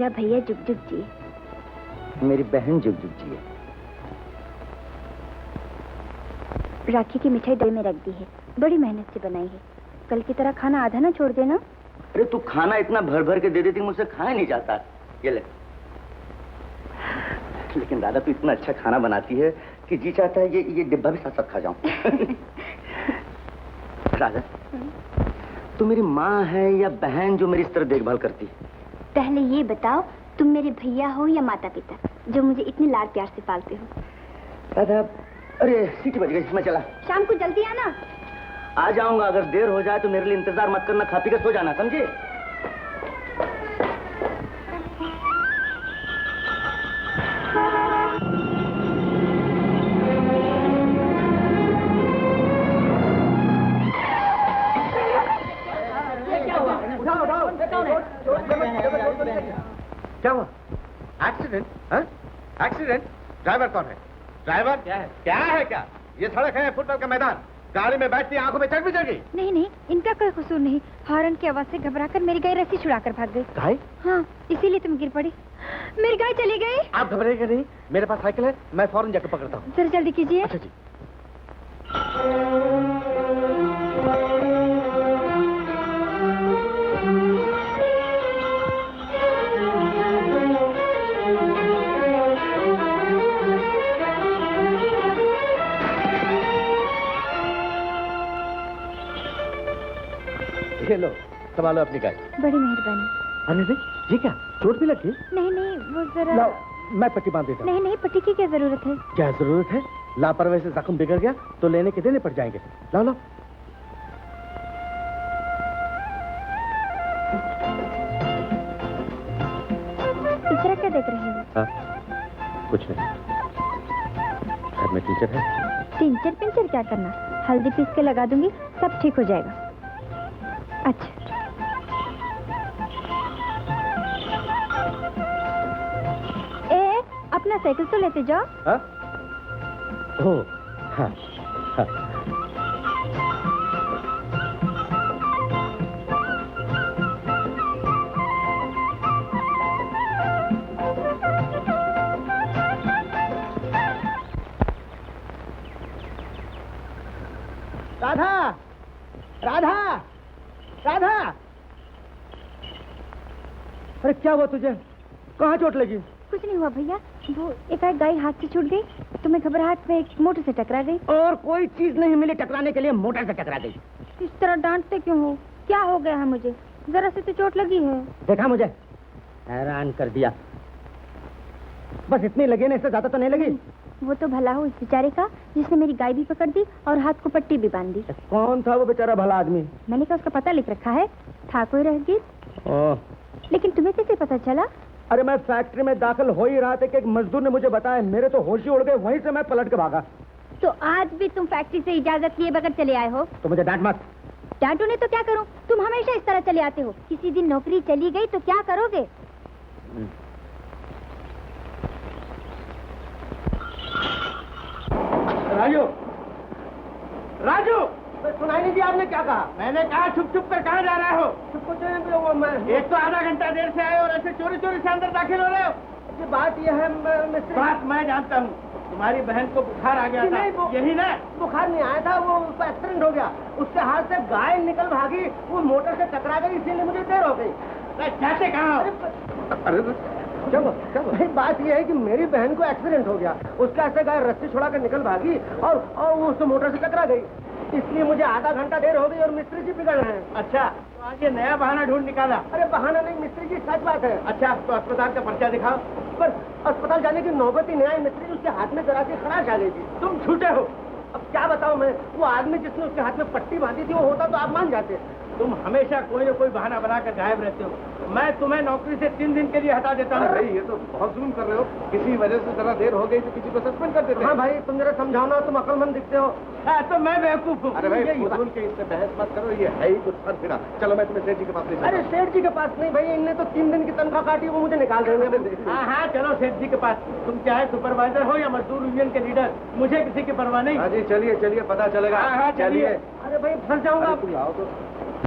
मेरा भैया जुग जुग जी। मेरी बहन जुग जुग जी है। राखी की मिठाई दही में रख दी है, बड़ी मेहनत से बनाई है। कल की तरह खाना आधा ना छोड़ देना। अरे तू खाना इतना भर भर के दे देती, मुझसे खाया नहीं जाता। ये ले। लेकिन दादा तू इतना अच्छा खाना बनाती है कि जी चाहता है ये डिब्बा भी साथ साथ खा जाऊं। राधा, तू मेरी माँ है या बहन जो मेरी इस तरह देखभाल करती है? पहले ये बताओ, तुम मेरे भैया हो या माता पिता जो मुझे इतने लाड प्यार से पालते हो? राधा, अरे सीटी बज गई, मैं चला। शाम को जल्दी आना। आ जाऊंगा, अगर देर हो जाए तो मेरे लिए इंतजार मत करना, खा पी कर सो जाना, समझे? क्या हुआ? एक्सीडेंट? एक्सीडेंट? ड्राइवर कौन है? ड्राइवर क्या है? क्या ये सड़क है, फुटबॉल का मैदान। गाड़ी में बैठती आंखों में चढ़ भी चढ़ी। नहीं, इनका कोई कसूर नहीं। हॉर्न की आवाज से घबराकर मेरी गाय रस्सी छुड़ाकर भाग गई। गाय? हाँ, इसीलिए तुम गिर पड़ी। मेरी गाय चली गई। आप घबराइएगा नहीं, मेरे पास साइकिल है, मैं फौरन जाकर पकड़ता हूँ। जरा जल्दी कीजिए। अच्छा जी। लो, संभालो अपनी गाय। बड़ी मेहरबानी। अरे नहीं, ये क्या चोट भी लगी? नहीं, वो जरा। लाओ, मैं पट्टी बांध देता हूँ। नहीं, पट्टी की क्या जरूरत है? क्या जरूरत है? लापरवाही से जख्म बिगड़ गया तो लेने के देने पड़ जाएंगे। लाओ। इस तरह क्या देख रहे हो? कुछ नहीं, घर में टीचर है। टिंचर क्या करना? हल्दी पीस के लगा दूंगी, सब ठीक हो जाएगा। अच्छा, अपना साइकिल तो लेते जाओ। ओह, हाँ। राधा, अरे क्या हुआ तुझे? कहाँ चोट लगी? कुछ नहीं हुआ भैया, वो एकाएक गाय हाथ से छूट गई तो मैं घबराहट में एक मोटर से टकरा गई। और कोई चीज नहीं मिली टकराने के लिए, मोटर से टकरा गई। इस तरह डांटते क्यों हो? क्या हो गया है मुझे? जरा से तो चोट लगी है। देखा, मुझे हैरान कर दिया। बस इतनी लगी ना, इससे ज्यादा तो नहीं लगी। वो तो भला हो इस बेचारे का जिसने मेरी गाय भी पकड़ दी और हाथ को पट्टी भी बांध दी। कौन था वो बेचारा भला आदमी? मैंने कहा उसका पता लिख रखा है, था कोई रहगीर। लेकिन तुम्हें कैसे पता चला? अरे मैं फैक्ट्री में दाखिल हो ही रहा था कि एक मजदूर ने मुझे बताया, मेरे तो होश ही उड़ गए, वहीं से मैं पलट के भागा। तो आज भी तुम फैक्ट्री से इजाजत लिए बगैर चले आए हो? तो मुझे डांट मत। डांटो नहीं तो क्या करूं? तुम हमेशा इस तरह चले आते हो। किसी दिन नौकरी चली गई तो क्या करोगे? राजू, सुनाई नहीं दिया आपने क्या कहा? मैंने कहा छुप कर कहाँ जा रहे हो? एक तो आधा घंटा देर से आए और ऐसे चोरी से अंदर दाखिल हो रहे हो। बात यह है बात मैं जानता हूँ, तुम्हारी बहन को बुखार आ गया था, यही ना? बुखार नहीं आया था, वो उसका एक्सीडेंट हो गया। उसके हाथ से गाय निकल भागी, वो मोटर से टकरा गई, इसीलिए मुझे देर हो गई। जाते कहाँ? अरे क्या बात यह है कि मेरी बहन को एक्सीडेंट हो गया, उसका ऐसे गाय रस्सी छुड़ा कर निकल भागी और वो उस मोटर से टकरा गई, इसलिए मुझे आधा घंटा देर हो गई और मिस्त्री जी बिगड़ रहे हैं। अच्छा, तो आज ये नया बहाना ढूंढ निकाला? अरे बहाना नहीं मिस्त्री जी, सच बात है। अच्छा, तो अस्पताल का पर्चा दिखाओ। पर अस्पताल जाने की नौबत ही नहीं आई मिस्त्री जी, उसके हाथ में जरा सी खराश आ गई थी। तुम झूठे हो। अब क्या बताऊं मैं, वो आदमी जिसने उसके हाथ में पट्टी बांधी थी वो होता तो आप मान जाते। तुम हमेशा कोई न कोई बहाना बनाकर गायब रहते हो। मैं तुम्हें नौकरी से 3 दिन के लिए हटा देता हूँ। भाई ये तो बहुत जुल्म कर रहे हो, किसी वजह से जरा देर हो गई तो किसी को सस्पेंड कर देते हैं। हाँ भाई, तुम जरा समझाओ ना, तुम अक्लमंद दिखते हो। तो मैं बेवकूफ हूँ। अरे भाई फजूल के इससे बहस मत करो, ये है ही कुछ सर फिरा। चलो मैं तुम्हें सेठ जी के पास ले जाता हूं। अरे सेठ जी के पास नहीं भाई, इनने तो 3 दिन की तनख्वाह काटी, वो मुझे निकाल देंगे। हाँ, चलो सेठ जी के पास। तुम चाहे सुपरवाइजर हो या मजदूर यूनियन के लीडर, मुझे किसी की परवाह नहीं। हाँ जी, चलिए पता चलेगा। हाँ, चलिए। अरे भाई फंस जाऊंगा। तुम आओ तो।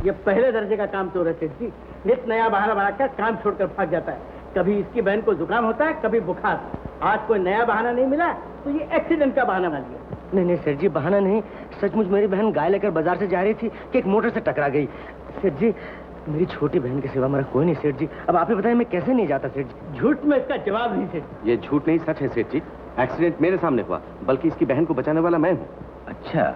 ये पहले दर्जे का काम चोर है सेठ जी। नित नया बहाना बनाकर काम छोड़कर भाग जाता है। कभी इसकी बहन को जुकाम होता है, कभी बुखार। आज कोई नया बहाना नहीं मिला तो ये एक्सीडेंट का बहाना बना लिया। नहीं नहीं सेठ जी, बहाना नहीं, सचमुच मेरी बहन गाय लेकर बाजार से जा रही थी कि एक मोटर से टकरा गई। सेठ जी, मेरी छोटी बहन के सिवा मेरा कोई नहीं सेठ जी। अब आप ही बताइए मैं कैसे नहीं जाता सेठ जी। झूठ में इसका जवाब नहीं सेठ। ये झूठ नहीं, सच है सेठ जी। एक्सीडेंट मेरे सामने हुआ, बल्कि इसकी बहन को बचाने वाला मैं हूँ। अच्छा,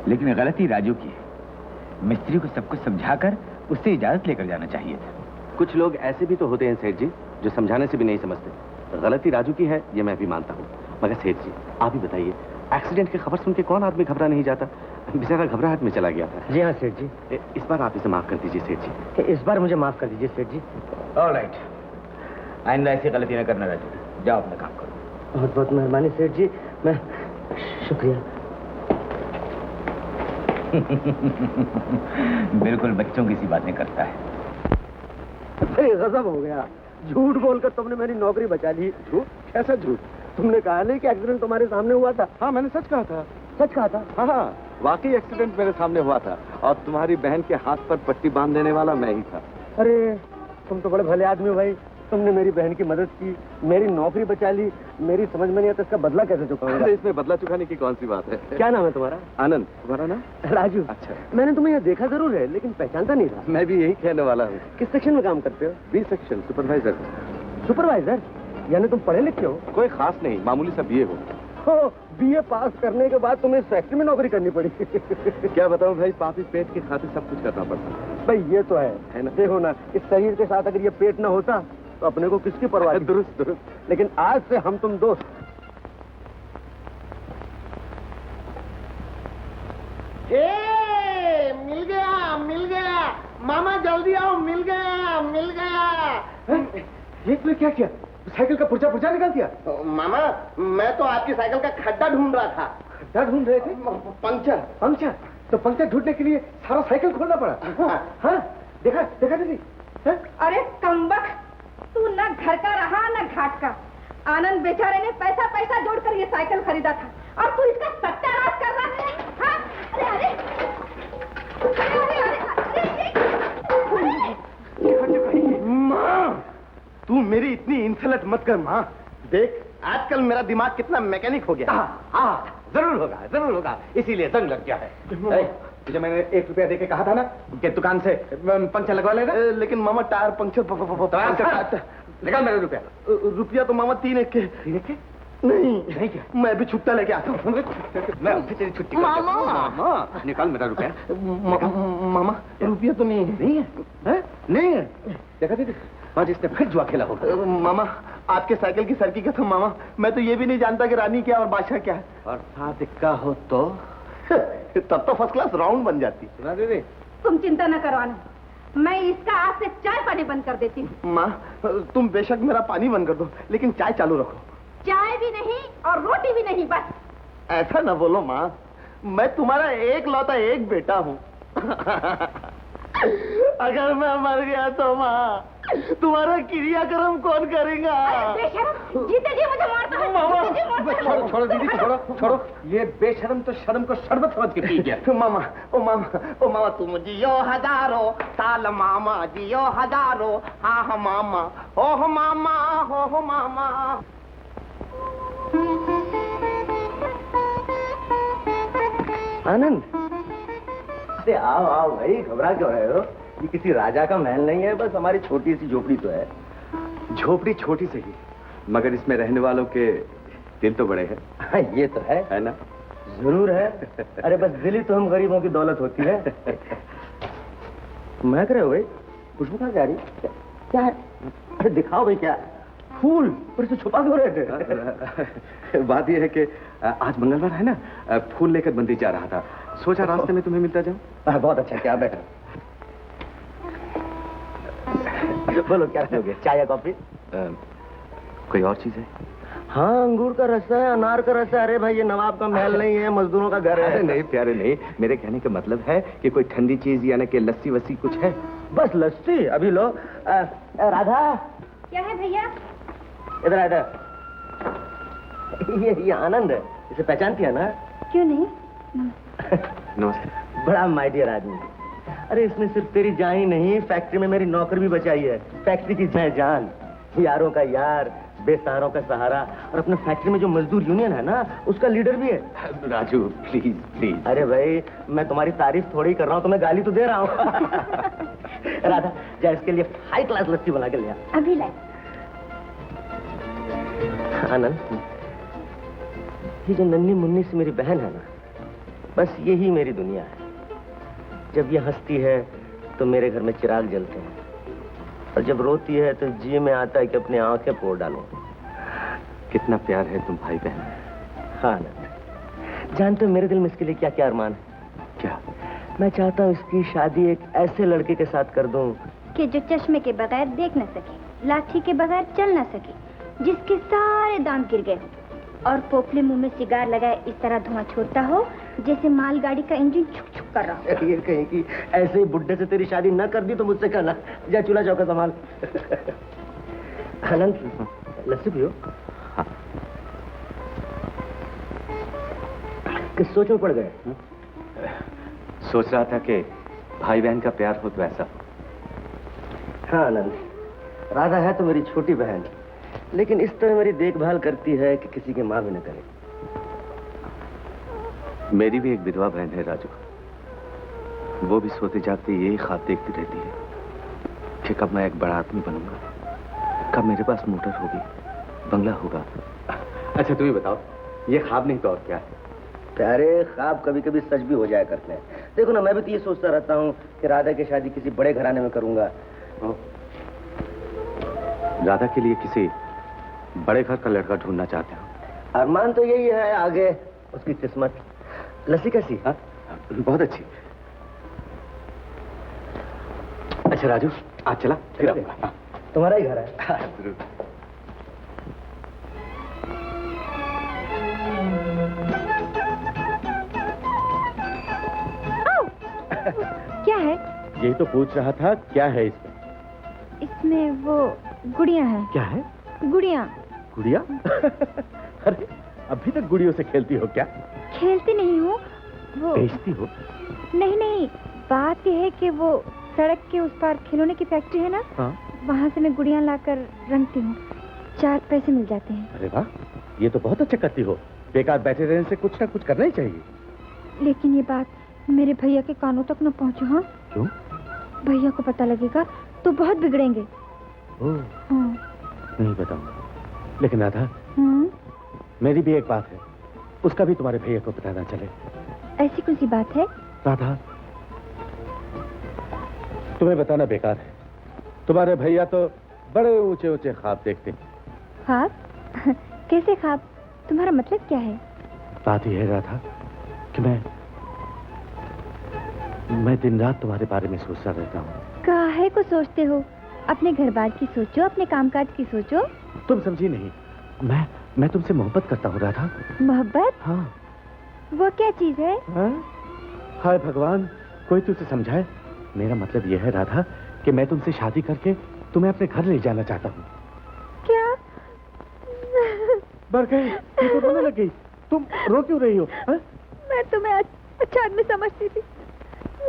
लेकिन गलती राजू की है। मिस्त्री को सब कुछ समझाकर उससे इजाजत लेकर जाना चाहिए था। कुछ लोग ऐसे भी तो होते हैं सेठ जी, जो समझाने से भी नहीं समझते। गलती राजू की है, ये मैं भी मानता हूँ, मगर सेठ जी आप ही बताइए, एक्सीडेंट की खबर सुन के कौन आदमी घबरा नहीं जाता? बेचारा घबराहट में चला गया था। जी हाँ सेठ जी। इस बार आप इसे माफ कर दीजिए सेठ जी। इस बार मुझे माफ कर दीजिए सेठ जी। ऑलराइट, आइंदा ऐसी गलती न करना राजू। जाओ अपना काम करो। बहुत बहुत मेहरबानी सेठ जी, मैं शुक्रिया। बिल्कुल बच्चों की सी बातें करता है। अरे गजब हो गया, झूठ बोलकर तुमने मेरी नौकरी बचा ली। झूठ? कैसा झूठ? तुमने कहा नहीं कि एक्सीडेंट तुम्हारे सामने हुआ था? हाँ, मैंने सच कहा था। सच कहा था? हाँ, वाकई एक्सीडेंट मेरे सामने हुआ था और तुम्हारी बहन के हाथ पर पट्टी बांध देने वाला मैं ही था। अरे तुम तो बड़े भले आदमी हो भाई, तुमने मेरी बहन की मदद की, मेरी नौकरी बचा ली। मेरी समझ में नहीं आता इसका बदला कैसे चुकाऊंगा। इसमें बदला चुकाने की कौन सी बात है? क्या नाम है तुम्हारा? आनंद। तुम्हारा नाम? राजू। अच्छा, मैंने तुम्हें यहाँ देखा जरूर है, लेकिन पहचानता नहीं था। मैं भी यही कहने वाला हूँ। किस सेक्शन में काम करते हो? B section, supervisor. सुपरवाइजर? यानी तुम पढ़े लिखे हो? कोई खास नहीं, मामूली सा बीए हो। बीए पास करने के बाद तुम्हें फैक्ट्री में नौकरी करनी पड़ी। क्या बताऊं भाई, पापी पेट की खातिर सब कुछ करना पड़ता भाई ये तो है ना। देखो ना, इस शरीर के साथ अगर ये पेट ना होता तो अपने को किसकी परवाह? दुरुस्त दुरुस्त। लेकिन आज से हम तुम दोस्त। मिल गया, मिल गया मामा, जल्दी आओ, मिल गया, मिल गया। ये तुमने क्या किया? साइकिल का पुर्जा निकाल दिया? मामा, मैं तो आपकी साइकिल का खड्डा ढूंढ रहा था। खड्डा ढूंढ रहे थे? पंक्चर? तो पंक्चर ढूंढने के लिए सारा साइकिल खोलना पड़ा? हाँ, देखा दीदी। अरे कमबख्त, तू न घर का रहा न घाट का। आनंद बेचारे ने पैसा जोड़कर ये साइकिल खरीदा था और तू इसका सत्यानाश कर रहा है। हाँ? अरे माँ, तू मेरी इतनी इंसल्ट मत कर माँ। देख आजकल मेरा दिमाग कितना मैकेनिक हो गया। हाँ, जरूर होगा, इसीलिए जंग लग गया है। तुझे मैंने 1 रुपया देके कहा था ना कि दुकान से पंचर लगवा लेना। लेकिन मामा टायर पंक्चर निकाल मेरे रुपया। रुपया तो मामा 3 एक के। नहीं क्या? मैं भी छुट्टा लेके आता हूँ। मैं अभी तेरी छुट्टी मामा, निकाल मेरा रुपया। मामा रुपया तो नहीं है। नहीं है। देखा दीदी, आज इसने फिर जुआ खेला होगा। मामा, आपके साइकिल की सरकी कसम मामा, मैं तो ये भी नहीं जानता कि रानी क्या और बादशाह क्या है। और साथ का हो तो तब तो फर्स्ट क्लास राउंड बन जाती। सुना दीदी? तुम चिंता न करो आनंद, मैं इसका आज से चाय पानी बंद कर देती हूँ। माँ, तुम बेशक मेरा पानी बंद कर दो, लेकिन चाय चालू रखो। चाय भी नहीं और रोटी भी नहीं, बस। ऐसा न बोलो माँ, मैं तुम्हारा एक लौता एक बेटा हूँ। अगर मैं मर गया तो माँ, तुम्हारा क्रियाक्रम कौन करेगा? बेशरम, जीते जी मुझे मारता है। छोड़ो दीदी, छोड़ो। ये बेशरम तो शर्म को शरबत समझ के पी गया। मामा, ओ मामा, तुम जियो हजारों साल मामा, जियो हजारों। हाँ मामा, ओह मामा, हो मामा। आनंद, अरे आओ भाई, घबरा क्यों रहे हो? ये किसी राजा का महल नहीं है, बस हमारी छोटी सी झोपड़ी तो है। झोपड़ी छोटी सी ही, मगर इसमें रहने वालों के दिल तो बड़े हैं। हाँ, ये तो है ना? जरूर है। अरे बस दिल ही तो हम गरीबों की दौलत होती है। महक रहे हो भाई? खुशबू कहाँ जा रही? क्या है? अरे दिखाओ भाई, क्या फूल? पर इसे छुपा क्यों रहे थे? बात यह है कि आज मंगलवार है ना, फूल लेकर मंदिर जा रहा था, सोचा रास्ते में तुम्हें मिलता जाऊं। बहुत अच्छा, क्या बैठा। बोलो क्या लोगे, चाय या कॉफी? कोई और चीज है? हाँ, अंगूर का रस है, अनार का रस है। अरे भाई, ये नवाब का महल नहीं है, मजदूरों का घर है। नहीं प्यारे, नहीं, मेरे कहने का मतलब है कि कोई ठंडी चीज यानी कि लस्सी वस्सी कुछ है? बस लस्सी अभी लो। राधा, क्या है भैया? इधर इधर। ये आनंद है, इसे पहचानती है ना? क्यों नहीं? नमस्ते। बड़ा माय डियर आदमी। अरे इसने सिर्फ तेरी जान ही नहीं, फैक्ट्री में मेरी नौकरी भी बचाई है। फैक्ट्री की जान। यारों का यार, बेसहारों का सहारा, और अपने फैक्ट्री में जो मजदूर यूनियन है ना, उसका लीडर भी है। Raju please please. अरे भाई, मैं तुम्हारी तारीफ थोड़ी कर रहा हूँ, तुम्हें गाली तो दे रहा हूँ। राधा, जा इसके लिए हाई क्लास लस्सी बना के ले आ। अभी लाए। आनंद, ये जो नन्ही मुन्नी सी मेरी बहन है ना, बस यही मेरी दुनिया है। जब ये हंसती है तो मेरे घर में चिराग जलते हैं, और जब रोती है तो जी में आता है कि अपनी आंखें फोड़ डालूं। कितना प्यार है तुम भाई बहन। हाँ आनंद, जानते हो मेरे दिल में इसके लिए क्या क्या अरमान है? क्या? मैं चाहता हूँ इसकी शादी एक ऐसे लड़के के साथ कर दूं कि जो चश्मे के बगैर देख न सके, लाठी के बगैर चल न सके, जिसके सारे दांत गिर गए और पोपले मुंह में सिगार लगाए इस तरह धुआं छोड़ता हो जैसे मालगाड़ी का इंजन छुक छुक कर रहा हो। ये कहीं की ऐसे ही बुड्ढे से तेरी शादी न कर दी तो मुझसे कहना। जा चूल्हा चौका संभाल। आनंद, लस्सी पियो। हाँ। किस सोच में पड़ गए? सोच रहा था कि भाई बहन का प्यार हो तो ऐसा। हाँ आनंद, राधा है तो मेरी छोटी बहन, लेकिन इस तरह मेरी देखभाल करती है कि किसी की माँ भी न करे। मेरी भी एक विधवा बहन है राजू, वो भी सोते जागते यही ख्वाब देखती रहती है कि कब मैं एक बड़ा आदमी बनूंगा, कब मेरे पास मोटर होगी, बंगला होगा। अच्छा तुम ही बताओ, ये ख्वाब नहीं तो और क्या है? प्यारे, ख्वाब कभी कभी सच भी हो जाया करते हैं। देखो ना, मैं भी तो ये सोचता रहता हूँ कि राधा की शादी किसी बड़े घराने में करूंगा। राधा के लिए किसी बड़े घर का लड़का ढूंढना चाहते हो? अरमान तो यही है, आगे उसकी किस्मत। लस्सी कैसी? हाँ, बहुत अच्छी। अच्छा राजू, आज चला फिर आऊंगा। तुम्हारा ही घर है। हाँ, जरूर। क्या है? यही तो पूछ रहा था, क्या है इसमें? इसमें वो गुड़िया है। क्या है? गुड़िया। गुड़िया? अरे अभी तक गुड़ियों से खेलती हो क्या? खेलती नहीं हूँ, वो बेचती हो? नहीं नहीं, बात यह है कि वो सड़क के उस पार खिलौने की फैक्ट्री है ना, हाँ। वहाँ से मैं गुड़िया लाकर रंगती हूँ, 4 पैसे मिल जाते हैं। अरे वाह, ये तो बहुत अच्छा करती हो। बेकार बैठे रहने से कुछ ना कुछ करना ही चाहिए। लेकिन ये बात मेरे भैया के कानों तक न पहुँचे। हाँ, क्यों? भैया को पता लगेगा तो बहुत बिगड़ेंगे। ओह, हाँ। नहीं बताऊंगा। लेकिन राधा, मेरी भी एक बात है, उसका भी तुम्हारे भैया को पता ना चले। ऐसी कौन सी बात है? राधा, तुम्हें बताना बेकार है, तुम्हारे भैया तो बड़े ऊंचे ऊंचे ख्वाब देखते हैं। ख्वाब? कैसे ख्वाब? तुम्हारा मतलब क्या है? बात यह है राधा कि मैं दिन रात तुम्हारे बारे में सोचता रहता हूँ। काहे को सोचते हो? अपने घर बार की सोचो, अपने कामकाज की सोचो। तुम समझी नहीं, मैं तुमसे मोहब्बत करता हूँ राधा। मोहब्बत? हाँ। वो क्या चीज है? हाँ? हाय भगवान, कोई तुझे समझाए। मेरा मतलब यह है राधा कि मैं तुमसे शादी करके तुम्हें अपने घर ले जाना चाहता हूँ। क्या? मर गई, तो रोने लग गई। तुम रो क्यों रही हो? हा? मैं तुम्हें अच्छा आदमी समझती थी,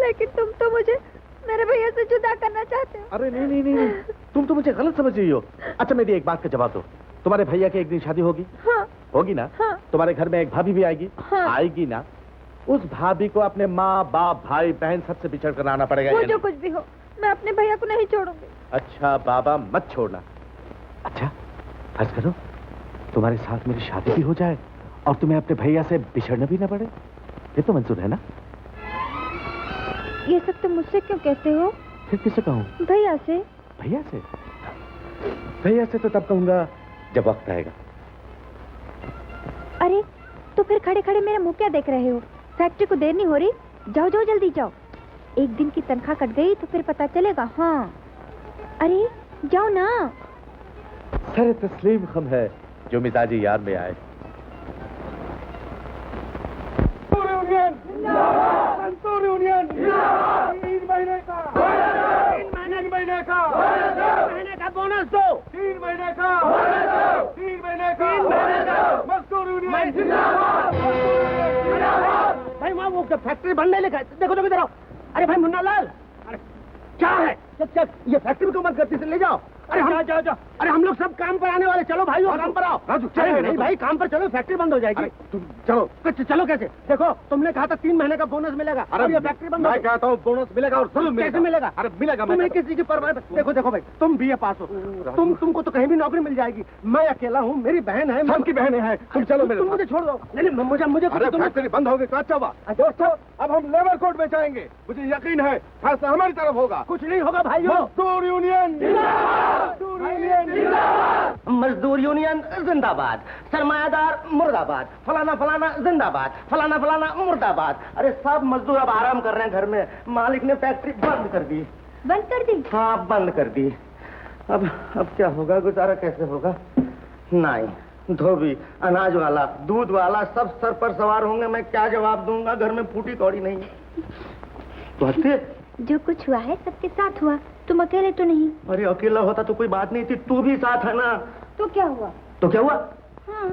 लेकिन तुम तो मुझे मेरे भैया से जुदा करना चाहते हो। अरे नहीं नहीं नहीं, तुम तो मुझे गलत समझ रही हो। अच्छा मेरी एक बात का जवाब दो, तुम्हारे भैया की एक दिन शादी होगी? हाँ। होगी ना? हाँ। तुम्हारे घर में एक भाभी भी आएगी? हाँ। आएगी ना? उस भाभी को अपने माँ बाप भाई बहन सबसे बिछड़ कर आना पड़ेगा। वो जो कुछ भी हो, मैं अपने भैया को नहीं छोड़ूंगी। अच्छा बाबा, मत छोड़ना। अच्छा फर्ज करो तुम्हारे साथ मेरी शादी भी हो जाए और तुम्हें अपने भैया से बिछड़ना भी ना पड़े, ये तो मंजूर है ना? ये सब तुम मुझसे क्यों कहते हो? फिर किससे कहूँ? भैया से। भैया से? भैया से तो तब कहूंगा जब वक्त आएगा। अरे तो फिर खड़े खड़े मेरा मुंह क्या देख रहे हो? फैक्ट्री को देर नहीं हो रही, जाओ जाओ जल्दी जाओ। एक दिन की तनख्वाह कट गई तो फिर पता चलेगा। हाँ, अरे जाओ ना। सर तस्लीम खम है जो मिजाजी यार में आए। संतूर यूनियन 3 महीने का 3 महीने का बोनस दो। 3 महीने का 3 महीने का मजदूर यूनियन जिंदाबाद। भाई वहाँ वो फैक्ट्री बनने लगा, देखो तो इधर आओ। अरे भाई मुन्ना लाल, अरे क्या है? चल ये फैक्ट्री को मत करती से ले जाओ। अरे हम जाओ जाओ, अरे हम लोग सब काम पर आने वाले, चलो भाई काम पर आओ। राजू, अरे नहीं भाई, काम पर चलो, फैक्ट्री बंद हो जाएगी। तुम चलो। चलो कैसे? देखो तुमने कहा था 3 महीने का बोनस मिलेगा, अब ये फैक्ट्री बंद हो मैं कहता हूँ बोनस मिलेगा और जरूर कैसे मिलेगा? अरे मिलेगा। तुम्हें किसी की परवाह? देखो देखो भाई, तुम BA पास हो, तुमको तो कहीं भी नौकरी मिल जाएगी। मैं अकेला हूँ, मेरी बहन है, सबकी बहनें हैं, तुम चलो मेरे तुम मुझे छोड़ दो। नहीं मुझे फैक्ट्री बंद होगी तो अच्छा हुआ। दोस्तों, अब हम लेबर कोर्ट में जाएंगे, मुझे यकीन है फैसला हमारी तरफ होगा। कुछ नहीं होगा भाइयों। मजदूर यूनियन मजदूर यूनियन जिंदाबाद, सरमायादार मुर्दाबाद, फलाना फलाना जिंदाबाद, फलाना फलाना मुर्दाबाद। अरे सब मजदूर अब आराम कर रहे हैं घर में, मालिक ने फैक्ट्री बंद कर दी। बंद कर दी? हाँ बंद कर दी। अब क्या होगा, गुजारा कैसे होगा? नहीं, धोबी, अनाज वाला, दूध वाला सब सर पर सवार होंगे, मैं क्या जवाब दूंगा? घर में फूटी कौड़ी नहीं है। जो कुछ हुआ है सबके साथ हुआ, तुम अकेले तो नहीं। अरे अकेला होता तो कोई बात नहीं थी, तू भी साथ है ना। तो क्या हुआ? तो क्या हुआ? हाँ,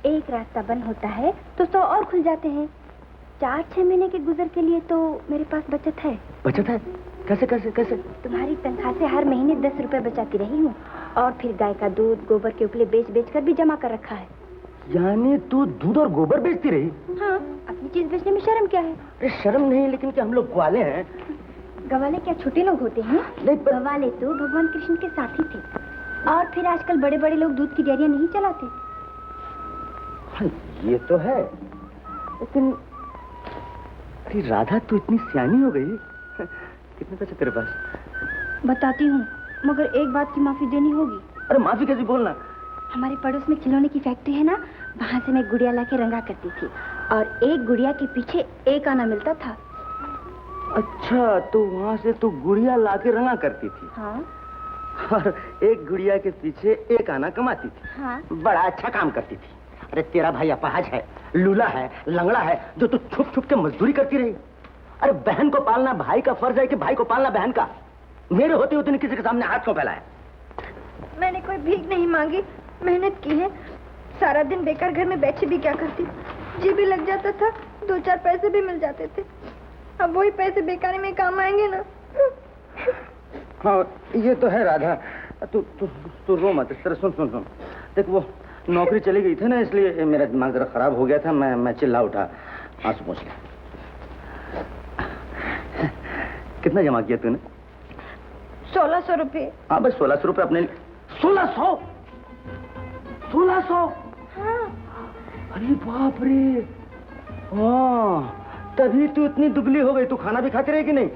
एक रास्ता बंद होता है तो 100 और खुल जाते हैं। 4-6 महीने के गुजर के लिए तो मेरे पास बचत है। बचत है? कैसे कैसे कैसे? तुम्हारी तनख्वाह से हर महीने 10 रुपए बचाती रही हूँ, और फिर गाय का दूध, गोबर के उपले बेच कर भी जमा कर रखा है। यानी तू दूध और गोबर बेचती रही? हाँ, अपनी चीज बेचने में शर्म क्या है? अरे शर्म नहीं, लेकिन क्या हम लोग ग्वाले हैं? गवाले क्या छोटे लोग होते हैं? नहीं गवाले तो भगवान कृष्ण के साथी थे, और फिर आजकल बड़े बड़े लोग दूध की डेयरियां नहीं चलाते। हाँ, ये तो है, लेकिन अरे राधा तू इतनी सियानी हो गई। कितने पैसे तेरे पास? बताती हूँ, मगर एक बात की माफी देनी होगी। अरे माफी कैसे बोलना? हमारे पड़ोस में खिलौने की फैक्ट्री है ना, वहाँ से मैं गुड़िया लाके रंगा करती थी, और एक गुड़िया के पीछे 1 आना मिलता था। अच्छा, तो वहाँ से तू गुड़िया लाके रंगा करती थी? हाँ। और एक गुड़िया के पीछे 1 आना कमाती थी? हाँ। बड़ा अच्छा काम करती थी। अरे तेरा भाई अपाहज है, लूला है, लंगड़ा है, जो तू छुप छुप के मजदूरी करती रही। अरे बहन को पालना भाई का फर्ज है कि भाई को पालना बहन का? मेरे होते हुए तूने किसी के सामने हाथ क्यों फैलाया? मैंने कोई भीख नहीं मांगी, मेहनत की है। सारा दिन बेकार घर में बैठी भी क्या करती, जी भी लग जाता था, 2-4 पैसे भी मिल जाते थे। अब वही पैसे बेकारी में काम आएंगे ना। हाँ ये तो है राधा, तू रो मत। इस तरह सुन, देख वो नौकरी चली गई थी ना, इसलिए मेरा दिमाग जरा खराब हो गया था, मैं चिल्ला उठा। आंसू पोंछ ले। कितना जमा किया तूने? 1600 रुपये। हाँ बस 1600 रुपये अपने लिए। 1600? हाँ। अरे बाप रे, हाँ तभी तू इतनी दुबली हो गई। तू खाना भी खाती रही कि नहीं?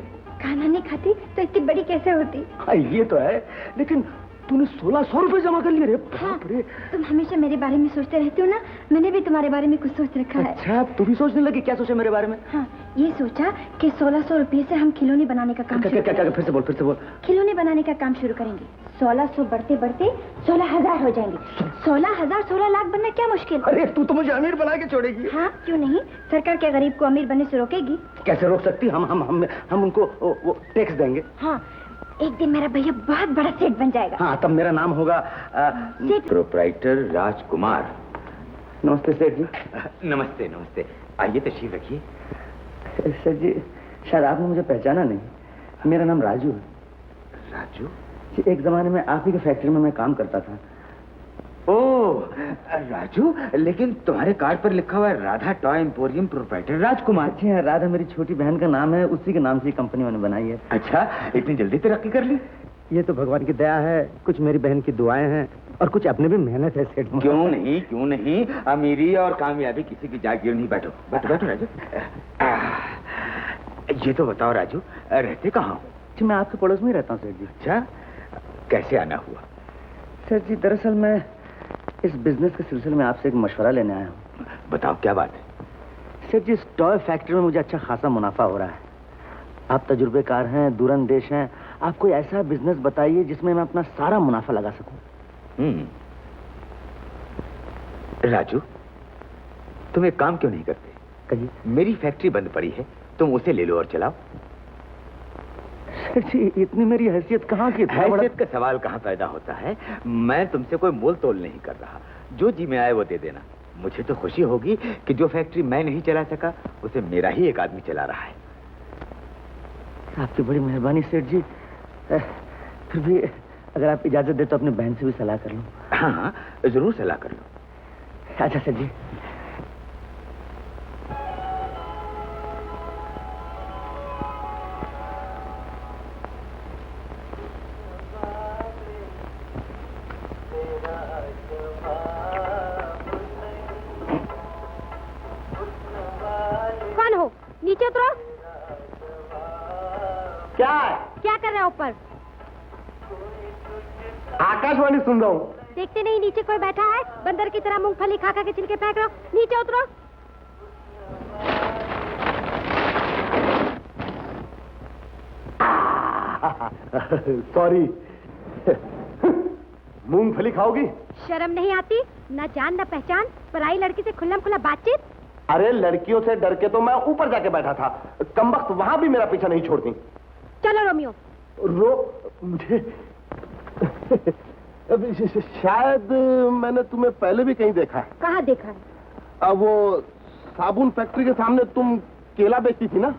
खाना नहीं खाती तो इतनी बड़ी कैसे होती? हाँ ये तो है, लेकिन तूने 1600 रुपये जमा कर लिए रे। हाँ, तुम हमेशा मेरे बारे में सोचते रहते हो ना, मैंने भी तुम्हारे बारे में कुछ सोच रखा है। अच्छा, तू भी सोचने लगी? क्या सोचा मेरे बारे में? हाँ, ये सोचा कि 1600 रुपये से हम खिलौने बनाने का काम शुरू करेंगे। फिर से बोल। खिलौने बनाने का काम शुरू करेंगे। 1600 बढ़ते बढ़ते 16,000 हो जाएंगे। 16,000 16 लाख बनना क्या मुश्किल? अरे तू तो मुझे अमीर बना के छोड़ेगी। हाँ क्यों नहीं, सरकार क्या गरीब को अमीर बनने से रोकेगी? कैसे रोक सकती? हम उनको वो टैक्स देंगे। हाँ, एक दिन मेरा भैया बहुत बड़ा सेठ बन जाएगा। हाँ तब मेरा नाम होगा प्रोप्राइटर राजकुमार। नमस्ते सेठ जी। नमस्ते, आइए तशरीफ रखिए। सेठ जी, शायद आपने मुझे पहचाना नहीं, मेरा नाम राजू है। राजू? एक जमाने में आप ही के फैक्ट्री में मैं काम करता था। ओह राजू, लेकिन तुम्हारे कार्ड पर लिखा हुआ है राधा टॉय एम्पोरियम प्रोप्राइटर राजकुमार। जी हाँ, राधा मेरी छोटी बहन का नाम है, उसी के नाम से कंपनी मैंने बनाई है। अच्छा, इतनी जल्दी तरक्की कर ली? ये तो भगवान की दया है, कुछ मेरी बहन की दुआएं हैं और कुछ अपने भी मेहनत है सेठ। क्यों नहीं, अमीरी और कामयाबी किसी की जागीर नहीं। बैठो राजू। ये तो बताओ राजू, रहते कहाँ हो? जी मैं आपके पड़ोस में ही रहता हूँ सेठ जी। अच्छा, कैसे आना हुआ? सेठ जी, दरअसल मैं इस बिजनेस के सिलसिले में आपसे एक मशवरा लेने आया हूँ। बताओ क्या बात है? सेठ जी, इस टॉय फैक्ट्री में मुझे अच्छा खासा मुनाफा हो रहा है। आप तजुर्बेकार हैं, दूरंदेश हैं, आप कोई ऐसा बिजनेस बताइए जिसमें मैं अपना सारा मुनाफा लगा सकूं। राजू, तुम एक काम क्यों नहीं करते? कहिए। मेरी फैक्ट्री बंद पड़ी है, तुम उसे ले लो और चलाओ। सेठ जी, इतनी मेरी हैसियत कहाँ की? हैसियत का सवाल कहाँ पैदा होता है? मैं तुमसे कोई मोल तोल नहीं कर रहा, जो जी में आए वो दे देना। मुझे तो खुशी होगी कि जो फैक्ट्री मैं नहीं चला सका उसे मेरा ही एक आदमी चला रहा है। आपकी बड़ी मेहरबानी सेठ जी। फिर भी अगर आप इजाजत दे तो अपनी बहन से भी सलाह कर लूं। हाँ हाँ, जरूर सलाह कर लो। अच्छा सर जी। कौन हो? नीचे उतरो। क्या है? क्या कर रहे हो ऊपर? आकाशवाणी सुन रहा हूँ। देखते नहीं नीचे कोई बैठा है? बंदर की तरह मूंगफली खा खा के छिलके फेंक रहे हो। नीचे उतरो। सॉरी। मूंगफली खाओगी? शर्म नहीं आती? न जान न पहचान, पराई लड़की से खुल्लम खुल्ला बातचीत। अरे लड़कियों से डर के तो मैं ऊपर जाके बैठा था। कमबख्त वहां भी मेरा पीछा नहीं छोड़ती। चलो रोमियो। मुझे शायद मैंने तुम्हें पहले भी कहीं देखा है। कहाँ देखा है? अब वो साबुन फैक्ट्री के सामने तुम केला बेचती थी ना?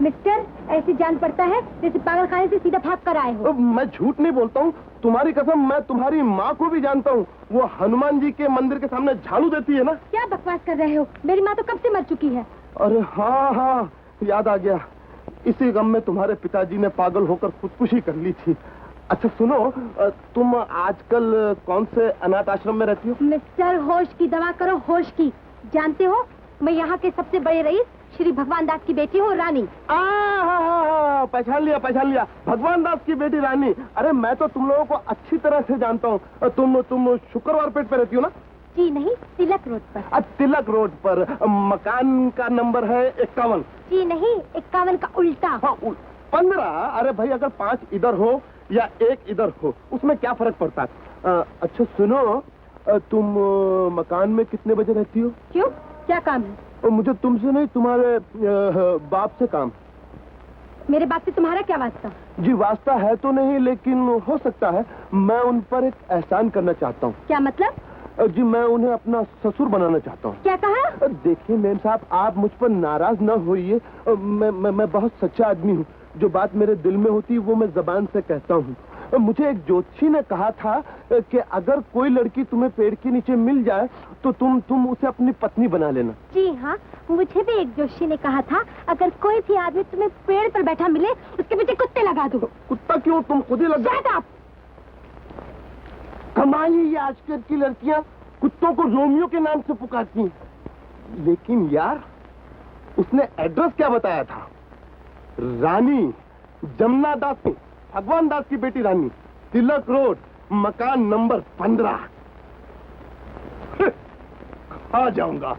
मिस्टर, ऐसी जान पड़ता है जैसे पागलखाने से सीधा भाग कर आए हो। मैं झूठ नहीं बोलता हूँ, तुम्हारी कसम, मैं तुम्हारी माँ को भी जानता हूँ। वो हनुमान जी के मंदिर के सामने झाड़ू देती है ना? क्या बकवास कर रहे हो? मेरी माँ तो कब से मर चुकी है। अरे हाँ हाँ, याद आ गया। इसी गम में तुम्हारे पिताजी ने पागल होकर खुदकुशी कर ली थी। अच्छा सुनो, तुम आजकल कौन से अनाथ आश्रम में रहती हो? मिस्टर, होश की दवा करो, होश की। जानते हो, मैं यहाँ के सबसे बड़े रईस श्री भगवान दास की बेटी हूँ, रानी। पहचान लिया, भगवान दास की बेटी रानी। अरे मैं तो तुम लोगों को अच्छी तरह से जानता हूँ। तुम शुक्रवार पेट पे रहती हो ना? जी नहीं, तिलक रोड पर। तिलक रोड पर। मकान का नंबर है 51। जी नहीं, 51 का उल्टा। हाँ, 15। अरे भाई, अगर 5 इधर हो या 1 इधर हो, उसमें क्या फर्क पड़ता है? अच्छा सुनो, तुम मकान में कितने बजे रहती हो? क्यों, क्या काम है? मुझे तुमसे नहीं, तुम्हारे बाप से काम। मेरे बाप से तुम्हारा क्या वास्ता? जी वास्ता है तो नहीं, लेकिन हो सकता है। मैं उन पर एक एहसान करना चाहता हूँ। क्या मतलब? जी मैं उन्हें अपना ससुर बनाना चाहता हूँ। क्या कहा? देखिए मेम साहब, आप मुझ पर नाराज न होइए। मैं बहुत सच्चा आदमी हूँ। जो बात मेरे दिल में होती है वो मैं जबान से कहता हूँ। मुझे एक ज्योतिषी ने कहा था कि अगर कोई लड़की तुम्हें पेड़ के नीचे मिल जाए तो तुम उसे अपनी पत्नी बना लेना। जी हाँ, मुझे भी एक जोशी ने कहा था, अगर कोई भी आदमी तुम्हें पेड़ पर बैठा मिले उसके पीछे कुत्ते लगा दो। कुत्ता क्यों, तुम खुद ही लगा। कमाल ही, ये आजकल की लड़कियां कुत्तों को रोमियो के नाम से पुकारती हैं। लेकिन यार, उसने एड्रेस क्या बताया था? रानी जमुना दास, भगवान दास की बेटी रानी, तिलक रोड, मकान नंबर 15। आ जाऊंगा।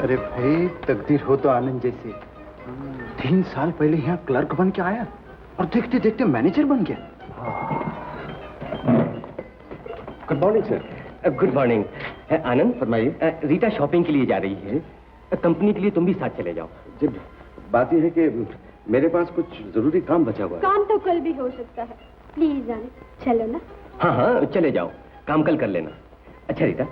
अरे भाई, तकदीर हो तो आनंद जैसे। 3 साल पहले यहाँ क्लर्क बन के आया और देखते देखते मैनेजर बन गया। Good morning sir. Good morning. आनंद, फरमाइए। रीटा शॉपिंग के लिए जा रही है, कंपनी के लिए तुम भी साथ चले जाओ। जी, बात यह है कि मेरे पास कुछ जरूरी काम बचा हुआ है। काम तो कल भी हो सकता है। प्लीज आनंद, चलो ना। हाँ हाँ, चले जाओ, काम कल कर लेना। अच्छा रीटा।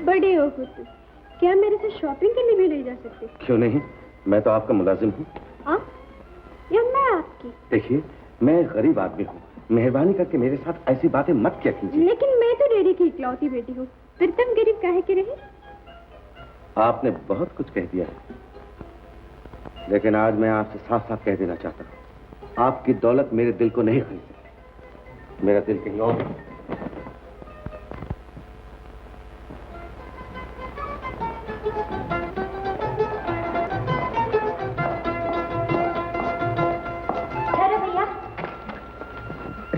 बड़े हो तुम, क्या मेरे से शॉपिंग के लिए भी ले जा सकते? क्यों नहीं, मैं तो आपका मुलाजिम हूँ। या मैं आपकी? देखिए, मैं गरीब आदमी हूँ, मेहरबानी करके मेरे साथ ऐसी बातें मत किया कीजिए। लेकिन मैं तो डैडी की इकलौती बेटी हूँ, फिर तुम गरीब काहे के रहे? आपने बहुत कुछ कह दिया है, लेकिन आज मैं आपसे साफ साफ कह देना चाहता हूँ, आपकी दौलत मेरे दिल को नहीं खरीद सकती। मेरा दिल कहीं और है।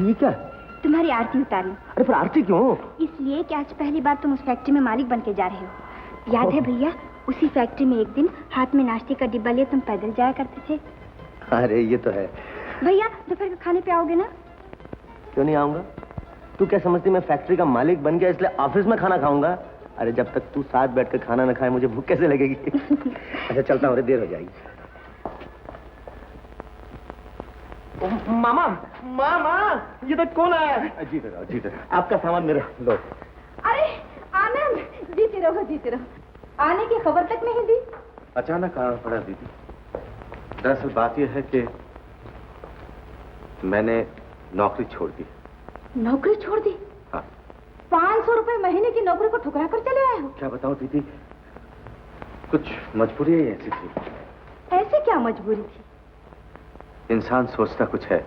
ये क्या? तुम्हारी आरती उतारनी। अरे फिर आरती क्यों? इसलिए कि आज पहली बार तुम उस फैक्ट्री में मालिक बन के जा रहे हो। याद है भैया, उसी फैक्ट्री में एक दिन हाथ में नाश्ते का डिब्बा लिए तुम पैदल जाया करते थे। अरे ये तो है। भैया, दोपहर के खाने पे आओगे ना? क्यों नहीं आऊंगा? तू क्या समझती मैं फैक्ट्री का मालिक बन गया इसलिए ऑफिस में खाना खाऊंगा? अरे जब तक तू साथ बैठ कर खाना न खाए मुझे भूख कैसे लगेगी? अच्छा चलता हूँ, देर हो जाएगी। मामा मामा, ये तो कौन आया है? जी जरा, जी जरा। आपका सामान मेरा लो। अरे आनंद, जीते रहो जीते रहो। आने की खबर तक नहीं दी। अचानक आना पड़ा दीदी। दरअसल बात यह है कि मैंने नौकरी छोड़ दी। नौकरी छोड़ दी? हाँ। 500 रुपए महीने की नौकरी को ठुकरा कर चले आए हो? क्या बताऊं दीदी, कुछ मजबूरी ही ऐसी थी। ऐसे क्या मजबूरी थी? इंसान सोचता कुछ है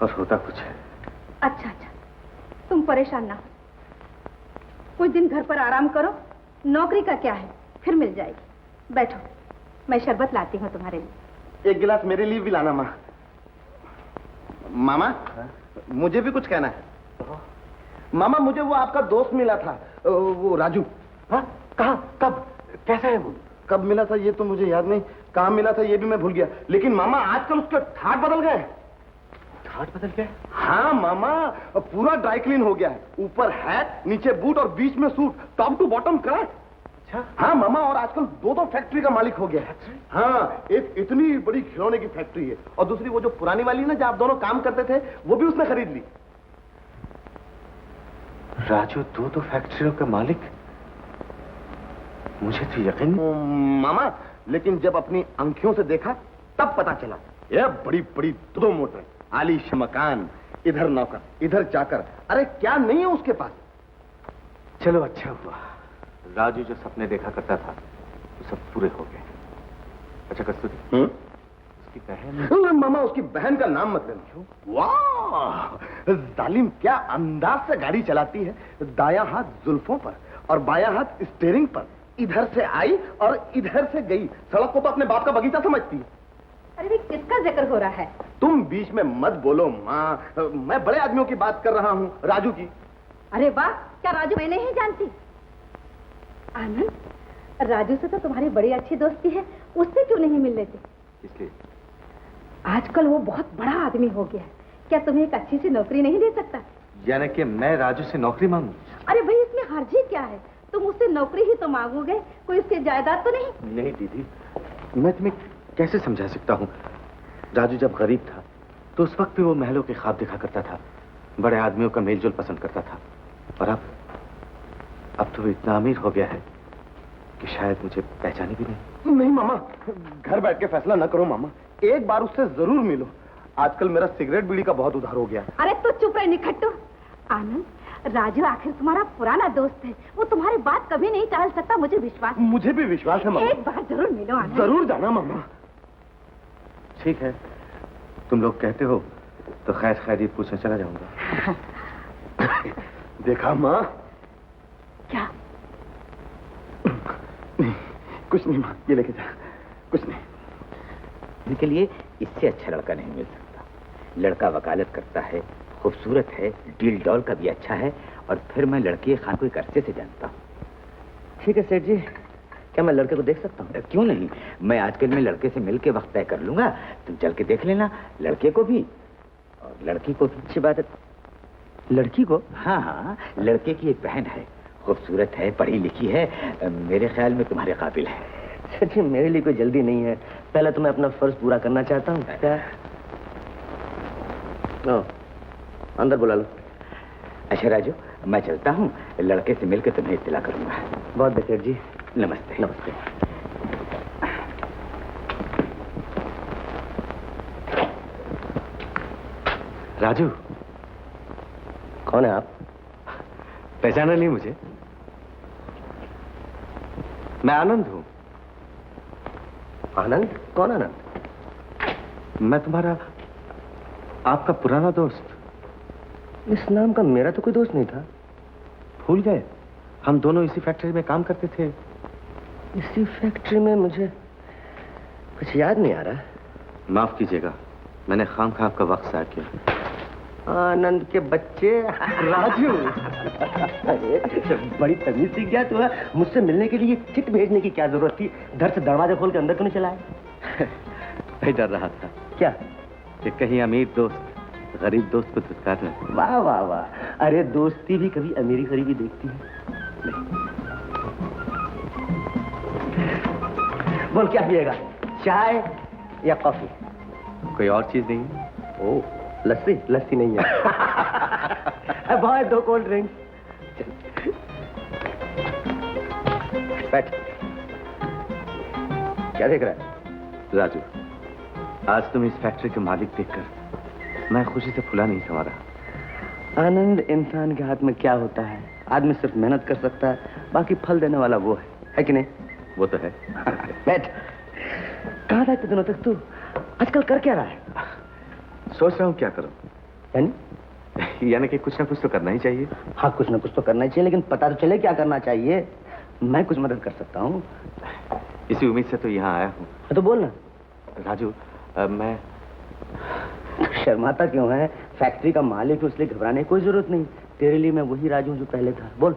और होता कुछ है। अच्छा अच्छा, तुम परेशान ना हो। कुछ दिन घर पर आराम करो, नौकरी का क्या है, फिर मिल जाएगी। बैठो, मैं शरबत लाती हूँ तुम्हारे लिए। एक गिलास मेरे लिए भी लाना माँ। मामा, मुझे भी कुछ कहना है। मामा, मुझे वो आपका दोस्त मिला था, वो राजू। हाँ? कहाँ, कब, कैसा है वो? कब मिला था ये तो मुझे याद नहीं, कहाँ मिला था ये भी मैं भूल गया। लेकिन मामा आजकल उसके ठाट बदल गए। ठाट बदल गए? हाँ मामा, पूरा ड्राई क्लीन हो गया है। ऊपर हैट, नीचे बूट और बीच में suit, top to bottom correct. अच्छा? हाँ मामा, और आजकल दो फैक्ट्री का मालिक हो गया है। हाँ, एक इतनी बड़ी खिलौने की फैक्ट्री है और दूसरी वो जो पुरानी वाली ना, जहाँ आप दोनों काम करते थे, वो भी उसने खरीद ली। राजू दो फैक्ट्रियों का मालिक? मुझे तो यकीन नहीं। मामा, लेकिन जब अपनी आंखों से देखा तब पता चला। ये बड़ी बड़ी दो मोटर, आलीशान मकान, इधर नौकर, इधर चाकर, अरे क्या नहीं है उसके पास। चलो अच्छा हुआ, राजू जो सपने देखा करता था वो सब पूरे हो गए। अच्छा कस्तूरी, उसकी बहन? मामा, उसकी बहन का नाम मत लेना। क्यों? वाह, जालिम क्या अंदाज से गाड़ी चलाती है। दायां हाथ जुल्फों पर और बायां हाथ स्टीयरिंग पर, इधर से आई और इधर से गई। सड़क को तो अपने बाप का बगीचा समझती है। अरे भी किसका जिक्र हो रहा है? तुम बीच में मत बोलो माँ, मैं बड़े आदमियों की बात कर रहा हूँ, राजू की। अरे वाह, क्या राजू मैं नहीं जानती? आनंद, राजू से तो तुम्हारी बड़ी अच्छी दोस्ती है, उससे क्यों नहीं मिल लेते? इसलिए आजकल वो बहुत बड़ा आदमी हो गया है, क्या तुम्हें एक अच्छी सी नौकरी नहीं दे सकता? यानी कि मैं राजू से नौकरी मांगू? अरे भाई, इसमें हर्जी क्या है? तुम उससे नौकरी ही तो मांगोगे, कोई उसकी जायदाद तो नहीं? नहीं दीदी, मैं तुम्हें कैसे समझा सकता हूँ। राजू जब गरीब था तो उस वक्त भी वो महलों के ख्वाब देखा करता था, बड़े आदमियों का मेलजोल पसंद करता था। और अब तो वो इतना अमीर हो गया है कि शायद मुझे पहचाने भी नहीं। नहीं मामा, घर बैठ के फैसला न करो मामा, एक बार उससे जरूर मिलो। आजकल मेरा सिगरेट बीड़ी का बहुत उधार हो गया। अरे तो चुप रहे निखट्टू। आनंद, राजू आखिर तुम्हारा पुराना दोस्त है, वो तुम्हारी बात कभी नहीं टाल सकता, मुझे विश्वास है। मुझे भी विश्वास है मामा। एक बार जरूर मिलो आनंद। जरूर जाना मामा। ठीक है, तुम लोग कहते हो तो खैर खैरियत पूछने चला जाऊंगा। देखा माँ? क्या? नहीं, कुछ नहीं माँ, ये लेके जा। कुछ नहीं। इनके लिए इससे अच्छा लड़का नहीं मिल सकता। लड़का वकालत करता है, खूबसूरत है, डील डॉल का भी अच्छा है, और फिर मैं लड़के खान को एक अरसे से जानता हूँ। ठीक है सेठ जी, क्या मैं लड़के को देख सकता हूँ? क्यों नहीं, मैं आजकल में लड़के से मिलके वक्त तय कर लूंगा। तुम चल के देख लेना, लड़के को भी और लड़की को भी। अच्छी बात है। लड़की को? हाँ हाँ, लड़के की एक बहन है, खूबसूरत है, पढ़ी लिखी है, मेरे ख्याल में तुम्हारे काबिल है। सेठ जी, मेरे लिए कोई जल्दी नहीं है, पहले तो मैं अपना फर्ज पूरा करना चाहता हूँ। क्या? अंदर बुला लो। अच्छा राजू, मैं चलता हूँ, लड़के से मिलकर तुम्हें इत्तला करूंगा। बहुत बेहतर जी। नमस्ते। नमस्ते। राजू, कौन है आप? पहचाना नहीं मुझे? मैं आनंद हूँ। आनंद? कौन आनंद? मैं तुम्हारा, आपका पुराना दोस्त। इस नाम का मेरा तो कोई दोस्त नहीं था। भूल गए? हम दोनों इसी फैक्ट्री में काम करते थे। इसी फैक्ट्री में? मुझे कुछ याद नहीं आ रहा। माफ कीजिएगा, मैंने खामखा आपका वक्त ज़ाया किया। आनंद के बच्चे। राजू, अरे बड़ी तमीज सीख गया तू। मुझसे मिलने के लिए चिट भेजने की क्या जरूरत थी? घर से दरवाजा खोल के अंदर क्यों नहीं चला है? मैं डर रहा था क्या? कि कहीं अमीर दोस्त गरीब दोस्त को धुतकार न दे। वाह वाह वाह, अरे दोस्ती भी कभी अमीरी गरीबी देखती है। बोल क्या पिएगा, चाय या कॉफी? कोई और चीज नहीं है? ओ, लस्सी? लस्सी नहीं है। भाई 2 कोल्ड ड्रिंक। बैठ। क्या देख रहा है? राजू, आज तुम इस फैक्ट्री के मालिक देखकर मैं खुशी से फुला नहीं समा रहा। आनंद इंसान के हाथ में क्या होता है? आदमी सिर्फ मेहनत कर सकता है, बाकी फल देने वाला वो है कि नहीं? वो तो है। बैठ। कहाँ था इतने दिनों तक तू? आजकल कर क्या रहा है? सोच रहा हूँ क्या करूँ। यानी? यानी कि कुछ ना कुछ तो करना ही चाहिए। हाँ, कुछ ना कुछ तो करना ही चाहिए, लेकिन पता तो चले क्या करना चाहिए। मैं कुछ मदद कर सकता हूँ। इसी उम्मीद से तो यहाँ आया हूँ। तो बोल ना। राजू, मैं शर्माता क्यों है? फैक्ट्री का मालिक, उसलिए घबराने की कोई जरूरत नहीं। तेरे लिए मैं वही राजू हूँ जो पहले था। बोल।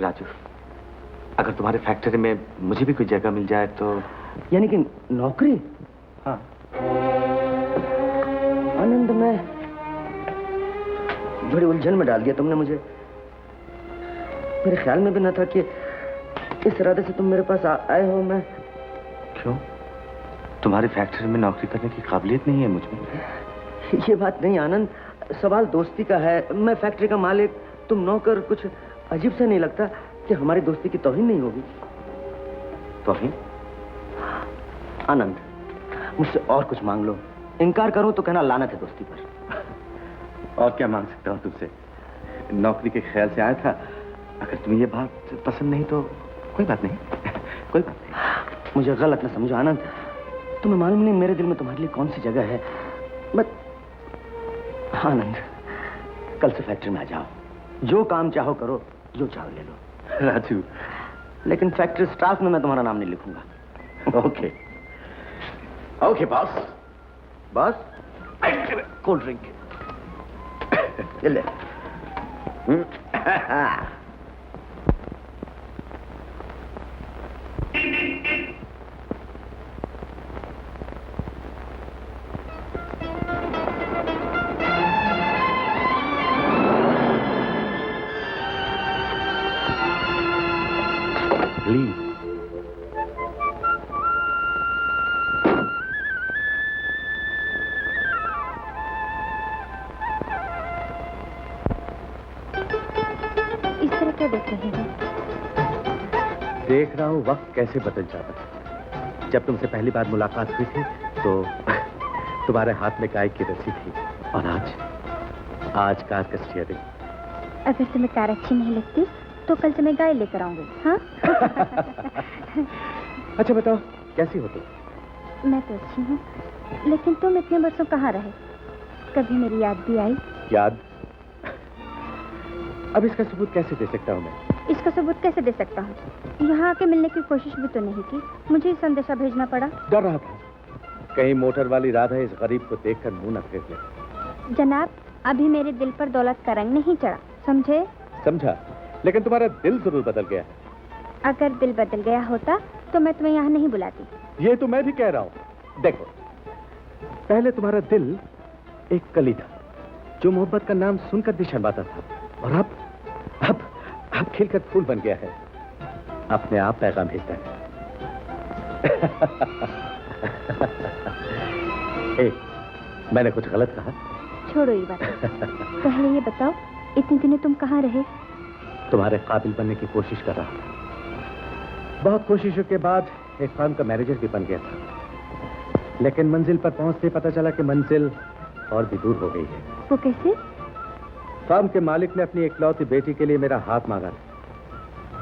राजू, अगर तुम्हारे फैक्ट्री में मुझे भी कोई जगह मिल जाए तो। यानी कि नौकरी? हाँ। आनंद, मैं बड़ी उलझन में डाल दिया तुमने मुझे। मेरे ख्याल में भी न था कि इस इरादे से तुम मेरे पास आए हो। मैं क्यों? तुम्हारी फैक्ट्री में नौकरी करने की काबिलियत नहीं है मुझ में? ये बात नहीं आनंद, सवाल दोस्ती का है। मैं फैक्ट्री का मालिक, तुम नौकर। कुछ अजीब से नहीं लगता कि हमारी दोस्ती की तौहीन नहीं होगी? तौहीन? आनंद, मुझसे और कुछ मांग लो। इनकार करूं तो कहना लानत है दोस्ती पर। और क्या मांग सकता हूँ तुमसे? नौकरी के ख्याल से आया था। अगर तुम्हें ये बात पसंद नहीं तो कोई बात नहीं। कोई बात नहीं। मुझे गलत न समझो आनंद, तुम्हें मालूम नहीं मेरे दिल में तुम्हारे लिए कौन सी जगह है। मैं आनंद, कल से फैक्ट्री में आ जाओ। जो काम चाहो करो, जो चाहो ले लो। राजू, लेकिन फैक्ट्री स्टाफ में मैं तुम्हारा नाम नहीं लिखूंगा। Okay okay boss. Boss, cold drink ले। प्लीज। इस तरह क्या देख रहे हैं? देख रहा हूँ वक्त कैसे बदल जाता है। जब तुमसे पहली बार मुलाकात हुई थी तो तुम्हारे हाथ में गाय की रस्सी थी, और आज कार का स्टीयरिंग। अगर तुम्हें कार अच्छी नहीं लगती तो कल से मैं गाय लेकर आऊंगी। हाँ? अच्छा बताओ, कैसी हो तुम? मैं तो अच्छी हूँ, लेकिन तुम इतने वर्षों कहाँ रहे? कभी मेरी याद भी आई? याद? अब इसका सबूत कैसे दे सकता हूँ मैं? इसका सबूत कैसे दे सकता हूँ? यहाँ आके मिलने की कोशिश भी तो नहीं की, मुझे ही संदेशा भेजना पड़ा। डर रहा था कहीं मोटर वाली राधा इस गरीब को देखकर मुंह न फेर ले। जनाब, अभी मेरे दिल पर दौलत का रंग नहीं चढ़ा, समझे? समझा, लेकिन तुम्हारा दिल जरूर बदल गया। अगर दिल बदल गया होता तो मैं तुम्हें यहाँ नहीं बुलाती। ये तो मैं भी कह रहा हूँ। देखो, पहले तुम्हारा दिल एक कली था जो मोहब्बत का नाम सुनकर भी शर्माता था, और अब खिलकर फूल बन गया है। अपने आप पैगाम भेजता है। मैंने कुछ गलत कहा? छोड़ो ये बात। पहले ये बताओ, इतने दिनों तुम कहाँ रहे? तुम्हारे काबिल बनने की कोशिश कर रहा था। बहुत कोशिशों के बाद एक फर्म का मैनेजर भी बन गया था, लेकिन मंजिल पर पहुंचते पता चला कि मंजिल और भी दूर हो गई है। वो कैसे? फर्म के मालिक ने अपनी इकलौती बेटी के लिए मेरा हाथ मांगा।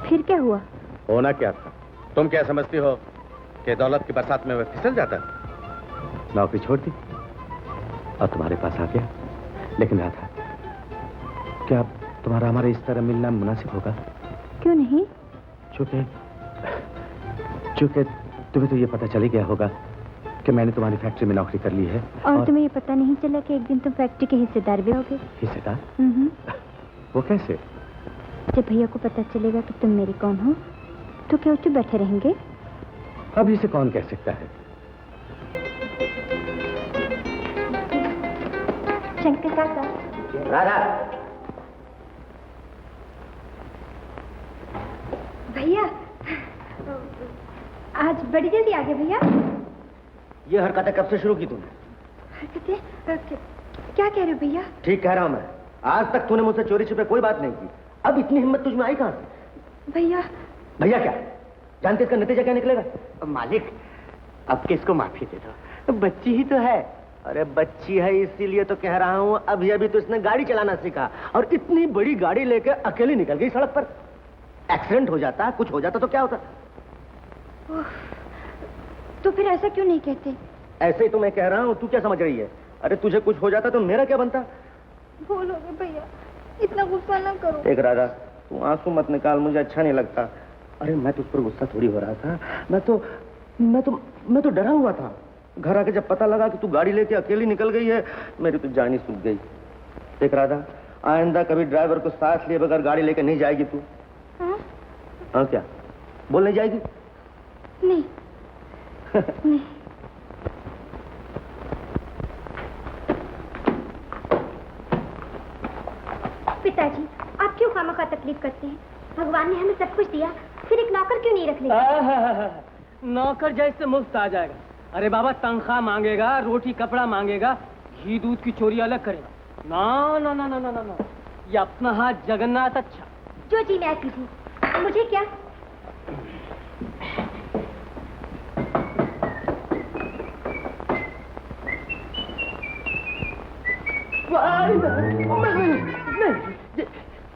फिर क्या हुआ? होना क्या था? तुम क्या समझती हो कि दौलत की बरसात में वह फिसल जाता? नौकरी छोड़ दी और तुम्हारे पास आ गया। लेकिन राधा, क्या तुम्हारा हमारे इस तरह मिलना मुनासिब होगा? क्यों नहीं? चूंकि तुम्हें तो ये पता चल ही गया होगा कि मैंने तुम्हारी फैक्ट्री में नौकरी कर ली है। और तुम्हें ये पता नहीं चला कि एक दिन तुम फैक्ट्री के हिस्सेदार भी होगे? हिस्सेदार? वो कैसे? जब भैया को पता चलेगा कि तुम मेरे कौन हो तो क्या चुप बैठे रहेंगे? अब इसे कौन कह सकता है? शंकर काका। राधा। भैया, आज बड़ी जल्दी आ गए भैया। ये हरकतें कब से शुरू की तुमने? हरकतें? क्या कह रहे हो भैया? ठीक कह रहा हूँ मैं। आज तक तूने मुझसे चोरी छिपे कोई बात नहीं की, अब इतनी हिम्मत तुझ में आई कहाँ से? भैया भैया क्या जानते, इसका नतीजा क्या निकलेगा? मालिक अब किसको माफी दे दो, बच्ची ही तो है। अरे बच्ची है इसीलिए तो कह रहा हूँ, अभी अभी तो इसने गाड़ी चलाना सीखा और इतनी बड़ी गाड़ी लेके अकेली निकल गई सड़क पर। एक्सीडेंट हो जाता, कुछ हो जाता तो क्या होता? तो फिर ऐसा क्यों नहीं कहते? ऐसे ही तो मैं कह रहा हूँ, तू क्या समझ रही है? अरे तुझे कुछ हो जाता तो मेरा क्या बनता? भूल हो गई भैया, इतना गुस्सा ना करो। देख राधा, तू आंसू मत निकाल, मुझे अच्छा नहीं लगता। अरे मैं तुझ पर गुस्सा थोड़ी हो रहा था, मैं तो डरा हुआ था। घर आके जब पता लगा कि तू गाड़ी लेके अकेली निकल गई है, मेरी तो जान ही सूख गई। देख राधा, आइंदा कभी ड्राइवर को साथ लिए बगैर गाड़ी लेके नहीं जाएगी तू। हाँ? हाँ क्या बोल, नहीं जाएगी? नहीं। नहीं। पिताजी, आप क्यों खामखा तकलीफ करते हैं? भगवान ने हमें सब कुछ दिया, फिर एक नौकर क्यों नहीं रख लिया? नौकर जैसे मुफ्त आ जाएगा। अरे बाबा, तनख्वाह मांगेगा, रोटी कपड़ा मांगेगा, घी दूध की चोरी अलग करेगा। ना ना ना ना ना ना ना, ये अपना हाथ जगन्नाथ अच्छा। जो जी मैं कीजिए, मुझे क्या?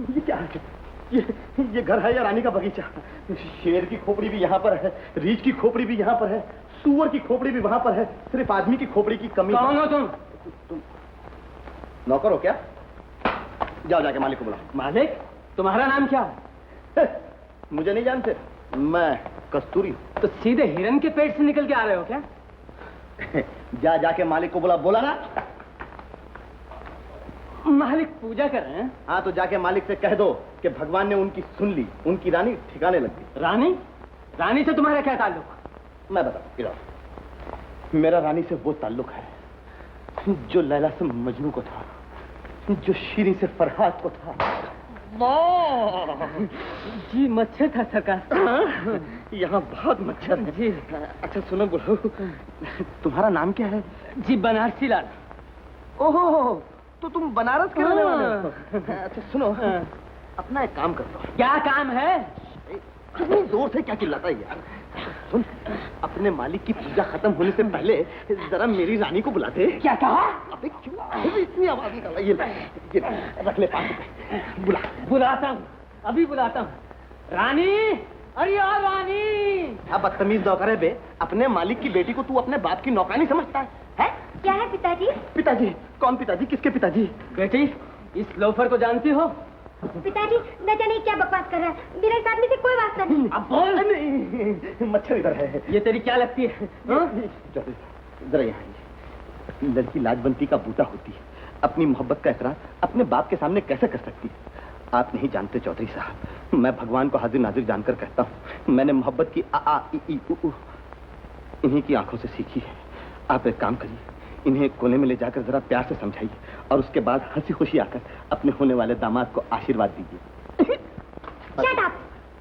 ये क्या है? ये घर है या रानी का बगीचा? शेर की खोपड़ी भी यहाँ पर है, रीछ की खोपड़ी भी यहाँ पर है, सूअर की खोपड़ी भी वहाँ पर है, सिर्फ आदमी की खोपड़ी की कमी। कौन हो तुम? नौकर हो क्या? जाओ जाके मालिक को बुलाओ। मालिक, तुम्हारा नाम क्या है? मुझे नहीं जानते, मैं कस्तूरी। तो सीधे हिरन के पेट से निकल के आ रहे हो क्या? जाके मालिक को बुला। बोला ना मालिक पूजा कर रहे हैं। हाँ तो जाके मालिक से कह दो कि भगवान ने उनकी सुन ली, उनकी रानी ठिकाने लग गई। रानी? रानी से तुम्हारा क्या ताल्लुक? मैं बताऊं, मेरा रानी से वो ताल्लुक है जो लैला से मजनू को था, जो शीरी से फरहाद को था। जी मच्छर था सरकार। यहाँ बहुत मच्छर है जी। अच्छा सुनो बुढ़ऊ, तुम्हारा नाम क्या है? जी बनारसी लाल। ओहो, तो तुम बनारस के रहने वाले हो? अच्छा सुनो, अपना एक काम कर लो। क्या काम है? कितनी जोर से क्या चिल्लाता है यार? सुन, अपने मालिक की पूजा खत्म होने से पहले जरा मेरी रानी को बुला दे। क्या कहा? अबे क्यों इतनी आवाज निकाला? ये रख ले 5 रुपए। बुलाता हूँ, अभी बुलाता हूँ। रानी, अरे यार रानी। अब बदतमीज नौकर है बे, अपने मालिक की बेटी को तू अपने बाप की नौकरानी समझता है? क्या है पिताजी? पिताजी? कौन पिताजी? किसके पिताजी? बेटी, इस लोफर को जानती हो? पिताजी न जाने क्या बकवास कर रहा है, मेरे इस आदमी से कोई वास्ता नहीं। अब बोल। नहीं, मच्छर इधर है। ये तेरी क्या लगती है? जरा यहाँ, लड़की लाजवंती का बूटा होती है, अपनी मोहब्बत का इकरार अपने बाप के सामने कैसे कर सकती है? आप नहीं जानते चौधरी साहब, मैं भगवान को हाजिर नाजिर जानकर कहता हूँ, मैंने मोहब्बत की आ ई ई उ इन्हीं की आंखों से सीखी है। आप एक काम करिए, इन्हें कोने में ले जाकर जरा प्यार से समझाइए और उसके बाद हंसी खुशी आकर अपने होने वाले दामाद को आशीर्वाद दीजिए। Shut up!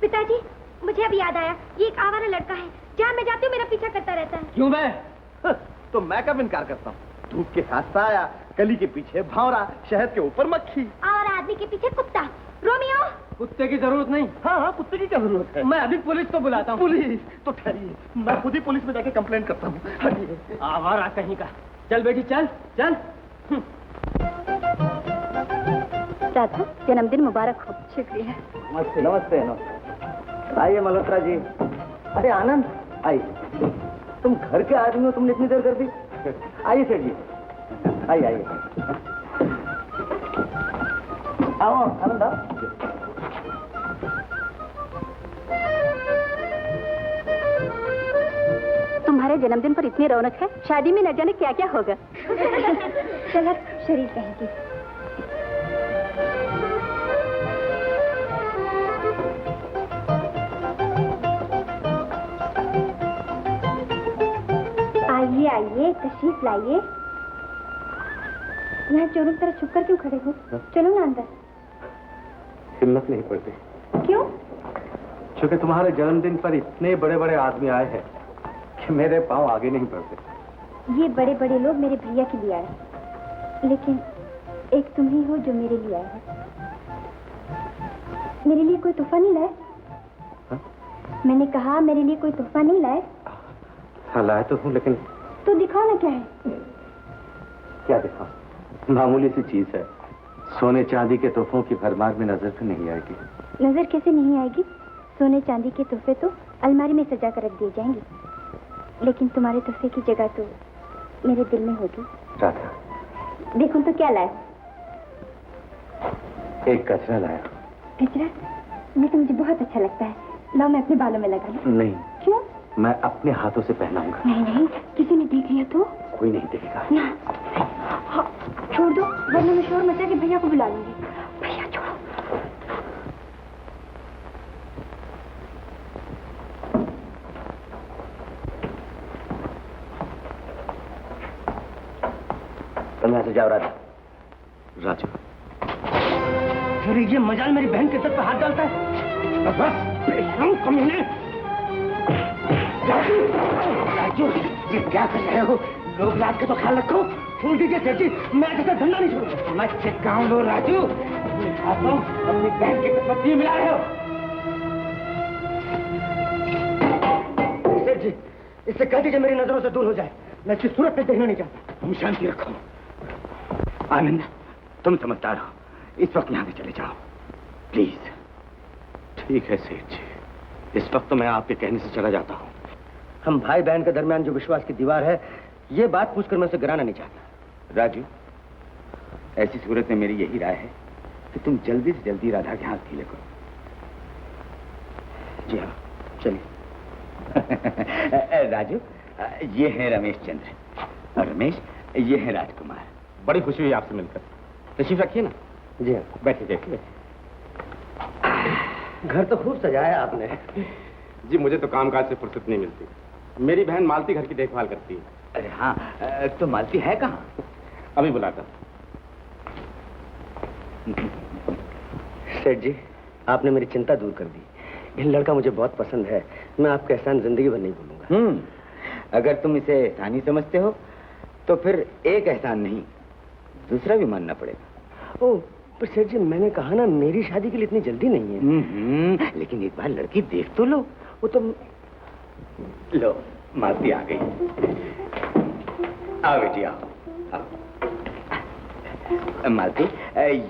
पिताजी, मुझे अब याद आया, ये एक आवारा लड़का है, जहाँ मैं जाती हूँ मेरा पीछा करता रहता है। क्यों मैं? तो मैं कब इनकार करता हूँ? धूप के साथ साया, कली के पीछे भावरा, शहद के ऊपर मक्खी और आदमी के पीछे कुत्ता। रोमियो! कुत्ते की जरूरत नहीं। हाँ, कुत्ते की क्या जरूरत है? मैं अभी पुलिस को बुलाता हूँ। पुलिस? तो ठहरिए, मैं खुद ही पुलिस में जाके कंप्लेंट करता हूँ। आवारा कहीं का। चल बेटी चल चल। राधा, जन्मदिन मुबारक हो। शुक्रिया। नमस्ते नमस्ते नमस्ते। आइए मल्होत्रा जी। अरे आनंद, आइए। तुम घर के आदमी हो, तुमने इतनी देर कर दी? आइए सेठ जी, आइए आइए। आओ आनंद आओ। तुम्हारे जन्मदिन पर इतनी रौनक है, शादी में न जाने क्या क्या होगा। चल अब शरीर कहेगी। आइए आइए, तशरीफ लाइए। यहाँ चोरों की तरह छुप कर क्यों खड़े हो? चलो ना अंदर। हिम्मत नहीं पड़ती। क्यों? क्योंकि तुम्हारे जन्मदिन पर इतने बड़े बड़े आदमी आए हैं कि मेरे पांव आगे नहीं बढ़ते। ये बड़े बड़े लोग मेरे भैया के लिए आए, लेकिन एक तुम ही हो जो मेरे लिए आए हो। मेरे लिए कोई तोहफा नहीं लाए? मैंने कहा मेरे लिए कोई तोहफा नहीं लाए? हाँ लाया तो हूँ, लेकिन तो दिखाओ ना क्या है। क्या दिखाओ? मामूली सी चीज है। सोने चांदी के तोहफों की भरमार में नजर तो नहीं आएगी। नजर कैसे नहीं आएगी? सोने चांदी के तोहफे तो अलमारी में सजा कर रख दिए जाएंगे, लेकिन तुम्हारे तोहफे की जगह तो मेरे दिल में होगी। राधा, देखो तो क्या लाया? एक गजरा लाया। गजरा? ये तो मुझे बहुत अच्छा लगता है। लाओ मैं अपने बालों में लगा लूं। नहीं। क्यों? मैं अपने हाथों से पहनाऊंगा। नहीं नहीं, किसी ने देख लिया तो? कोई नहीं देखेगा। हाँ, छोड़ दो, वरना मैं शोर मचा के भैया को बुला लूंगी। भैया छोड़ो। तुम यहाँ से जाओ राजा। राजू, फिर ये मजाल मेरी बहन के सर पर हाथ डालता है। बस कमीने। राजू, ये क्या कर रहे हो? लोग रात का तो ख्याल रखो। छोड़ दीजिए सेठ जी, मैं ऐसा धंधा नहीं छोड़ूंगा। मैं चिपकाऊं लो राजू। अपनी बहन के पत्नी मिला रहे हो। सेठ जी, इससे कह दीजिए मेरी नजरों से दूर हो जाए। मैं इसकी सूरत पे देखना नहीं चाहता। तुम शांति रखो। आनंद, तुम समझदार हो, इस वक्त यहाँ से चले जाओ प्लीज। ठीक है सेठ जी, इस वक्त तो मैं आपके कहने से चला जाता हूँ। हम भाई बहन के दरमियान जो विश्वास की दीवार है, ये बात पूछकर मैं उसे गिराना नहीं चाहता। राजू, ऐसी सूरत में मेरी यही राय है कि तुम जल्दी से जल्दी राधा के हाथ ढीले करो। जी हाँ, चलिए। राजू, ये है रमेश चंद्र और रमेश ये है राजकुमार। बड़ी खुशी हुई आपसे मिलकर। तशरीफ रखिए ना। जी हाँ, बैठिए बैठिए। घर तो खूब सजाया आपने। जी मुझे तो कामकाज से फुर्सत नहीं मिलती। मेरी बहन मालती घर की देखभाल करती है। अरे हाँ, तो मालती है कहाँ? अभी बुलाता। सेठ जी, आपने मेरी चिंता दूर कर दी। ये लड़का मुझे बहुत पसंद है। मैं आपका एहसान जिंदगी भर नहीं भूलूंगा। अगर तुम इसे एहसान ही समझते हो तो फिर एक एहसान नहीं, दूसरा भी मानना पड़ेगा। ओह, पर सेठ जी मैंने कहा ना, मेरी शादी के लिए इतनी जल्दी नहीं है। लेकिन एक बार लड़की देख तो लो। वो तो लो, मालती आ गई। आओ बेटी आओ, आओ। मालती,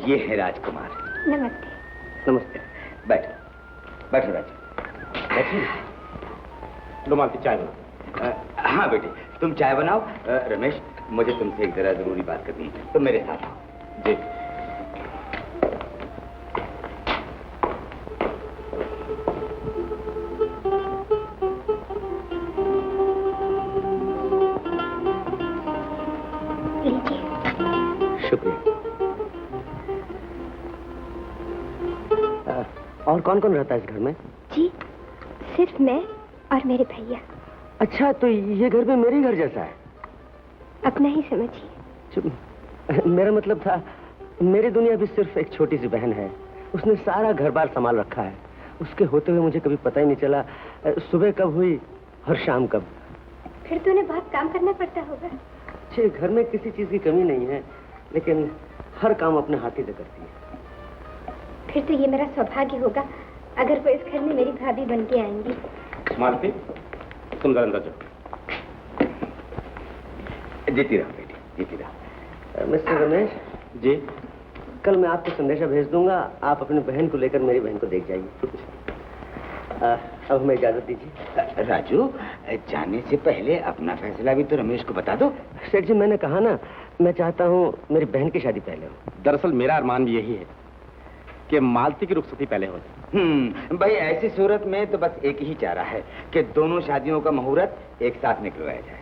ये है राजकुमार। नमस्ते। नमस्ते। बैठो बैठो राजू, बैठिए। लो मालती, चाय बना। हाँ बेटी, तुम चाय बनाओ। रमेश, मुझे तुमसे एक जरा जरूरी बात करनी है, तुम मेरे साथ आओ। जी। शुक्रिया। और कौन कौन रहता है इस घर में? जी, सिर्फ मैं और मेरे भैया। अच्छा, तो ये घर भी मेरे घर जैसा है? अपना ही समझिए। मेरा मतलब था, मेरी दुनिया भी सिर्फ एक छोटी सी बहन है। उसने सारा घर बार संभाल रखा है। उसके होते हुए मुझे कभी पता ही नहीं चला सुबह कब हुई और शाम कब। फिर तो उन्हें बहुत काम करना पड़ता होगा। अच्छे घर में किसी चीज की कमी नहीं है, लेकिन हर काम अपने हाथी से करती है। फिर तो ये मेरा सौभाग्य होगा अगर वो इस घर में मेरी भाभी बन के आएंगी। मालती, तुम जरा अंदर जाओ। जीती रहो बेटी, जीती रहो। मिस्टर रमेश जी, कल मैं आपको संदेशा भेज दूंगा। आप अपनी बहन को लेकर मेरी बहन को देख जाइए। अब हमें इजाजत दीजिए। राजू, जाने से पहले अपना फैसला भी तो रमेश को बता दो। सेठ जी, मैंने कहा ना, मैं चाहता हूँ मेरी बहन की शादी पहले हो। दरअसल मेरा अरमान भी यही है कि मालती की रुखसती पहले हो जाए। भाई ऐसी सूरत में तो बस एक ही चारा है कि दोनों शादियों का मुहूर्त एक साथ निकलवाया जाए।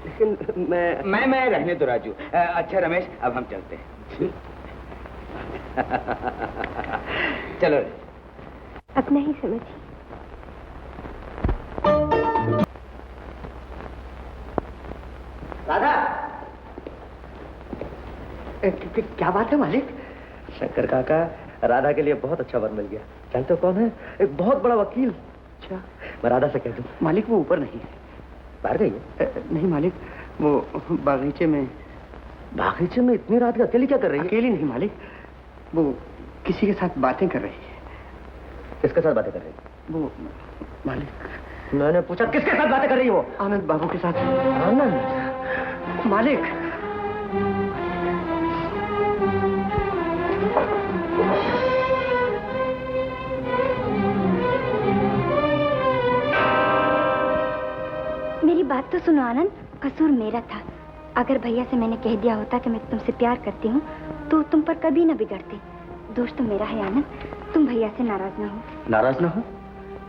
लेकिन मैं रहने दो राजू। अच्छा रमेश, अब हम चलते हैं। चलो। अपना ही समझिए। राधा, क्या बात है मालिक? शंकर काका, राधा के लिए बहुत अच्छा वर मिल गया। जानते हो कौन है? एक बहुत बड़ा वकील। अच्छा, मैं राधा से कह दूं। मालिक वो ऊपर नहीं है। बाहर गई है? नहीं मालिक, वो बागीचे में बागीचे में इतनी रात को अकेली क्या कर रही है? अकेली नहीं मालिक, वो किसी के साथ बातें कर रही है। किसके साथ बातें कर रही है? वो मालिक, मैंने पूछा किसके साथ बातें कर रही है वो? आनंद बाबू के साथ। आनंद? मालिक, मेरी बात तो सुनो आनंद, कसूर मेरा था। अगर भैया से मैंने कह दिया होता कि मैं तुमसे प्यार करती हूँ तो तुम पर कभी न बिगड़ते। दोष तो मेरा है आनंद, तुम भैया से नाराज ना हो। नाराज ना हो?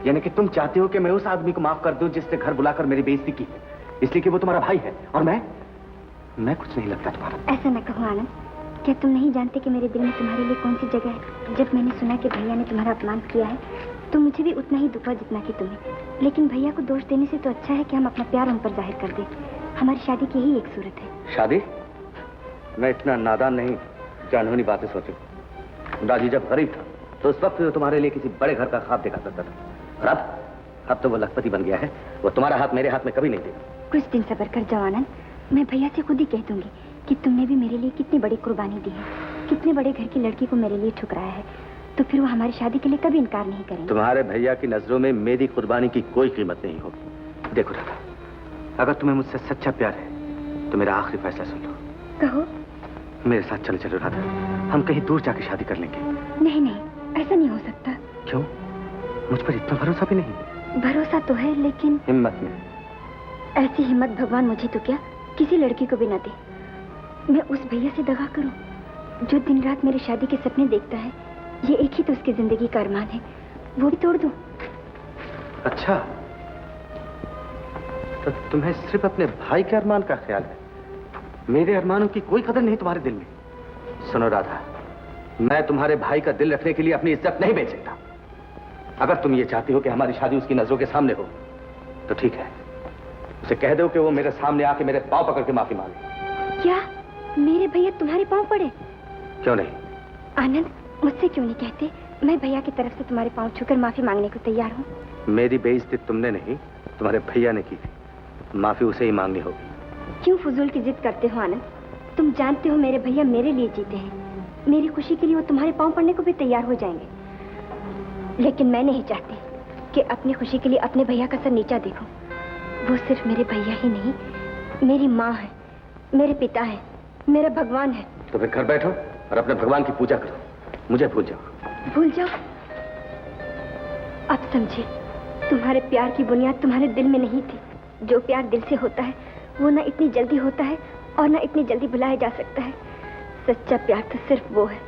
यानी कि तुम चाहते हो कि मैं उस आदमी को माफ कर दूं जिसने घर बुलाकर मेरी बेइज्जती की है, इसलिए कि वो तुम्हारा भाई है और मैं कुछ नहीं लगता तुम्हारा। ऐसा न कहो आनंद, क्या तुम नहीं जानते कि मेरे दिल में तुम्हारे लिए कौन सी जगह है? जब मैंने सुना कि भैया ने तुम्हारा अपमान किया है तो मुझे भी उतना ही दुख हुआ जितना कि तुम्हें। लेकिन भैया को दोष देने से तो अच्छा है कि हम अपना प्यार उन पर जाहिर कर दें। हमारी शादी की ही एक सूरत है। शादी? मैं इतना नादान नहीं जानवनी बातें सोचूं। राजू जब गरीब था तो उस वक्त तुम्हारे लिए किसी बड़े घर का ख्वाब देखा करता था। और अब तो वो लखपति बन गया है, वो तुम्हारा हाथ मेरे हाथ में कभी नहीं देगा। कुछ दिन सब्र कर जाओ आनंद, मैं भैया से खुद ही कह दूंगी कि तुमने भी मेरे लिए कितनी बड़ी कुर्बानी दी है, कितने बड़े घर की लड़की को मेरे लिए ठुकराया है, तो फिर वो हमारी शादी के लिए कभी इनकार नहीं करेंगे। तुम्हारे भैया की नजरों में मेरी कुर्बानी की कोई कीमत नहीं होगी। देखो राधा, अगर तुम्हें मुझसे सच्चा प्यार है तो मेरा आखिरी फैसला सुन लो। कहो। मेरे साथ चलो चलो राधा, हम कहीं दूर जाके शादी कर लेंगे। नहीं नहीं, ऐसा नहीं हो सकता। क्यों? मुझ पर इतना भरोसा भी नहीं? भरोसा तो है लेकिन हिम्मत में। ऐसी हिम्मत भगवान मुझे तो क्या किसी लड़की को भी न दे। मैं उस भैया से दगा करूं जो दिन रात मेरी शादी के सपने देखता है। ये एक ही तो उसकी जिंदगी का अरमान है, वो भी तोड़ दूं। अच्छा, तो तुम्हें सिर्फ अपने भाई के अरमान का ख्याल है, मेरे अरमानों की कोई कदर नहीं तुम्हारे दिल में। सुनो राधा, मैं तुम्हारे भाई का दिल रखने के लिए अपनी इज्जत नहीं बेच सकता। अगर तुम ये चाहती हो कि हमारी शादी उसकी नजरों के सामने हो तो ठीक है, उसे कह दो कि वो मेरे सामने आके मेरे पांव पकड़ के माफी मांगे। क्या मेरे भैया तुम्हारे पांव पड़े? क्यों नहीं? आनंद, मुझसे क्यों नहीं कहते? मैं भैया की तरफ से तुम्हारे पांव छूकर माफी मांगने को तैयार हूँ। मेरी बेइज्जती तुमने नहीं, तुम्हारे भैया ने की थी, माफी उसे ही मांगनी होगी। क्यों फजूल की जिद करते हो आनंद? तुम जानते हो मेरे भैया मेरे लिए जीते हैं, मेरी खुशी के लिए वो तुम्हारे पांव पड़ने को भी तैयार हो जाएंगे। लेकिन मैं नहीं चाहती कि अपनी खुशी के लिए अपने भैया का सर नीचा देखो। वो सिर्फ मेरे भैया ही नहीं, मेरी माँ है, मेरे पिता है, मेरा भगवान है। तो फिर घर बैठो और अपने भगवान की पूजा करो, मुझे भूल जाओ। भूल जाओ? अब समझे, तुम्हारे प्यार की बुनियाद तुम्हारे दिल में नहीं थी। जो प्यार दिल से होता है वो ना इतनी जल्दी होता है और ना इतनी जल्दी भुलाया जा सकता है। सच्चा प्यार तो सिर्फ वो है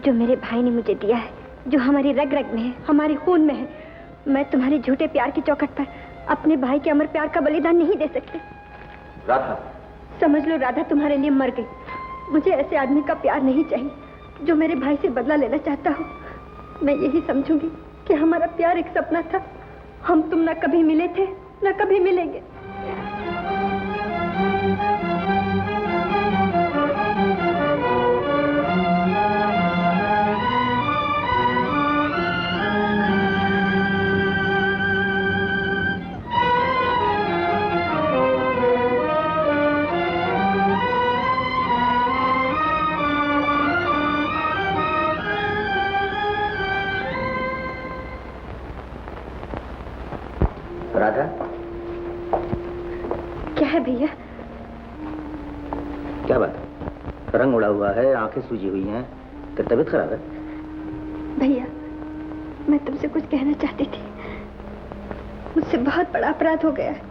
जो मेरे भाई ने मुझे दिया है, जो हमारी रग रग में है, हमारे खून में है। मैं तुम्हारे झूठे प्यार की चौखट पर अपने भाई के अमर प्यार का बलिदान नहीं दे सकती। राधा, समझ लो राधा तुम्हारे लिए मर गई। मुझे ऐसे आदमी का प्यार नहीं चाहिए जो मेरे भाई से बदला लेना चाहता हो। मैं यही समझूंगी कि हमारा प्यार एक सपना था। हम तुम न कभी मिले थे न कभी मिलेंगे। राधा, क्या है भैया? क्या बात है? रंग उड़ा हुआ है, आंखें सूजी हुई हैं, तेरी तबीयत खराब है? भैया, मैं तुमसे कुछ कहना चाहती थी। मुझसे बहुत बड़ा अपराध हो गया है।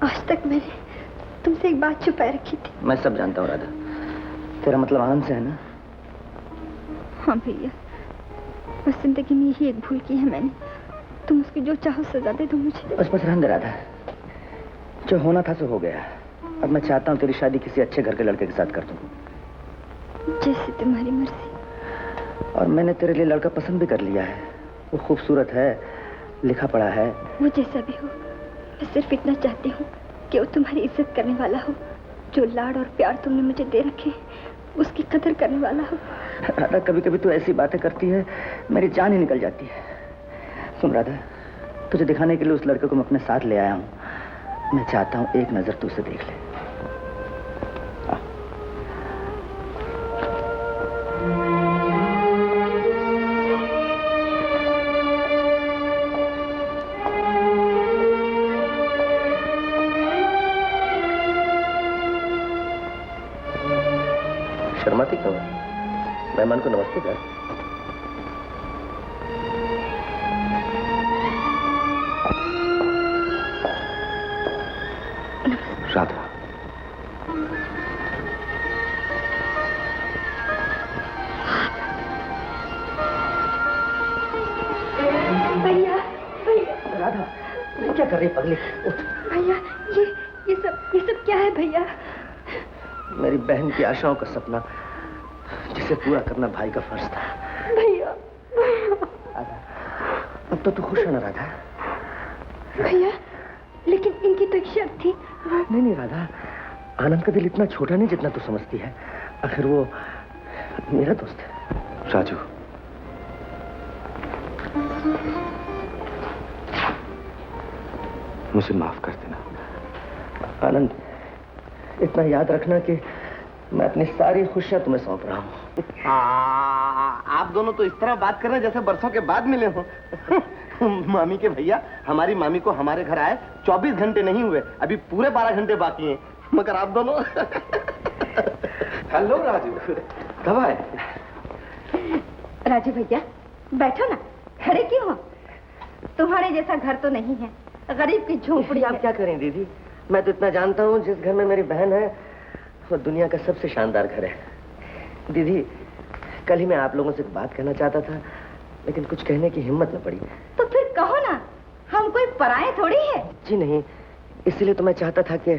आज तक मैंने तुमसे एक बात छुपाए रखी थी। मैं सब जानता हूँ राधा, तेरा मतलब आनंद से है ना? हाँ भैया, बस जिंदगी में यही एक भूल की है मैंने। तुम उसकी जो चाहो सजा दे दो मुझे। बस रहने दे राधा, जो होना था सो हो गया। अब मैं चाहता हूँ तेरी शादी किसी अच्छे घर के लड़के के साथ कर दूँ। जैसे तुम्हारी मर्जी। और मैंने तेरे लिए लड़का पसंद भी कर लिया है। वो खूबसूरत है, लिखा पढ़ा है। वो जैसा भी हो, मैं सिर्फ इतना चाहती हूँ कि वो तुम्हारी इज्जत करने वाला हो। जो लाड और प्यार तुमने मुझे दे रखे उसकी कदर करने वाला हो। राधा, कभी कभी तू ऐसी बातें करती है मेरी जान ही निकल जाती है। सुन राधा, तुझे दिखाने के लिए उस लड़के को मैं अपने साथ ले आया हूँ। मैं चाहता हूँ एक नजर तू उसे देख ले। शर्माती क्यों? मेहमान को नमस्ते कर। राधा, भैया भैया। राधा क्या कर रही पगली? उठ। भैया ये सब क्या है भैया? मेरी बहन की आशाओं का सपना जिसे पूरा करना भाई का फर्ज था। भैया राधा, अब तो तू खुश है ना राधा? भैया लेकिन इनकी तो एक शर्त थी। नहीं राधा, आनंद का दिल इतना छोटा नहीं जितना तू समझती है। आखिर वो मेरा दोस्त है। राजू, मुझे माफ कर देना। आनंद, इतना याद रखना कि मैं अपनी सारी खुशियां तुम्हें सौंप रहा हूँ। आप दोनों तो इस तरह बात कर रहे हैं जैसे बरसों के बाद मिले हो। मामी के भैया, हमारी मामी को हमारे घर आए 24 घंटे नहीं हुए, अभी पूरे 12 घंटे बाकी हैं, मगर आप दोनों। हेलो राजू, कब आए? राजू भैया बैठो ना, खड़े क्यों हो? तुम्हारे जैसा घर तो नहीं है, गरीब की झोपड़ी। आप क्या करें दीदी, मैं तो इतना जानता हूँ जिस घर में मेरी बहन है वो दुनिया का सबसे शानदार घर है। दीदी, कल ही मैं आप लोगों से एक बात कहना चाहता था, लेकिन कुछ कहने की हिम्मत न पड़ी। तो फिर कहो ना, हम कोई पराये थोड़ी है। जी नहीं, इसलिए तो मैं चाहता था कि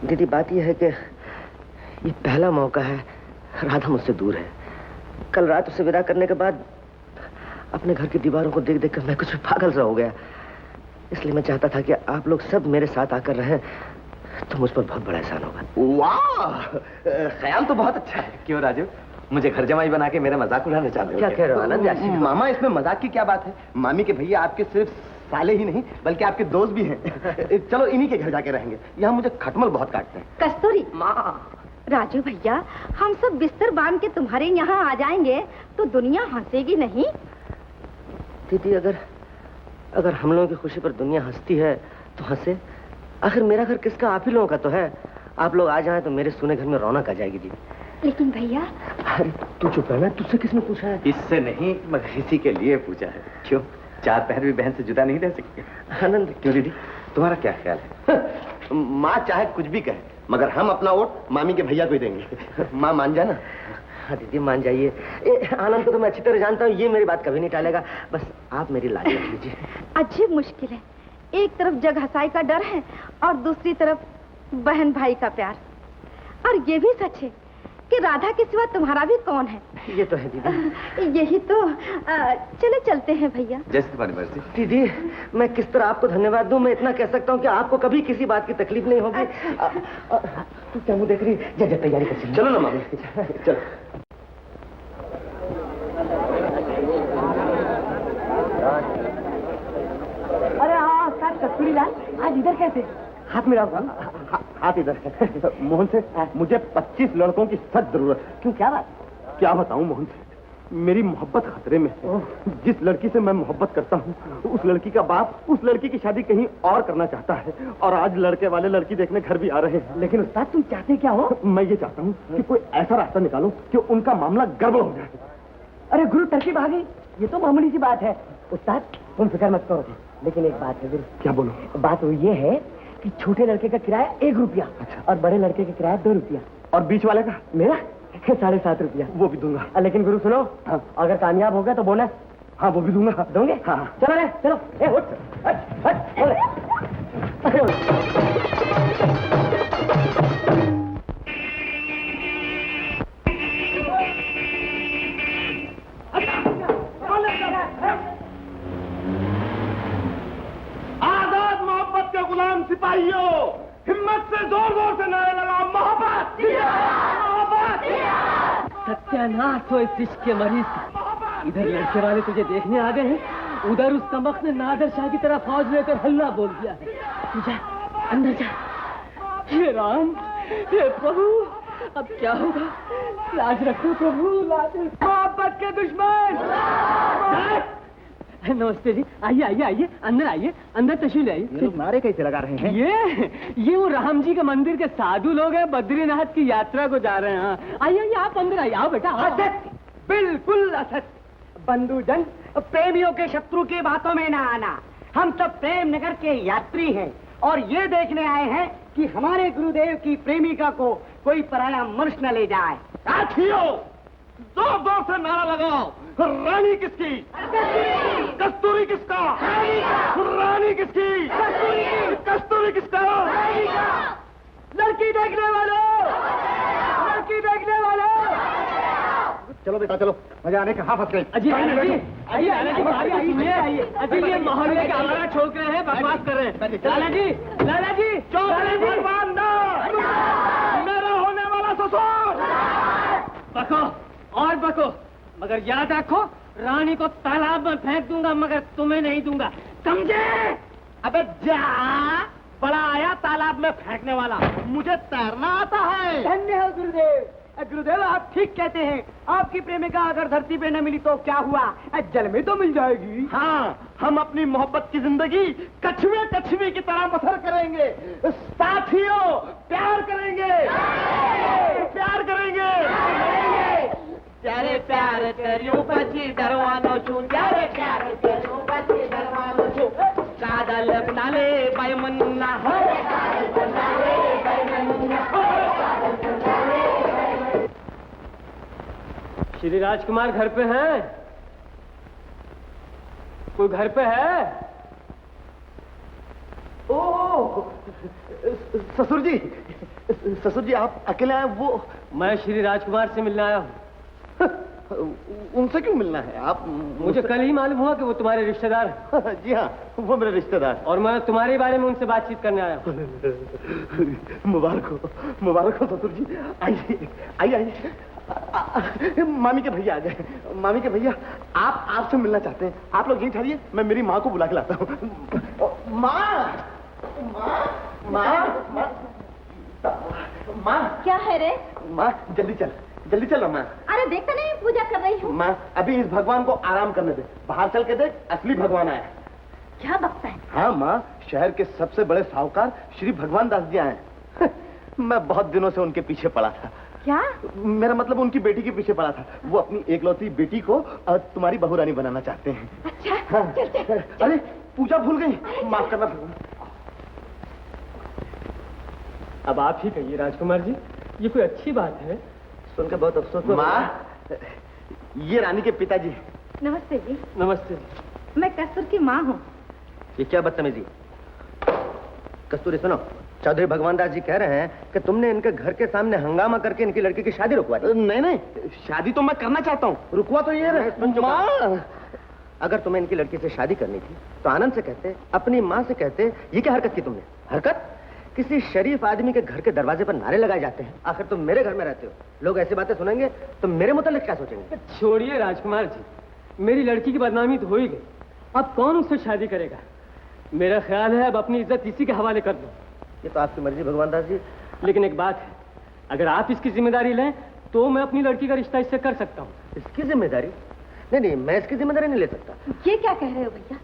दीदी, बात यह है कि ये पहला मौका है, राधा मुझसे दूर है। कल रात उसे विदा करने के बाद अपने घर की दीवारों को देख देख कर मैं कुछ पागल सा हो गया। इसलिए मैं चाहता था कि आप लोग सब मेरे साथ आकर रहें, तो मुझ पर बहुत बड़ा एहसान होगा। वाह, ख्याल तो बहुत अच्छा है। क्यों राजू, मुझे घर जमाई बना के मेरा मजाक उड़ाना चाहते हो? क्या कह रहे हो आनंद? मामा, इसमें मजाक की क्या बात है? मामी के भैया आपके सिर्फ साले ही नहीं बल्कि आपके दोस्त भी हैं। चलो इन्हीं के घर जाके रहेंगे, यहाँ मुझे खटमल बहुत काटते हैं। कस्तूरी माँ, राजू भैया, हम सब बिस्तर बांध के तुम्हारे यहाँ आ जाएंगे तो दुनिया हंसेगी नहीं? दीदी, अगर हम लोगों की खुशी पर दुनिया हंसती है तो हंसे। आखिर मेरा घर किसका? आप ही लोगों का तो है। आप लोग आ जाएं तो मेरे सोने घर में रौनक आ जाएगी दीदी। लेकिन भैया। अरे तू चुप रहना, तुझसे किसने पूछा है? इससे नहीं, मगर इसी के लिए पूछा है। क्यों, 4 पहर भी बहन से जुदा नहीं रह सकते? आनंद, क्यों दीदी, तुम्हारा क्या ख्याल है? माँ चाहे कुछ भी कहे, मगर हम अपना वोट मामी के भैया को ही देंगे। माँ मान जाना। हाँ दीदी, मान जाइए। आनंद को तो मैं अच्छी तरह जानता हूँ, ये मेरी बात कभी नहीं टालेगा। बस आप मेरी लाज रख लीजिए। अजीब मुश्किल है, एक तरफ जग हसाई का डर है और दूसरी तरफ बहन भाई का प्यार। और ये भी सच है कि राधा के सिवा तुम्हारा भी कौन है। ये तो है दीदी। यही तो। चले चलते हैं भैया। जैसे तुम्हारी मर्जी। दीदी, मैं किस तरह आपको धन्यवाद दूं? मैं इतना कह सकता हूँ कि आपको कभी किसी बात की तकलीफ नहीं होगी। तू क्या मुँह देख रही? जा तैयारी कर। चलो ना मामी, चलो। अरे हाँ कस्तूरी लाल, आज इधर कैसे? हाथ मिलाओ। हाथ इधर है। मोहन से मुझे 25 लड़कों की सख्त जरूरत। क्यों, क्या बात? क्या बताऊं मोहन से, मेरी मोहब्बत खतरे में है। जिस लड़की से मैं मोहब्बत करता हूँ उस लड़की का बाप उस लड़की की शादी कहीं और करना चाहता है, और आज लड़के वाले लड़की देखने घर भी आ रहे हैं। लेकिन उस्ताद, तुम चाहते क्या हो? मैं ये चाहता हूँ कि कोई ऐसा रास्ता निकालो कि उनका मामला गड़बड़ हो जाए। अरे गुरु, तरकीब आ गई, ये तो मामूली सी बात है। उस्ताद, तुम फिक्र मत करो, लेकिन एक बात है गुरु। क्या बोलो? बात वो ये है कि छोटे लड़के का किराया 1 रुपया। अच्छा। और बड़े लड़के का किराया 2 रुपया। और बीच वाले का? मेरा 7.5 रुपया। वो भी दूंगा। लेकिन गुरु सुनो, हाँ। अगर कामयाब होगा तो बोनस। हाँ, वो भी दूंगा। दोगे? हाँ। चलो रे, चलो। ए, उठ, हट, हट, बोले। अरे, आजाद मोहब्बत के गुलाम सिपाहियों, हिम्मत से जोर जोर से नारे लगाओ, मोहब्बत मोहब्बत। सत्यानाश हो इस इश्क के मरीज का। इधर लड़के वाले तुझे देखने आ गए हैं, उधर उस कमबख्त ने नादर शाह की तरह फौज लेकर हल्ला बोल दिया है। तू जा, अंदर जा। हे राम, हे प्रभु, अब क्या होगा? लाज रखो प्रभु, लाज। मोहब्बत के दुश्मन, नमस्ते जी, आइए आइए आइए, अंदर आइए, अंदर तशरीफ आइए। ये लोग नारे कैसे लगा रहे हैं? ये वो राम जी के मंदिर के साधु लोग हैं, बद्रीनाथ की यात्रा को जा रहे हैं। हाँ, आइए आइए, आप अंदर आइए, आओ बेटा। असत्य, बिल्कुल असत्य। बंधुजन, प्रेमियों के शत्रु की बातों में ना आना। हम सब प्रेम नगर के यात्री हैं और ये देखने आए हैं कि हमारे गुरुदेव की प्रेमिका को कोई पराया मनुष्य न ले जाए। साथियों, जोर जोर से नारा लगाओ, रानी किसकी? कस्तूरी किसका? रानी किसकी? कस्तूरी किसका? लड़की देखने वालों, लड़की देखने वालों। चलो बेटा चलो, मजा आने कहाँ फंस गए? अजी आइए आइए आइए आइए। अजी ये मोहल्ले के आवारा छोक रहे हैं, बकवास कर रहे हैं। लाला जी, लाला जी, भगवान मेरा होने वाला ससुर। बको और बको, मगर याद रखो, रानी को तालाब में फेंक दूंगा मगर तुम्हें नहीं दूंगा, समझे? अबे जा, बड़ा आया तालाब में फेंकने वाला, मुझे तैरना आता है। धन्य हो गुरुदेव। गुरुदेव आप ठीक कहते हैं, आपकी प्रेमिका अगर धरती पे न मिली तो क्या हुआ, जल में तो मिल जाएगी। हाँ, हम अपनी मोहब्बत की जिंदगी कछुए कछुवी की तरह बसर करेंगे। साथियों, प्यार करेंगे, प्यार करेंगे। प्यारे प्यार करियो पची दरवानो छू, प्यारे प्यार करियो पची दरवानो छू, कादल बनाले बैमन्ना है, कादल बनाले बैमन्ना है। श्री राजकुमार घर पे हैं? कोई घर पे है? ओ ससुर जी आप अकेले आए? वो मैं श्री राजकुमार से मिलने आया हूँ। उनसे क्यों मिलना है? आप मुझे कल ही मालूम हुआ कि वो तुम्हारे रिश्तेदार हैं। जी हाँ, वो मेरे रिश्तेदार। और मैं तुम्हारे बारे में उनसे बातचीत करने आया हूँ। मुबारक हो ससुर जी। आइए आइए आइए। मामी के भैया आ गए। मामी के भैया आपसे मिलना चाहते हैं। आप लोग यहीं ठहरिए, मैं मेरी माँ को बुला के लाता हूँ। माँ क्या है रे? माँ जल्दी चल माँ। अरे देखता नहीं पूजा कर रही हूँ। माँ अभी इस भगवान को आराम करने दे, बाहर चल के देख, असली भगवान आया। क्या बकता है? हाँ माँ, शहर के सबसे बड़े साहूकार श्री भगवान दास जी आए। मैं बहुत दिनों से उनके पीछे पड़ा था। क्या? मेरा मतलब उनकी बेटी के पीछे पड़ा था। वो अपनी एकलौती बेटी को तुम्हारी बहू रानी बनाना चाहते हैं। अच्छा हाँ। चल। अरे पूजा भूल गई, माफ करना भगवान। अब आप ही कहिए राजकुमार जी, ये कोई अच्छी बात है? सुनकर बहुत अफसोस हुआ। माँ, ये रानी के पिताजी। नमस्ते जी। नमस्ते जी। मैं कस्तूर की माँ हूँ। ये क्या बदतमीजी? कस्तूरी सुनो, चौधरी भगवान दास जी कह रहे हैं कि तुमने इनके घर के सामने हंगामा करके इनकी लड़की की शादी रुकवा दी। नहीं, शादी तो मैं करना चाहता हूँ, रुकवा तो ये रहे। माँ, अगर तुम्हें इनकी लड़की से शादी करनी थी तो आनंद से कहते, अपनी माँ से कहते। ये क्या हरकत की तुमने? हरकत? किसी शरीफ आदमी के घर के दरवाजे पर नारे लगाए जाते हैं। आखिर तुम मेरे घर में रहते हो, लोग ऐसी बातें सुनेंगे तो मेरे मुतालिक क्या सोचेंगे? छोड़िए राजकुमार जी, मेरी लड़की की बदनामी तो हो ही गई, अब कौन उससे शादी करेगा? मेरा ख्याल है अब अपनी इज्जत इसी के हवाले कर दो। ये तो आपकी मर्जी भगवान दास जी। लेकिन एक बात है, अगर आप इसकी जिम्मेदारी लें तो मैं अपनी लड़की का रिश्ता इससे कर सकता हूँ। इसकी जिम्मेदारी? नहीं, मैं इसकी जिम्मेदारी नहीं ले सकता। ये क्या कह रहे हो भैया?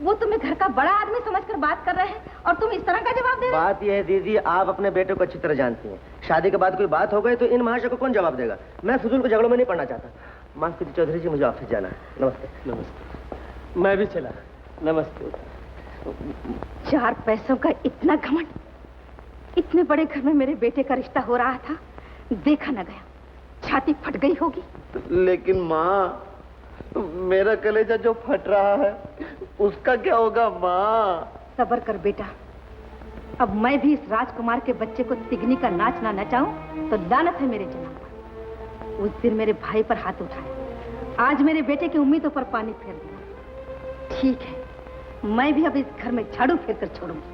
वो तुम्हें घर का बड़ा आदमी समझकर बात कर रहे हैं और तुम इस तरह का जवाब दे रहे हो? बात यह है दीदी, आप अपने बेटे को अच्छी तरह जानती हैं। शादी के बाद कोई बात हो गई तो इन महाशय को कौन जवाब देगा? मैं फजूल के झगड़ों में नहीं पड़ना चाहता। माफ कीजिए चौधरी जी, मुझे ऑफिस जाना है। नमस्ते। नमस्ते। मैं भी चला। नमस्ते। 4 पैसों का इतना घमंड, इतने बड़े घर में मेरे बेटे का रिश्ता हो रहा था, देखा न गया, छाती फट गई होगी। लेकिन माँ, मेरा कलेजा जो फट रहा है उसका क्या होगा माँ? सब्र कर बेटा, अब मैं भी इस राजकुमार के बच्चे को तिगनी का नाच ना नचाऊं तो लानत है मेरे जनाब पर। उस दिन मेरे भाई पर हाथ उठाए, आज मेरे बेटे की उम्मीदों पर पानी फेर दिया। ठीक है, मैं भी अब इस घर में झाड़ू फेर कर छोड़ूंगी।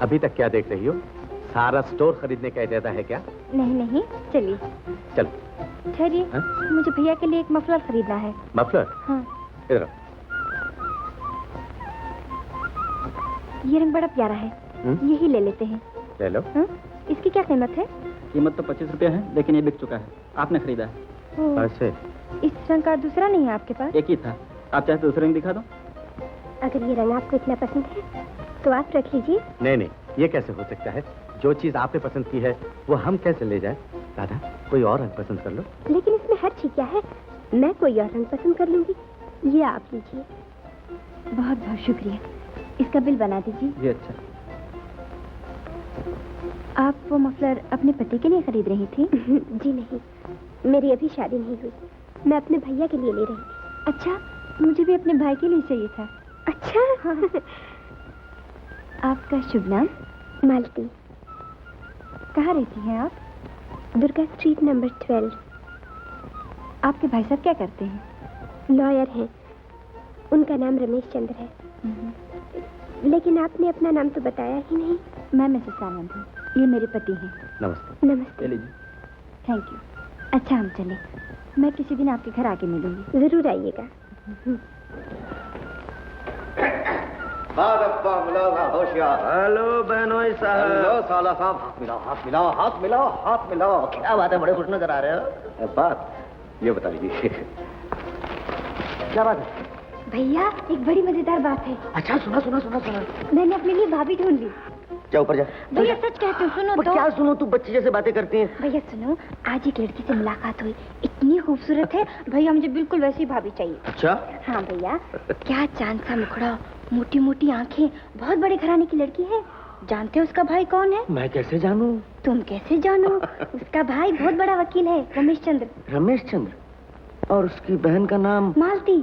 अभी तक क्या देख रही हो? सारा स्टोर खरीदने का इरादा है क्या? नहीं, चलिए। चल। ठहरिए, मुझे भैया के लिए एक मफलर खरीदना है। मफलर? हाँ। इधर। ये रंग बड़ा प्यारा है, यही ले लेते हैं। ले लो। इसकी क्या कीमत है? कीमत तो 25 रुपया है, लेकिन ये बिक चुका है, आपने खरीदा है। ऐसे इस रंग का दूसरा नहीं है आपके पास? एक ही था, आप चाहे तो दूसरे रंग दिखा दो। अगर ये रंग आपको इतना पसंद है तो आप रख लीजिए। नहीं नहीं, ये कैसे हो सकता है? जो चीज आपने पसंद की है वो हम कैसे ले जाए? राधा, कोई और रंग पसंद कर लो। लेकिन इसमें हर चीज क्या है, मैं कोई और रंग पसंद कर लूंगी। ये आप लीजिए। बहुत बहुत शुक्रिया। इसका बिल बना दीजिए। जी अच्छा। आप वो मफलर अपने पति के लिए खरीद रही थी? जी नहीं, मेरी अभी शादी नहीं हुई, मैं अपने भैया के लिए ले रही थी। अच्छा, मुझे भी अपने भाई के लिए चाहिए था। अच्छा हाँ। आपका शुभ नाम? मालती। कहाँ रहती हैं आप? Durga street number 12। आपके भाई साहब क्या करते हैं? लॉयर हैं, उनका नाम रमेश चंद्र है। लेकिन आपने अपना नाम तो बताया ही नहीं। मैं मिसेस आनंद हूँ, ये मेरे पति हैं। नमस्ते। नमस्ते। Thank you. अच्छा हम चलें, मैं किसी दिन आपके घर आके मिलूंगी। जरूर आइएगा। हेलो बहनोई साहब। हेलो साला साहब, हाथ मिलाओ, हाथ मिलाओ, हाथ मिलाओ, हाथ मिलाओ। क्या बात है, बड़े खुश नजर आ रहे हो? बात ये बता दीजिए। क्या बात है? भैया एक बड़ी मजेदार बात है। अच्छा सुना सुना सुना सुना। मैंने अपने लिए भाभी ढूंढ ली। जा ऊपर जा। भैया सच कहते हो, सुनो तो। क्या सुनो, तू बच्ची जैसे बातें करती है। भैया सुनो, आज एक लड़की से मुलाकात हुई, इतनी खूबसूरत है भैया, मुझे बिल्कुल वैसी भाभी चाहिए। अच्छा? हाँ भैया, क्या चांद सा मुखड़ा, मोटी मोटी आंखें, बहुत बड़े घराने की लड़की है। जानते हो उसका भाई कौन है? मैं कैसे जानूं? तुम कैसे जानो? उसका भाई बहुत बड़ा वकील है, रमेश चंद्र। रमेश चंद्र? और उसकी बहन का नाम? मालती।